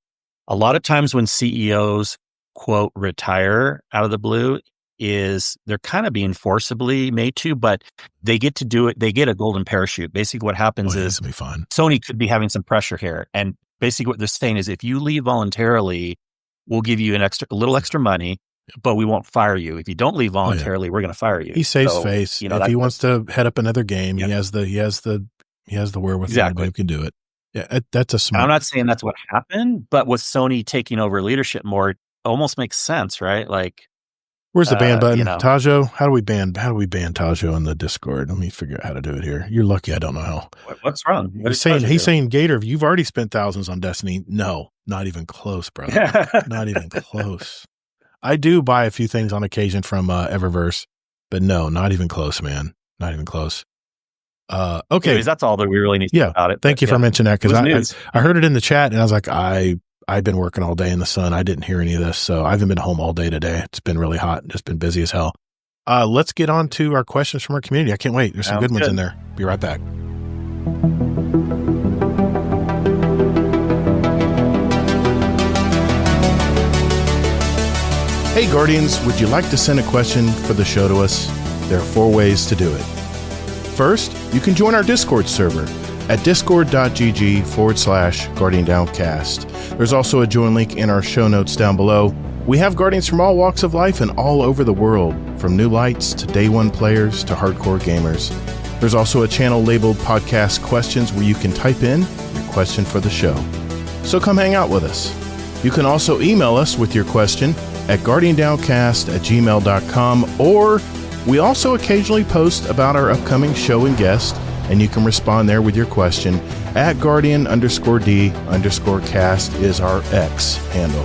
Speaker 3: lot of times when CEOs, quote, retire out of the blue, is they're kind of being forcibly made to, but they get to do it. They get a golden parachute. Basically what happens is
Speaker 1: be fun.
Speaker 3: Sony could be having some pressure here. And basically what they're saying is if you leave voluntarily, we'll give you a little extra money, but we won't fire you. If you don't leave voluntarily, we're going to fire you.
Speaker 1: He saves face. If he wants to head up another game, he has the wherewithal to can do it. Yeah, that's a smart.
Speaker 3: I'm not saying that's what happened, but with Sony taking over leadership more, it almost makes sense, right? Like,
Speaker 1: where's the ban button? Tajo, how do we ban Tajo on the Discord? Let me figure out how to do it here. You're lucky I don't know how.
Speaker 3: What's wrong?
Speaker 1: He's saying, Gator, you've already spent thousands on Destiny. No, not even close, brother. Not even close. I do buy a few things on occasion from Eververse, but no, not even close, man. Not even close. Okay.
Speaker 3: Anyways, that's all that we really need to know about it.
Speaker 1: Thank you for mentioning that, because I heard it in the chat and I was like, I've been working all day in the sun. I didn't hear any of this, so I haven't been home all day today. It's been really hot and just been busy as hell. Let's get on to our questions from our community. I can't wait. There's some good ones in there. Be right back. Hey, Guardians, would you like to send a question for the show to us? There are 4 ways to do it. First, you can join our Discord server at discord.gg/Guardian Downcast. There's also a join link in our show notes down below. We have Guardians from all walks of life and all over the world, from new lights to day one players to hardcore gamers. There's also a channel labeled Podcast Questions where you can type in your question for the show. So come hang out with us. You can also email us with your question at guardiandowncast@gmail.com, or we also occasionally post about our upcoming show and guest, and you can respond there with your question at Guardian_D_cast is our X handle.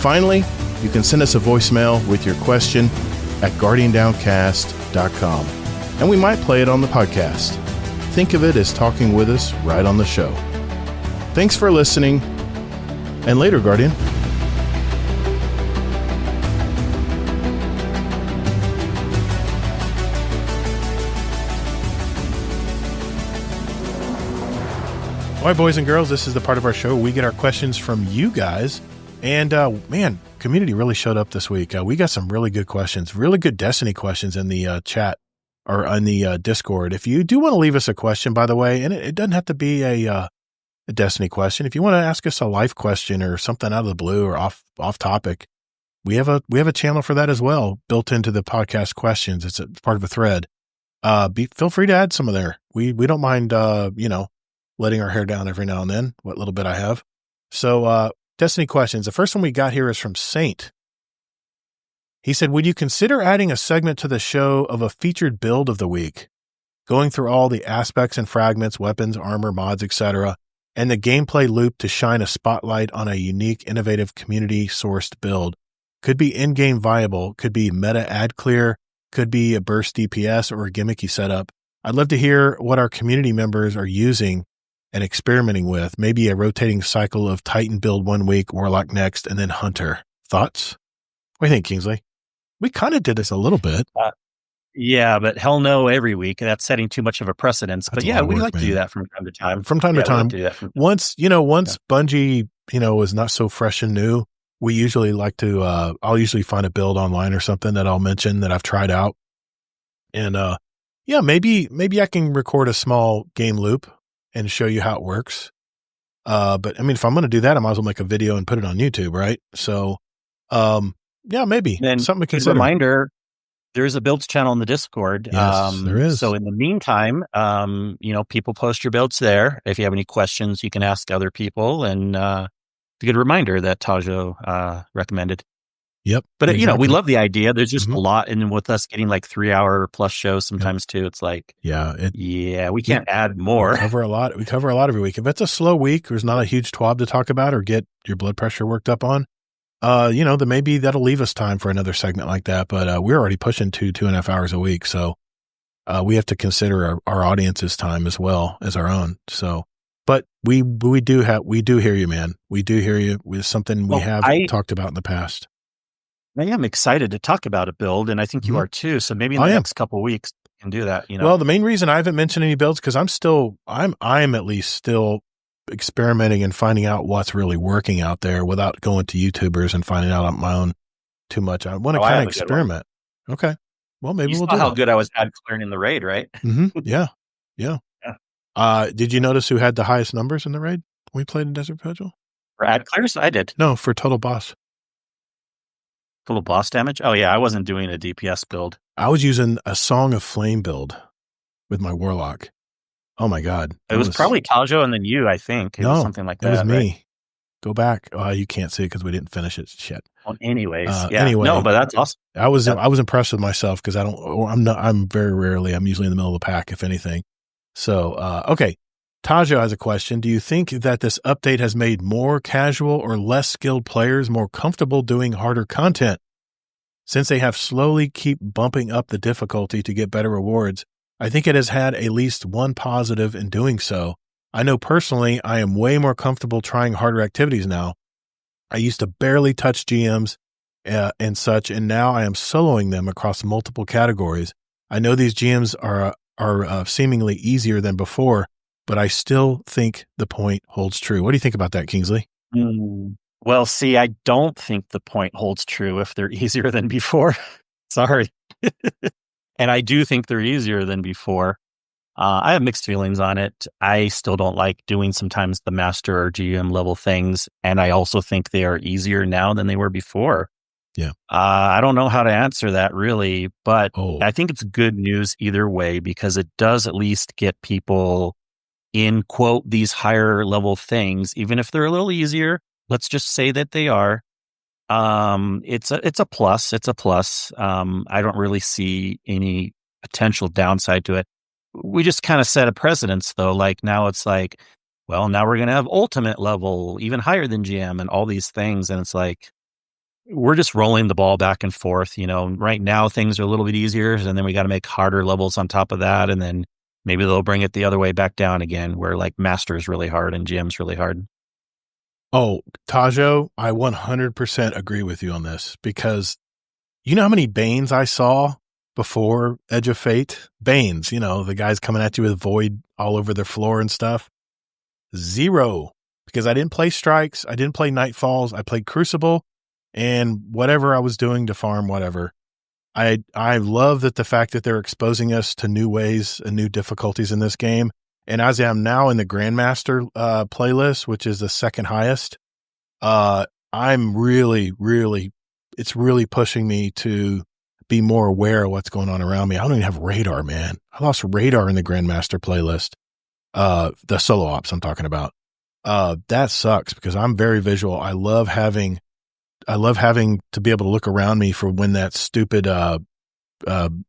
Speaker 1: Finally, you can send us a voicemail with your question at guardiandowncast.com, and we might play it on the podcast. Think of it as talking with us right on the show. Thanks for listening, and later, Guardian. All right, boys and girls, this is the part of our show where we get our questions from you guys. And man, community really showed up this week. We got some really good questions, really good Destiny questions in the chat or on the Discord. If you do want to leave us a question, by the way, and it doesn't have to be a Destiny question. If you want to ask us a life question or something out of the blue or off topic, we have a channel for that as well, built into the podcast questions. It's part of a thread. Feel free to add some of there. We don't mind, letting our hair down every now and then, what little bit I have. So, Destiny questions. The first one we got here is from Saint. He said, would you consider adding a segment to the show of a featured build of the week, going through all the aspects and fragments, weapons, armor, mods, etc., and the gameplay loop to shine a spotlight on a unique, innovative, community-sourced build? Could be in-game viable, could be meta ad clear, could be a burst DPS or a gimmicky setup. I'd love to hear what our community members are using and experimenting with. Maybe a rotating cycle of Titan build 1 week, Warlock next, and then Hunter. Thoughts? What do you think, Kingsley? We kind of did this a little bit.
Speaker 3: Yeah, but hell no every week. That's setting too much of a precedence. But yeah, we like to do that from time to time.
Speaker 1: From time to time. Once Bungie, is not so fresh and new, we usually like to, I'll usually find a build online or something that I'll mention that I've tried out. And maybe I can record a small game loop and show you how it works. But I mean, if I'm going to do that, I might as well make a video and put it on YouTube, right? So, maybe
Speaker 3: then
Speaker 1: something to consider.
Speaker 3: Reminder, there's a builds channel in the Discord.
Speaker 1: Yes, there is.
Speaker 3: So in the meantime, people post your builds there. If you have any questions, you can ask other people. And it's a good reminder that Tajo recommended.
Speaker 1: Yep.
Speaker 3: But, we love the idea. There's just a lot. And with us getting like 3-hour plus shows sometimes too, it's like, we can't add more.
Speaker 1: We cover a lot every week. If it's a slow week, there's not a huge TWAB to talk about or get your blood pressure worked up on, then maybe that'll leave us time for another segment like that. But we're already pushing 2.5 hours a week. So we have to consider our audience's time as well as our own. So, but we do hear you, man. We do hear you with something we have talked about in the past.
Speaker 3: I am excited to talk about a build, and I think you are too. So maybe in the next couple of weeks we can do that.
Speaker 1: Well, the main reason I haven't mentioned any builds because I'm at least still experimenting and finding out what's really working out there without going to YouTubers and finding out on my own too much. I want to kind of experiment. Okay. Well, maybe we'll do
Speaker 3: how good I was at clearing in the raid, right?
Speaker 1: Mm-hmm. Yeah. Did you notice who had the highest numbers in the raid when we played in Desert Vigil?
Speaker 3: For ad clears? I did.
Speaker 1: No, for total boss.
Speaker 3: Total boss damage? Oh, yeah. I wasn't doing a DPS build.
Speaker 1: I was using a Song of Flame build with my Warlock. Oh, my God.
Speaker 3: It was probably Tajo and then you, I think. It was something like that.
Speaker 1: It was me.
Speaker 3: Right?
Speaker 1: Go back. You can't see it because we didn't finish it. Shit.
Speaker 3: Well, anyways.
Speaker 1: Anyway.
Speaker 3: No, but that's awesome.
Speaker 1: I was impressed with myself because I'm very rarely, I'm usually in the middle of the pack, if anything. So, okay. Tajo has a question. Do you think that this update has made more casual or less skilled players more comfortable doing harder content? Since they have slowly keep bumping up the difficulty to get better rewards, I think it has had at least one positive in doing so. I know personally I am way more comfortable trying harder activities now. I used to barely touch GMs and such, and now I am soloing them across multiple categories. I know these GMs are seemingly easier than before, but I still think the point holds true. What do you think about that, Kingsley?
Speaker 3: Well, see, I don't think the point holds true if they're easier than before. Sorry. And I do think they're easier than before. I have mixed feelings on it. I still don't like doing sometimes the master or GM level things. And I also think they are easier now than they were before.
Speaker 1: Yeah.
Speaker 3: I don't know how to answer that really, but I think it's good news either way because it does at least get people in quote these higher level things, even if they're a little easier. Let's just say that they are. It's a plus. It's a plus. I don't really see any potential downside to it. We just kind of set a precedence though. Like now it's like, well, now we're going to have ultimate level, even higher than GM and all these things. And it's like, we're just rolling the ball back and forth. Right now things are a little bit easier and then we got to make harder levels on top of that. And then maybe they'll bring it the other way back down again where like master is really hard and GM's really hard.
Speaker 1: Oh, Tajo, I 100% agree with you on this because you know how many Banes I saw before Edge of Fate? Banes, the guys coming at you with Void all over their floor and stuff. 0, because I didn't play Strikes. I didn't play Nightfalls. I played Crucible and whatever I was doing to farm, whatever. I love that the fact that they're exposing us to new ways and new difficulties in this game. And as I'm now in the Grandmaster playlist, which is the second highest, I'm really, it's really pushing me to be more aware of what's going on around me. I don't even have radar, man. I lost radar in the Grandmaster playlist. The solo ops I'm talking about. That sucks because I'm very visual. I love having to be able to look around me for when that stupid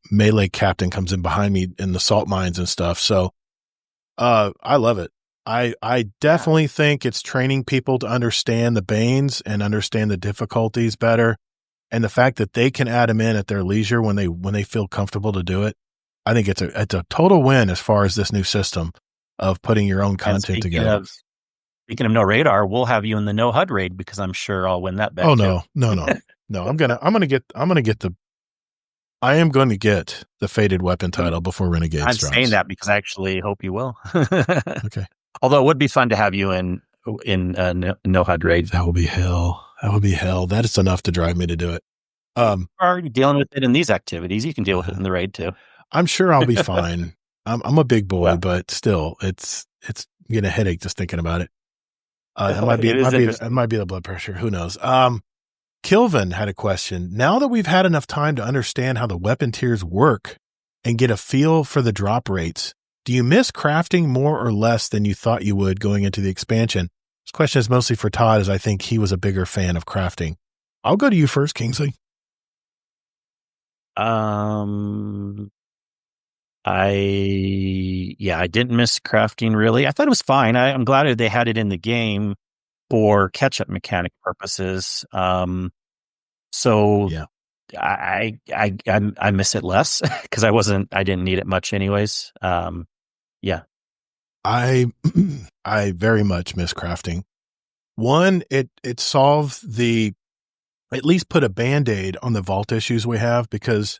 Speaker 1: melee captain comes in behind me in the salt mines and stuff. So I love it. I definitely think it's training people to understand the Banes and understand the difficulties better. And the fact that they can add them in at their leisure when they feel comfortable to do it. I think it's a total win as far as this new system of putting your own content together.
Speaker 3: Speaking of no radar, we'll have you in the no HUD raid because I'm sure I'll win that bet.
Speaker 1: Oh no. I am going to get the Fated Weapon title before Renegade
Speaker 3: I'm
Speaker 1: drops.
Speaker 3: saying that because I actually hope you will.
Speaker 1: Okay.
Speaker 3: Although it would be fun to have you in no HUD raid.
Speaker 1: That will be hell. That is enough to drive me to do it.
Speaker 3: You're already dealing with it in these activities. You can deal with it in the raid too.
Speaker 1: I'm sure I'll be fine. I'm a big boy, but still, it's getting a headache just thinking about it. It might be the blood pressure. Who knows? Kilvin had a question. Now that we've had enough time to understand how the weapon tiers work and get a feel for the drop rates, do you miss crafting more or less than you thought you would going into the expansion? This question is mostly for Todd, as I think he was a bigger fan of crafting. I'll go to you first, Kingsley.
Speaker 3: I didn't miss crafting really. I thought it was fine. I'm glad they had it in the game for catch-up mechanic purposes. I miss it less because I didn't need it much anyways. Yeah.
Speaker 1: I I very much miss crafting. One, it solved at least put a Band-Aid on the vault issues we have, because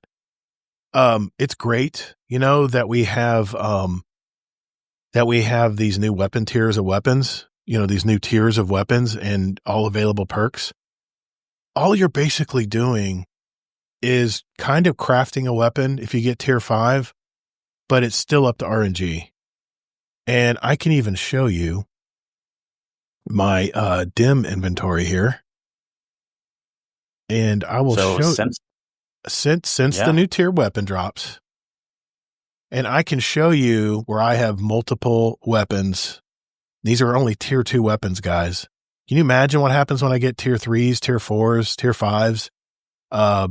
Speaker 1: it's great, that we have these new weapon tiers of weapons, these new tiers of weapons and all available perks. All you're basically doing is kind of crafting a weapon if you get tier 5, but it's still up to RNG. And I can even show you my dim inventory here. And I will show since the new tier weapon drops. And I can show you where I have multiple weapons. These are only tier 2 weapons, guys. Can you imagine what happens when I get tier 3s, tier 4s, tier 5s? I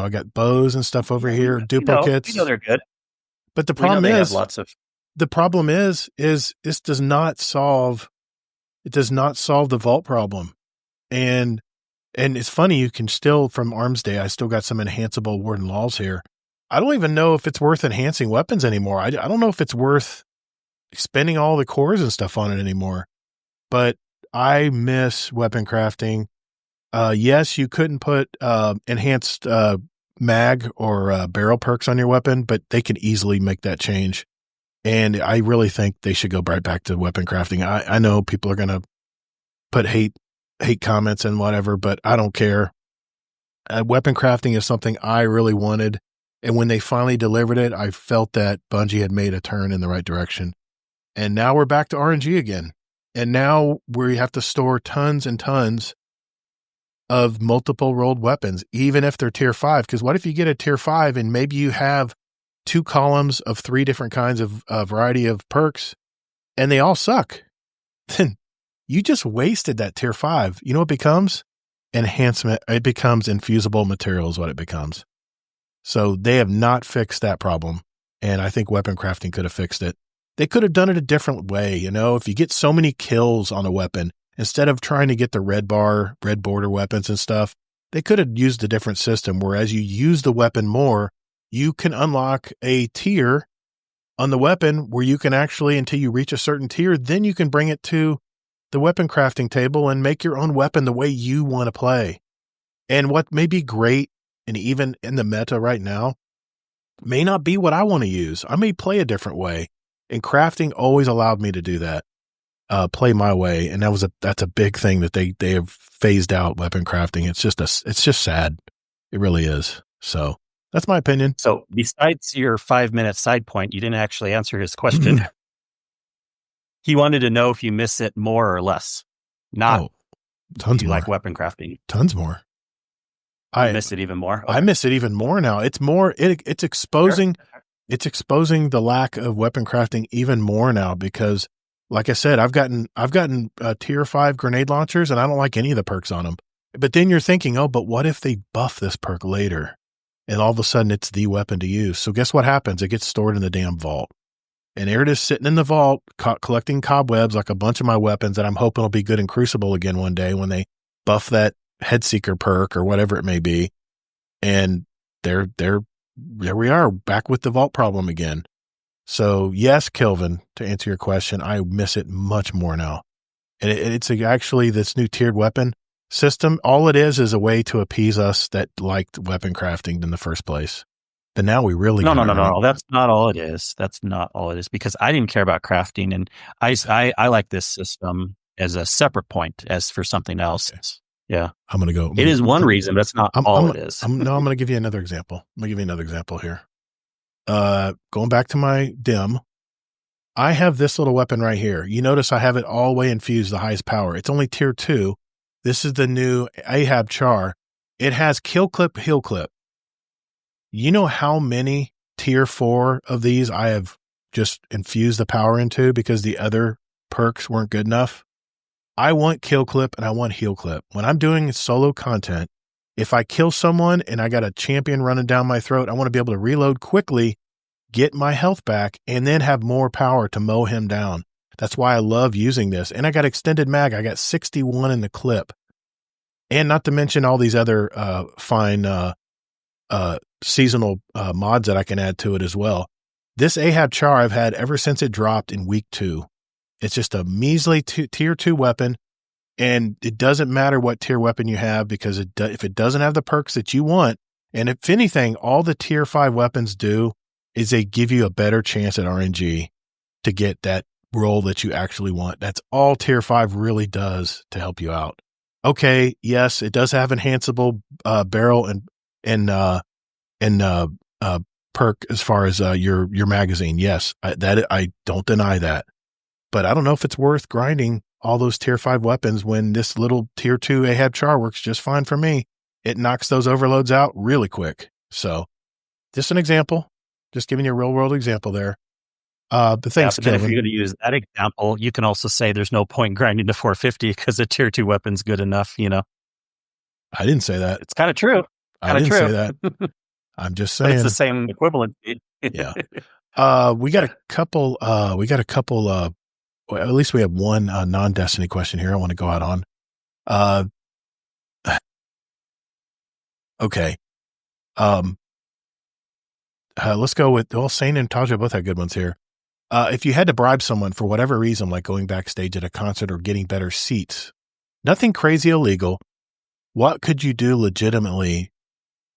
Speaker 1: got bows and stuff over here, duplicates.
Speaker 3: They're good.
Speaker 1: But the problem is, this does not solve the vault problem. And it's funny, you can still, from Arms Day, I still got some enhanceable Warden Laws here. I don't even know if it's worth enhancing weapons anymore. I don't know if it's worth spending all the cores and stuff on it anymore. But I miss weapon crafting. Yes, you couldn't put enhanced mag or barrel perks on your weapon, but they can easily make that change. And I really think they should go right back to weapon crafting. I know people are going to put hate comments and whatever, but I don't care. Weapon crafting is something I really wanted. And when they finally delivered it, I felt that Bungie had made a turn in the right direction. And now we're back to RNG again. And now we have to store tons and tons of multiple rolled weapons, even if they're tier 5. Because what if you get a tier 5 and maybe you have 2 columns of 3 different kinds of variety of perks and they all suck? Then you just wasted that tier 5. You know what it becomes? Enhancement. It becomes infusible material is what it becomes. So they have not fixed that problem. And I think weapon crafting could have fixed it. They could have done it a different way. If you get so many kills on a weapon, instead of trying to get the red border weapons and stuff, they could have used a different system where as you use the weapon more, you can unlock a tier on the weapon where you can actually, until you reach a certain tier, then you can bring it to the weapon crafting table and make your own weapon the way you want to play. And what may be great, and even in the meta right now, may not be what I want to use. I may play a different way. And crafting always allowed me to do that, play my way. And that's a big thing that they have phased out weapon crafting. It's just sad. It really is. So that's my opinion.
Speaker 3: So besides your 5-minute side point, you didn't actually answer his question. He wanted to know if you miss it more or less.
Speaker 1: Tons more.
Speaker 3: Like weapon crafting.
Speaker 1: Tons more.
Speaker 3: I miss it even more. Okay.
Speaker 1: I miss it even more now. It's more. It's exposing. Sure. It's exposing the lack of weapon crafting even more now because, like I said, I've gotten tier 5 grenade launchers and I don't like any of the perks on them. But then you're thinking, but what if they buff this perk later? And all of a sudden it's the weapon to use. So guess what happens? It gets stored in the damn vault. And there it is sitting in the vault, collecting cobwebs like a bunch of my weapons that I'm hoping will be good in Crucible again one day when they buff that Headseeker perk or whatever it may be. And there we are, back with the vault problem again. So yes, Kelvin, to answer your question, I miss it much more now. And it's actually this new tiered weapon system. All it is a way to appease us that liked weapon crafting in the first place. But now we really
Speaker 3: no. That's not all it is. That's not all it is because I didn't care about crafting, and I like this system as a separate point as for something else. Okay. Yeah,
Speaker 1: I'm gonna go.
Speaker 3: It is one reason, but that's not all it is.
Speaker 1: I'm gonna give you another example. I'm gonna give you another example here. Going back to my dim, I have this little weapon right here. You notice I have it all the way infused, the highest power. It's only tier 2. This is the new Ahab Char. It has kill clip, heal clip. You know how many tier 4 of these I have just infused the power into because the other perks weren't good enough? I want kill clip and I want heal clip. When I'm doing solo content, if I kill someone and I got a champion running down my throat, I want to be able to reload quickly, get my health back, and then have more power to mow him down. That's why I love using this. And I got extended mag. I got 61 in the clip. And not to mention all these other fine seasonal mods that I can add to it as well. This Ahab Char I've had ever since it dropped in week 2. It's just a measly tier 2 weapon, and it doesn't matter what tier weapon you have because if it doesn't have the perks that you want, and if anything, all the tier 5 weapons do is they give you a better chance at RNG to get that roll that you actually want. That's all tier 5 really does to help you out. Okay, yes, it does have enhanceable barrel and perk as far as your magazine. Yes, I don't deny that, but I don't know if it's worth grinding all those tier 5 weapons when this little tier 2 Ahab Char works just fine for me. It knocks those overloads out really quick. So, just an example, just giving you a real world example there. But thanks,
Speaker 3: but then if
Speaker 1: Kevin.
Speaker 3: you're going to use that example, you can also say there's no point grinding to 450 because a tier 2 weapon's good enough.
Speaker 1: I didn't say that.
Speaker 3: It's kind of true.
Speaker 1: I didn't say that. I'm just saying.
Speaker 3: But it's the same equivalent.
Speaker 1: Yeah. We got a couple. Well, at least we have one non-Destiny question here I want to go out on. Okay. Let's go with, Sane and Taja both had good ones here. If you had to bribe someone for whatever reason, like going backstage at a concert or getting better seats, nothing crazy illegal, what could you do legitimately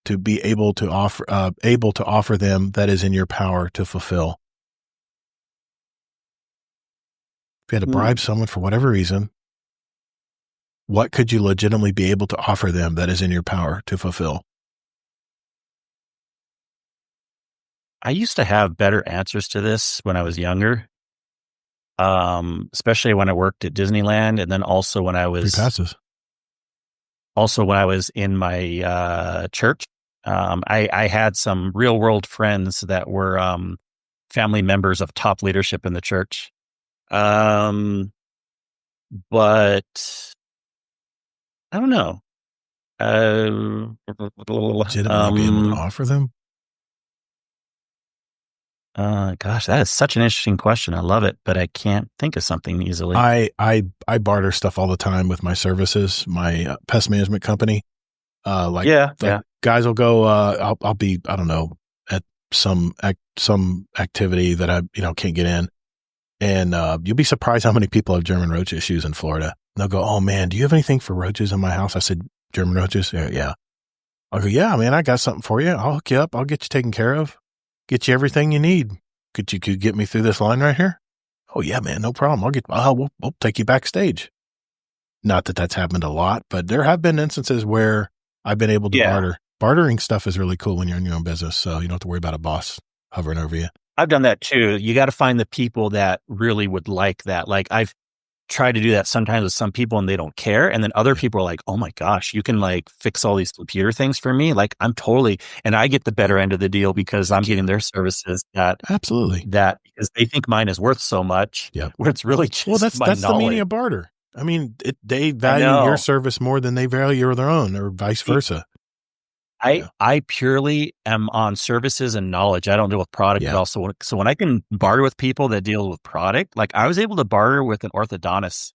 Speaker 1: to be able to offer them that is in your power to fulfill? If you had to bribe someone for whatever reason, what could you legitimately be able to offer them that is in your power to fulfill?
Speaker 3: I used to have better answers to this when I was younger, especially when I worked at Disneyland, and then also when I was
Speaker 1: Free passes.
Speaker 3: Also when I was in my church. I had some real world friends that were family members of top leadership in the church. But I don't know.
Speaker 1: Legitimately be able to offer them?
Speaker 3: Gosh, that is such an interesting question. I love it, but I can't think of something easily.
Speaker 1: I barter stuff all the time with my services, my pest management company. Guys will go, I'll be, I don't know, at some activity that I, can't get in. And, you'll be surprised how many people have German roach issues in Florida. They'll go, "Oh man, do you have anything for roaches in my house?" I said, "German roaches?" Yeah. I'll go, "Yeah, man, I got something for you. I'll hook you up. I'll get you taken care of. Get you everything you need. Could you get me through this line right here?" "Oh yeah, man, no problem. We'll take you backstage." Not that that's happened a lot, but there have been instances where I've been able to barter. Bartering stuff is really cool when you're in your own business, so you don't have to worry about a boss hovering over you.
Speaker 3: I've done that too. You got to find the people that really would like that. Like I've tried to do that sometimes with some people and they don't care. And then other people are like, "Oh my gosh, you can like fix all these computer things for me." Like and I get the better end of the deal because I'm getting their services
Speaker 1: Absolutely.
Speaker 3: Because they think mine is worth so much.
Speaker 1: Yeah.
Speaker 3: Where it's really just
Speaker 1: that's the meaning of barter. I mean, they value your service more than they value their own, or vice versa.
Speaker 3: I purely am on services and knowledge. I don't deal with product at all. So when I can barter with people that deal with product, like I was able to barter with an orthodontist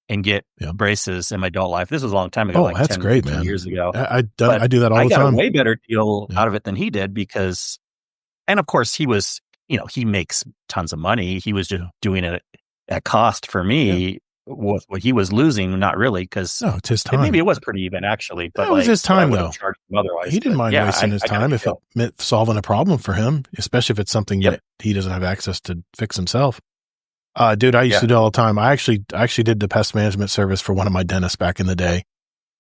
Speaker 3: and get braces in my adult life. This was a long time ago.
Speaker 1: Oh, that's 10, great, man.
Speaker 3: Years ago.
Speaker 1: I do that all the time. I
Speaker 3: got a way better deal out of it than he did because, and of course he was, he makes tons of money. He was just doing it at cost for me. Yeah. What he was losing, not really, because
Speaker 1: it's his time.
Speaker 3: Maybe it was pretty even, actually. But
Speaker 1: it was his time, though.
Speaker 3: Otherwise,
Speaker 1: he didn't mind wasting his time if it meant solving a problem for him, especially if it's something that he doesn't have access to fix himself. Dude, I used to do it all the time. I actually did the pest management service for one of my dentists back in the day,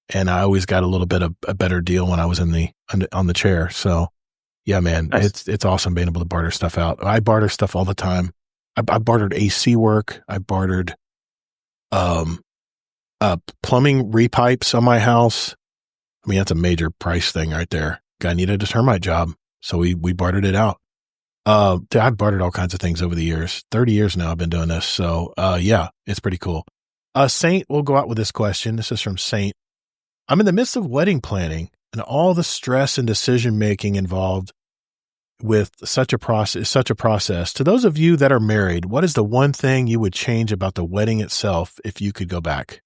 Speaker 1: and I always got a little bit of a better deal when I was on the chair. So, yeah, man, nice. It's awesome being able to barter stuff out. I barter stuff all the time. I bartered AC work. I bartered plumbing repipes on my house. I mean, that's a major price thing right there. Guy needed a termite job, so we bartered it out. I've bartered all kinds of things over the years. 30 years now I've been doing this. So, it's pretty cool. Saint will go out with this question. This is from Saint. "I'm in the midst of wedding planning and all the stress and decision making involved with such a process. To those of you that are married, what is the one thing you would change about the wedding itself if you could go back?"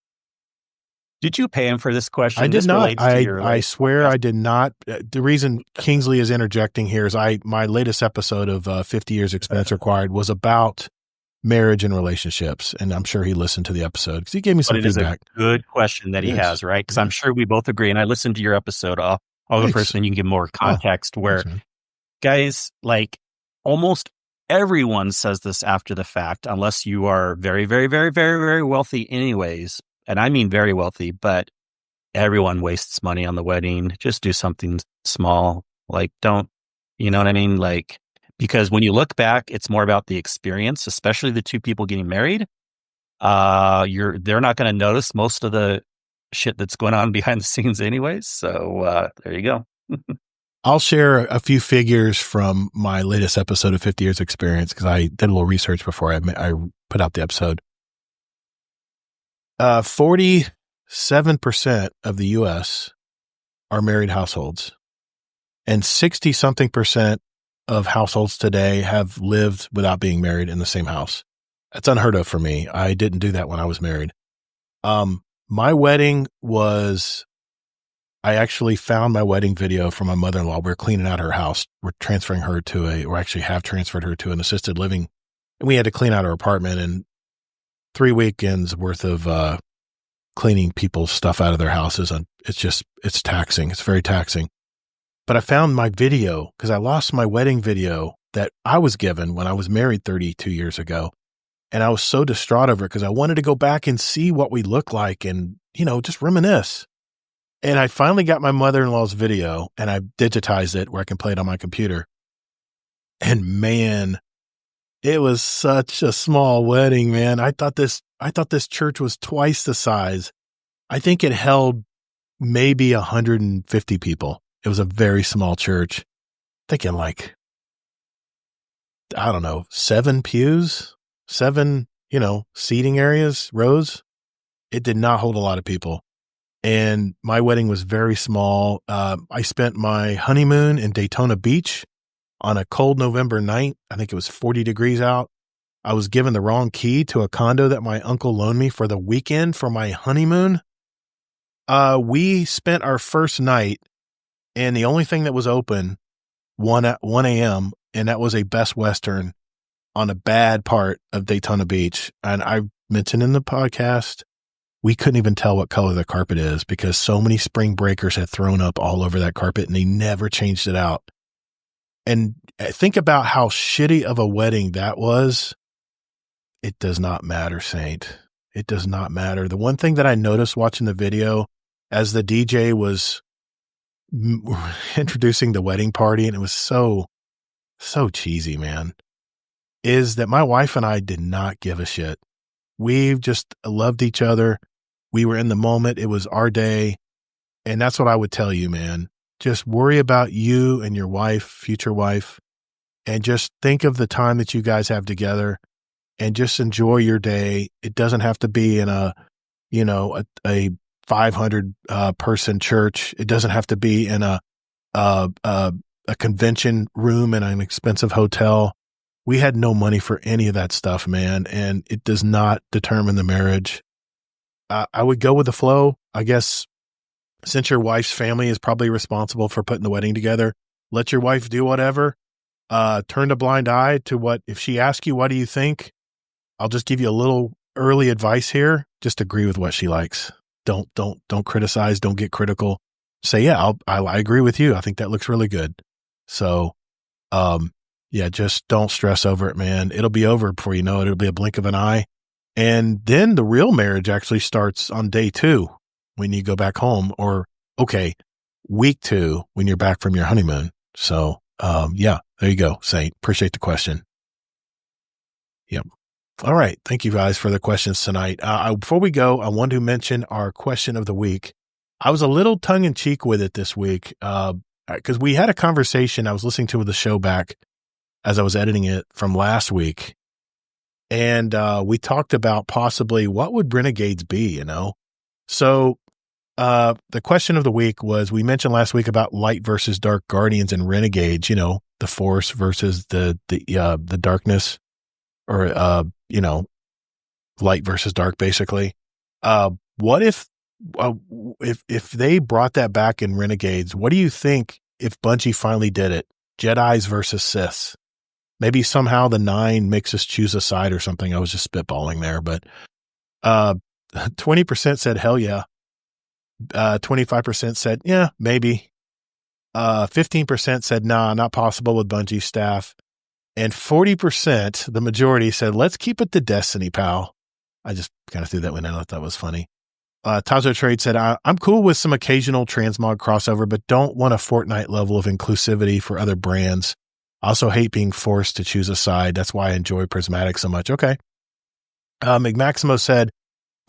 Speaker 3: Did you pay him for this question?
Speaker 1: I did
Speaker 3: This
Speaker 1: not.
Speaker 3: relates to your
Speaker 1: I
Speaker 3: latest
Speaker 1: swear
Speaker 3: podcast.
Speaker 1: I did not. The reason Kingsley is interjecting here is my latest episode of 50 Years Expense Required was about marriage and relationships. And I'm sure he listened to the episode because he gave me some
Speaker 3: But it is a
Speaker 1: feedback.
Speaker 3: good question that he has, right? Because I'm sure we both agree. And I listened to your episode. I'll go first, and you can give more context where guys, like almost everyone says this after the fact, unless you are very, very, very, very, very wealthy anyways. And I mean very wealthy, but everyone wastes money on the wedding. Just do something small. Like don't, you know what I mean? Like, because when you look back, it's more about the experience, especially the two people getting married. They're not going to notice most of the shit that's going on behind the scenes anyways. So, there you go.
Speaker 1: I'll share a few figures from my latest episode of 50 Years Experience because I did a little research before I put out the episode. 47% of the U.S. are married households, and 60-something% of households today have lived without being married in the same house. That's unheard of for me. I didn't do that when I was married. My wedding was, I actually found my wedding video from my mother-in-law. We're cleaning out her house. We're transferring her or actually have transferred her to an assisted living. And we had to clean out her apartment, and 3 weekends worth of cleaning people's stuff out of their houses. And it's taxing. It's very taxing. But I found my video because I lost my wedding video that I was given when I was married 32 years ago. And I was so distraught over it because I wanted to go back and see what we look like and, just reminisce. And I finally got my mother-in-law's video and I digitized it where I can play it on my computer. And man, it was such a small wedding, man. I thought this church was twice the size. I think it held maybe 150 people. It was a very small church. Thinking like, I don't know, 7 pews, 7, seating areas, rows. It did not hold a lot of people. And my wedding was very small. I spent my honeymoon in Daytona Beach on a cold November night. I think it was 40 degrees out. I was given the wrong key to a condo that my uncle loaned me for the weekend for my honeymoon. We spent our first night, and the only thing that was open 1 a.m., and that was a Best Western on a bad part of Daytona Beach. And I mentioned in the podcast, we couldn't even tell what color the carpet is because so many spring breakers had thrown up all over that carpet and they never changed it out. And think about how shitty of a wedding that was. It does not matter, Saint. It does not matter. The one thing that I noticed watching the video as the DJ was introducing the wedding party, and it was so cheesy, man, is that my wife and I did not give a shit. We've just loved each other. We were in the moment. It was our day. And that's what I would tell you, man. Just worry about you and your wife, future wife, and just think of the time that you guys have together and just enjoy your day. It doesn't have to be in a 500 person church. It doesn't have to be in a convention room in an expensive hotel. We had no money for any of that stuff, man. And it does not determine the marriage. I would go with the flow. I guess since your wife's family is probably responsible for putting the wedding together, let your wife do whatever. Turn a blind eye to what, if she asks you, what do you think? I'll just give you a little early advice here. Just agree with what she likes. Don't criticize. Don't get critical. Say, yeah, I agree with you. I think that looks really good. So, yeah, just don't stress over it, man. It'll be over before you know it. It'll be a blink of an eye. And then the real marriage actually starts on day 2 when you go back home, or week 2 when you're back from your honeymoon. So, yeah, there you go, Saint. Appreciate the question. Yep. All right. Thank you guys for the questions tonight. Before we go, I want to mention our question of the week. I was a little tongue in cheek with it this week, because we had a conversation. I was listening to the show back as I was editing it from last week. And we talked about possibly what would renegades be, So the question of the week was, we mentioned last week about light versus dark guardians and renegades, the force versus the darkness, or, light versus dark, basically. What if if they brought that back in Renegades, what do you think if Bungie finally did it? Jedis versus Siths. Maybe somehow the 9 makes us choose a side or something. I was just spitballing there, but 20% said hell yeah. 25% said yeah, maybe. 15% said nah, not possible with Bungie staff. And 40%, the majority, said let's keep it to Destiny, pal. I just kind of threw that one in. I thought that was funny. Tazo Trade said, I'm cool with some occasional transmog crossover, but don't want a Fortnite level of inclusivity for other brands. I also hate being forced to choose a side. That's why I enjoy Prismatic so much. Okay. McMaximo said,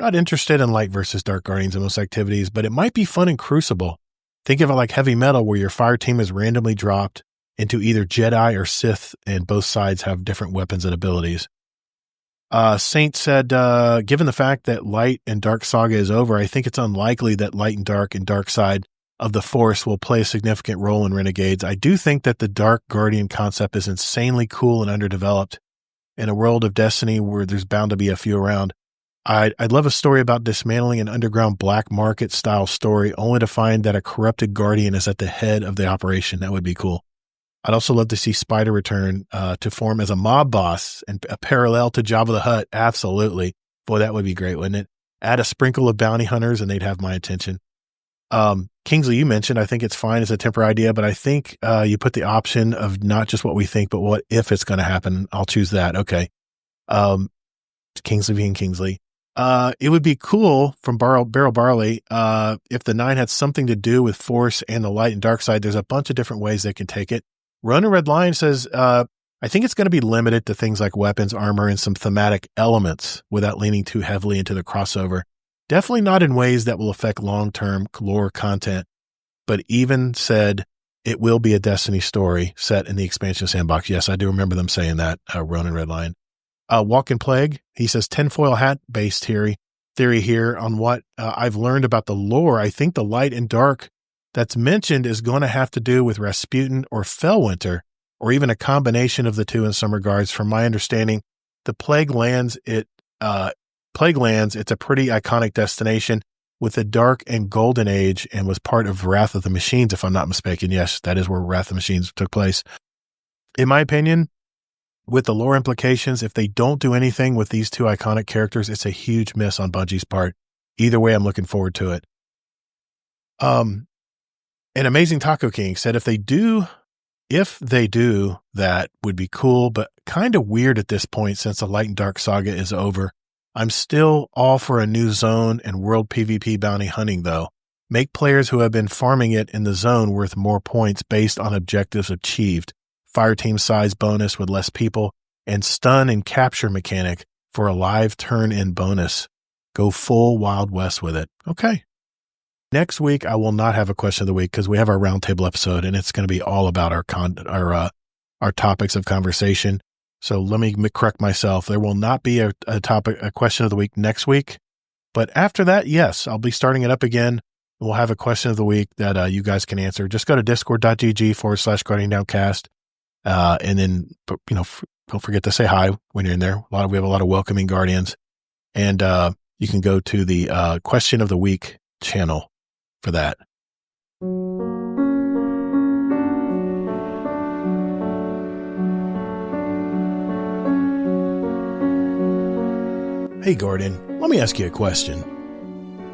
Speaker 1: not interested in light versus dark guardians in most activities, but it might be fun in Crucible. Think of it like heavy metal where your fire team is randomly dropped into either Jedi or Sith, and both sides have different weapons and abilities. Saint said, given the fact that Light and Dark Saga is over, I think it's unlikely that Light and Dark Side of the Force will play a significant role in Renegades. I do think that the Dark Guardian concept is insanely cool and underdeveloped. In a world of Destiny where there's bound to be a few around, I'd love a story about dismantling an underground black market style story, only to find that a corrupted Guardian is at the head of the operation. That would be cool. I'd also love to see Spider return to form as a mob boss and a parallel to Jabba the Hutt. Absolutely. Boy, that would be great, wouldn't it? Add a sprinkle of bounty hunters and they'd have my attention. Kingsley, you mentioned, I think it's fine as a temporary idea, but I think you put the option of not just what we think, but what if it's going to happen. I'll choose that. Okay. Kingsley being Kingsley. It would be cool from Barrel Barley if the 9 had something to do with Force and the light and dark side. There's a bunch of different ways they can take it. Runner Red Lion says, I think it's going to be limited to things like weapons, armor, and some thematic elements without leaning too heavily into the crossover. Definitely not in ways that will affect long-term lore content, but even said it will be a Destiny story set in the expansion sandbox. Yes, I do remember them saying that, Ronan Red Lion. Walking Plague, he says, tinfoil hat-based theory here on what I've learned about the lore. I think the light and dark that's mentioned is going to have to do with Rasputin or Fellwinter, or even a combination of the two in some regards. From my understanding, the Plague Lands, it's a pretty iconic destination with the Dark and Golden Age, and was part of Wrath of the Machines, if I'm not mistaken. Yes, that is where Wrath of the Machines took place. In my opinion, with the lore implications, if they don't do anything with these two iconic characters, it's a huge miss on Bungie's part. Either way, I'm looking forward to it. An Amazing Taco King said if they do that would be cool, but kind of weird at this point since the Light and Dark saga is over. I'm still all for a new zone and world PvP bounty hunting though. Make players who have been farming it in the zone worth more points based on objectives achieved. Fire team size bonus with less people, and stun and capture mechanic for a live turn-in bonus. Go full Wild West with it. Okay. Next week, I will not have a question of the week because we have our roundtable episode, and it's going to be all about our topics of conversation. So let me correct myself. There will not be a question of the week next week, but after that, yes, I'll be starting it up again. We'll have a question of the week that you guys can answer. Just go to discord.gg/GuardianDownCast. And then, don't forget to say hi when you're in there. We have a lot of welcoming Guardians, and you can go to the question of the week channel for that. Hey Guardian, let me ask you a question.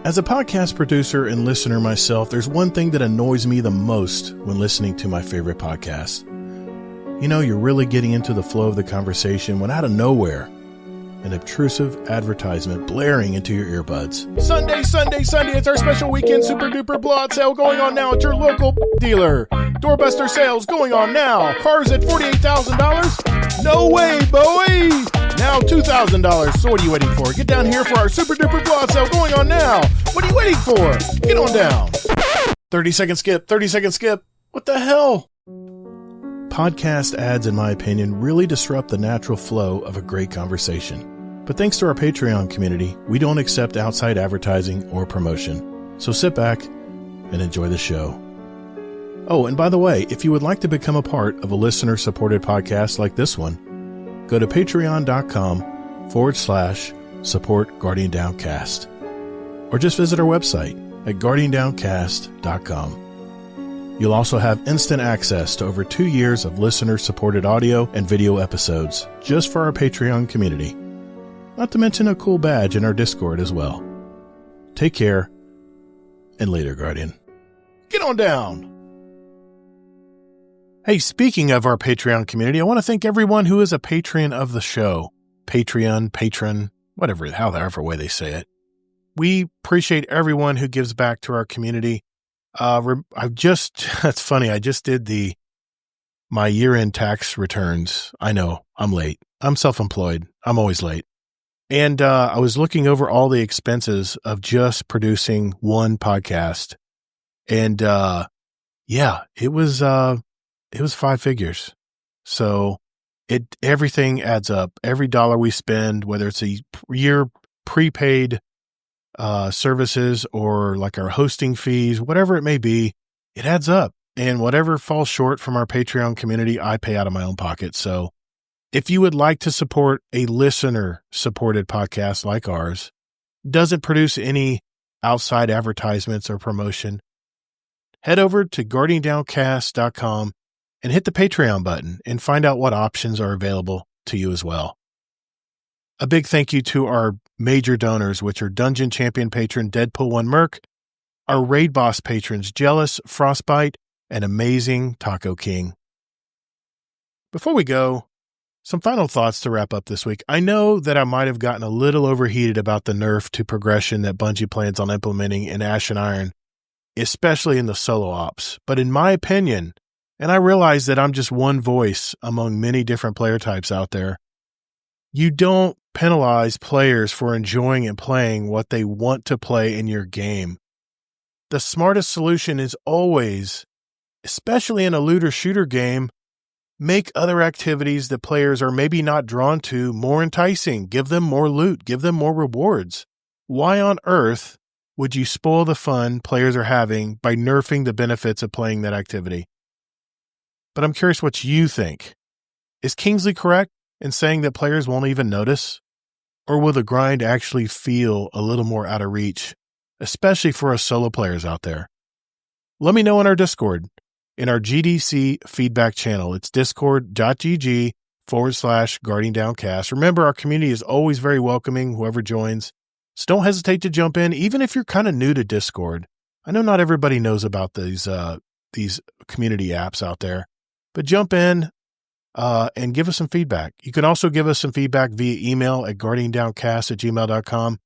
Speaker 1: As a podcast producer and listener myself, there's one thing that annoys me the most when listening to my favorite podcast. You're really getting into the flow of the conversation when out of nowhere, an obtrusive advertisement blaring into your earbuds. Sunday, it's our special weekend super duper blowout sale going on now at your local dealer. Doorbuster sales going on now. Cars at $48,000? No way, boy! Now $2,000. So what are you waiting for? Get down here for our super duper blowout sale going on now. What are you waiting for? Get on down. 30-second skip. What the hell? Podcast ads, in my opinion, really disrupt the natural flow of a great conversation. But thanks to our Patreon community, we don't accept outside advertising or promotion. So sit back and enjoy the show. Oh, and by the way, if you would like to become a part of a listener-supported podcast like this one, go to patreon.com/support Guardian Downcast. or just visit our website at guardiandowncast.com. You'll also have instant access to over 2 years of listener-supported audio and video episodes just for our Patreon community. Not to mention a cool badge in our Discord as well. Take care, and later, Guardian. Get on down! Hey, speaking of our Patreon community, I want to thank everyone who is a patron of the show. Patron, however way they say it. We appreciate everyone who gives back to our community. That's funny. I just did my year-end tax returns. I know I'm late. I'm self-employed. I'm always late. And, I was looking over all the expenses of just producing one podcast. And, it was 5 figures. So everything adds up. Every dollar we spend, whether it's a year prepaid services or like our hosting fees, whatever it may be, it adds up. And whatever falls short from our Patreon community, I pay out of my own pocket. So if you would like to support a listener-supported podcast like ours, doesn't produce any outside advertisements or promotion, head over to guardiandowncast.com and hit the Patreon button and find out what options are available to you as well. A big thank you to our major donors, which are Dungeon Champion patron Deadpool1 Merc, our Raid Boss patrons Jealous, Frostbite, and Amazing Taco King. Before we go, some final thoughts to wrap up this week. I know that I might have gotten a little overheated about the nerf to progression that Bungie plans on implementing in Ash and Iron, especially in the solo ops. But in my opinion, and I realize that I'm just one voice among many different player types out there, you don't penalize players for enjoying and playing what they want to play in your game. The smartest solution is always, especially in a looter-shooter game, make other activities that players are maybe not drawn to more enticing. Give them more loot. Give them more rewards. Why on earth would you spoil the fun players are having by nerfing the benefits of playing that activity? But I'm curious what you think. Is Kingsley correct in saying that players won't even notice? Or will the grind actually feel a little more out of reach, especially for us solo players out there? Let me know in our Discord, in our GDC feedback channel. It's discord.gg/GuardianDownCast. Remember, our community is always very welcoming, whoever joins. So don't hesitate to jump in, even if you're kind of new to Discord. I know not everybody knows about these community apps out there, but jump in and give us some feedback. You can also give us some feedback via email at guardiandowncast@gmail.com,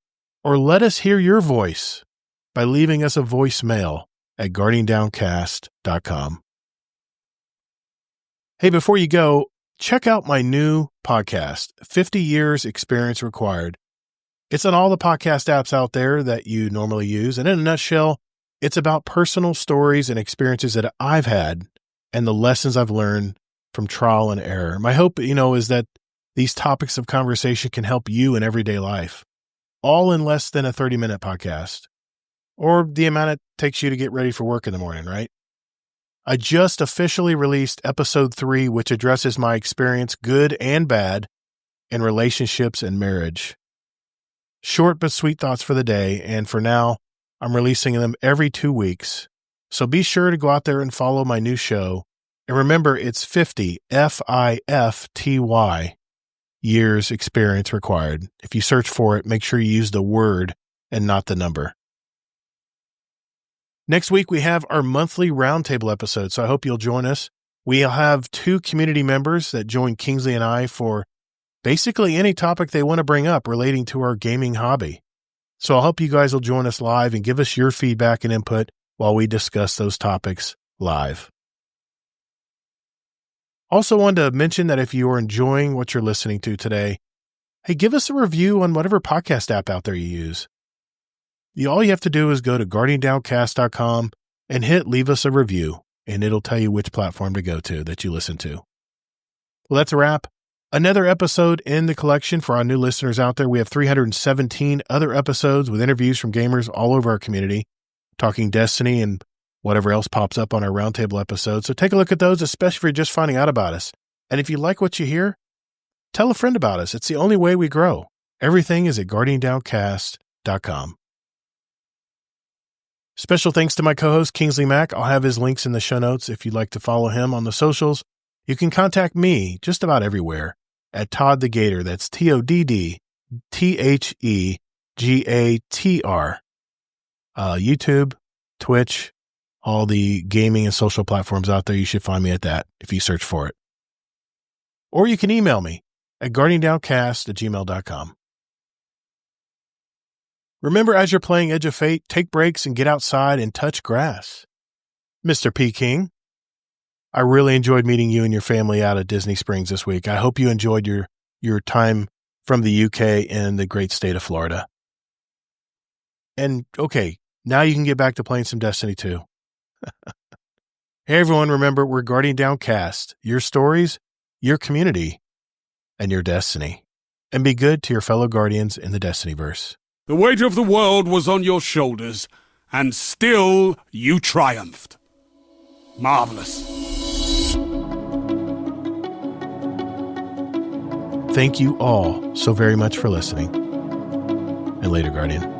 Speaker 1: or let us hear your voice by leaving us a voicemail at guardiandowncast.com. Hey, before you go, check out my new podcast, 50 Years Experience Required. It's on all the podcast apps out there that you normally use. And in a nutshell, it's about personal stories and experiences that I've had and the lessons I've learned from trial and error. My hope, is that these topics of conversation can help you in everyday life, all in less than a 30-minute podcast, or the amount it takes you to get ready for work in the morning, right? I just officially released episode 3, which addresses my experience, good and bad, in relationships and marriage. Short but sweet thoughts for the day, and for now, I'm releasing them every 2 weeks. So be sure to go out there and follow my new show. And remember, it's 50, F-I-F-T-Y, years experience required. If you search for it, make sure you use the word and not the number. Next week, we have our monthly roundtable episode, so I hope you'll join us. We'll have 2 community members that join Kingsley and I for basically any topic they want to bring up relating to our gaming hobby. So I hope you guys will join us live and give us your feedback and input while we discuss those topics live. Also wanted to mention that if you are enjoying what you're listening to today, hey, give us a review on whatever podcast app out there you use. All you have to do is go to guardiandowncast.com and hit leave us a review, and it'll tell you which platform to go to that you listen to. Well, that's a wrap. Another episode in the collection for our new listeners out there. We have 317 other episodes with interviews from gamers all over our community, talking Destiny and whatever else pops up on our roundtable episodes. So take a look at those, especially if you're just finding out about us. And if you like what you hear, tell a friend about us. It's the only way we grow. Everything is at guardiandowncast.com. Special thanks to my co-host, Kingsleymac. I'll have his links in the show notes if you'd like to follow him on the socials. You can contact me just about everywhere at Todd the Gator. That's TODDTHEGATR. YouTube, Twitch, all the gaming and social platforms out there. You should find me at that if you search for it. Or you can email me at guardiandowncast@gmail.com. Remember, as you're playing Edge of Fate, take breaks and get outside and touch grass. Mr. P. King, I really enjoyed meeting you and your family out at Disney Springs this week. I hope you enjoyed your time from the UK and the great state of Florida. And okay, now you can get back to playing some Destiny 2. Hey everyone, remember, we're Guardian Downcast. Your stories, your community, and your destiny. And be good to your fellow Guardians in the Destinyverse.
Speaker 5: The weight of the world was on your shoulders, and still you triumphed. Marvelous.
Speaker 1: Thank you all so very much for listening. And later, Guardian.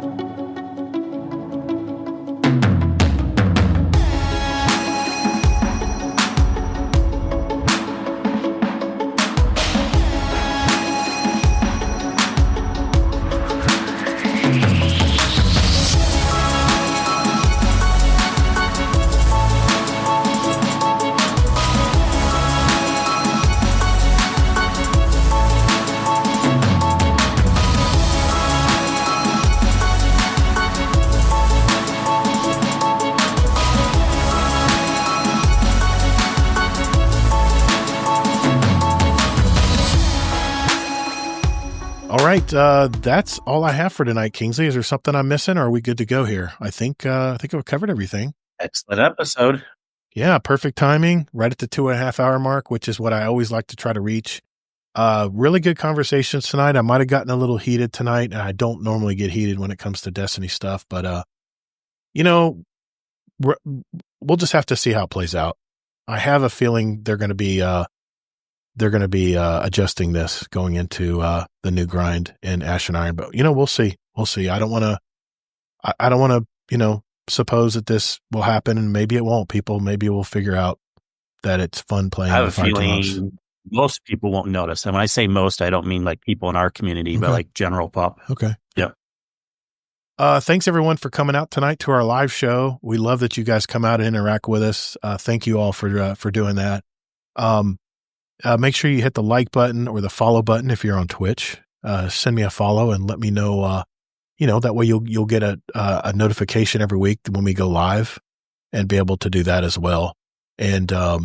Speaker 1: That's all I have for tonight, Kingsley. Is there something I'm missing, or are we good to go here? I think I've covered everything.
Speaker 3: Excellent episode.
Speaker 1: Yeah, perfect timing, right at the 2.5 hour mark, which is what I always like to try to reach. Really good conversations tonight. I might have gotten a little heated tonight. I don't normally get heated when it comes to Destiny stuff, but we'll just have to see how it plays out. I have a feeling they're going to be adjusting this going into the new grind in Ash and Iron, but we'll see. I don't want to suppose that this will happen, and maybe it won't. Maybe we'll figure out that it's fun playing.
Speaker 3: I have a feeling most people won't notice. And when I say most, I don't mean like people in our community, but like general pop.
Speaker 1: Okay.
Speaker 3: Yeah.
Speaker 1: Thanks everyone for coming out tonight to our live show. We love that you guys come out and interact with us. Thank you all for doing that. Make sure you hit the like button or the follow button if you're on Twitch. Send me a follow and let me know. That way you'll get a notification every week when we go live, and be able to do that as well. And a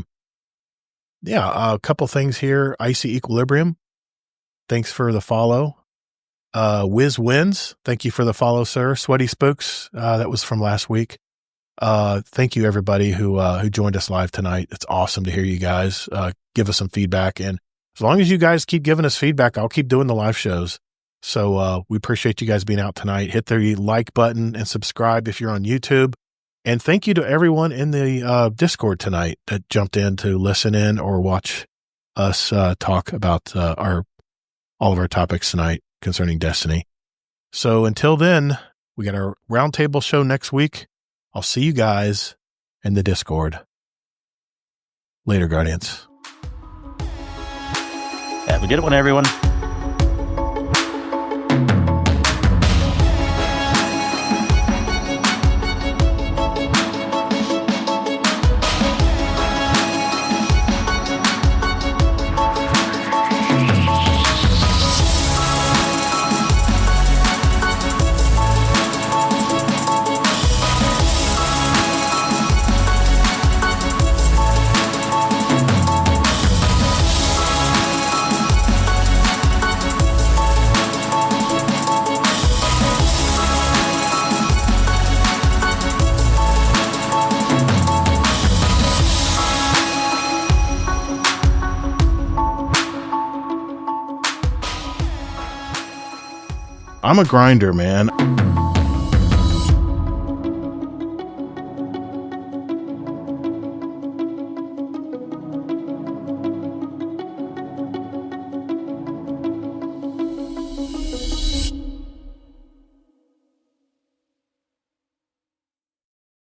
Speaker 1: couple things here. Icy Equilibrium, thanks for the follow. Wiz Wins, thank you for the follow, sir. Sweaty Spooks, that was from last week. Thank you everybody who joined us live tonight. It's awesome to hear you guys give us some feedback, and as long as you guys keep giving us feedback, I'll keep doing the live shows. So we appreciate you guys being out tonight. Hit the like button and subscribe if you're on YouTube. And thank you to everyone in the Discord tonight that jumped in to listen in or watch us talk about all of our topics tonight concerning Destiny. So until then, we got our roundtable show next week. I'll see you guys in the Discord. Later, Guardians.
Speaker 3: Have a good one, everyone. I'm a grinder, man.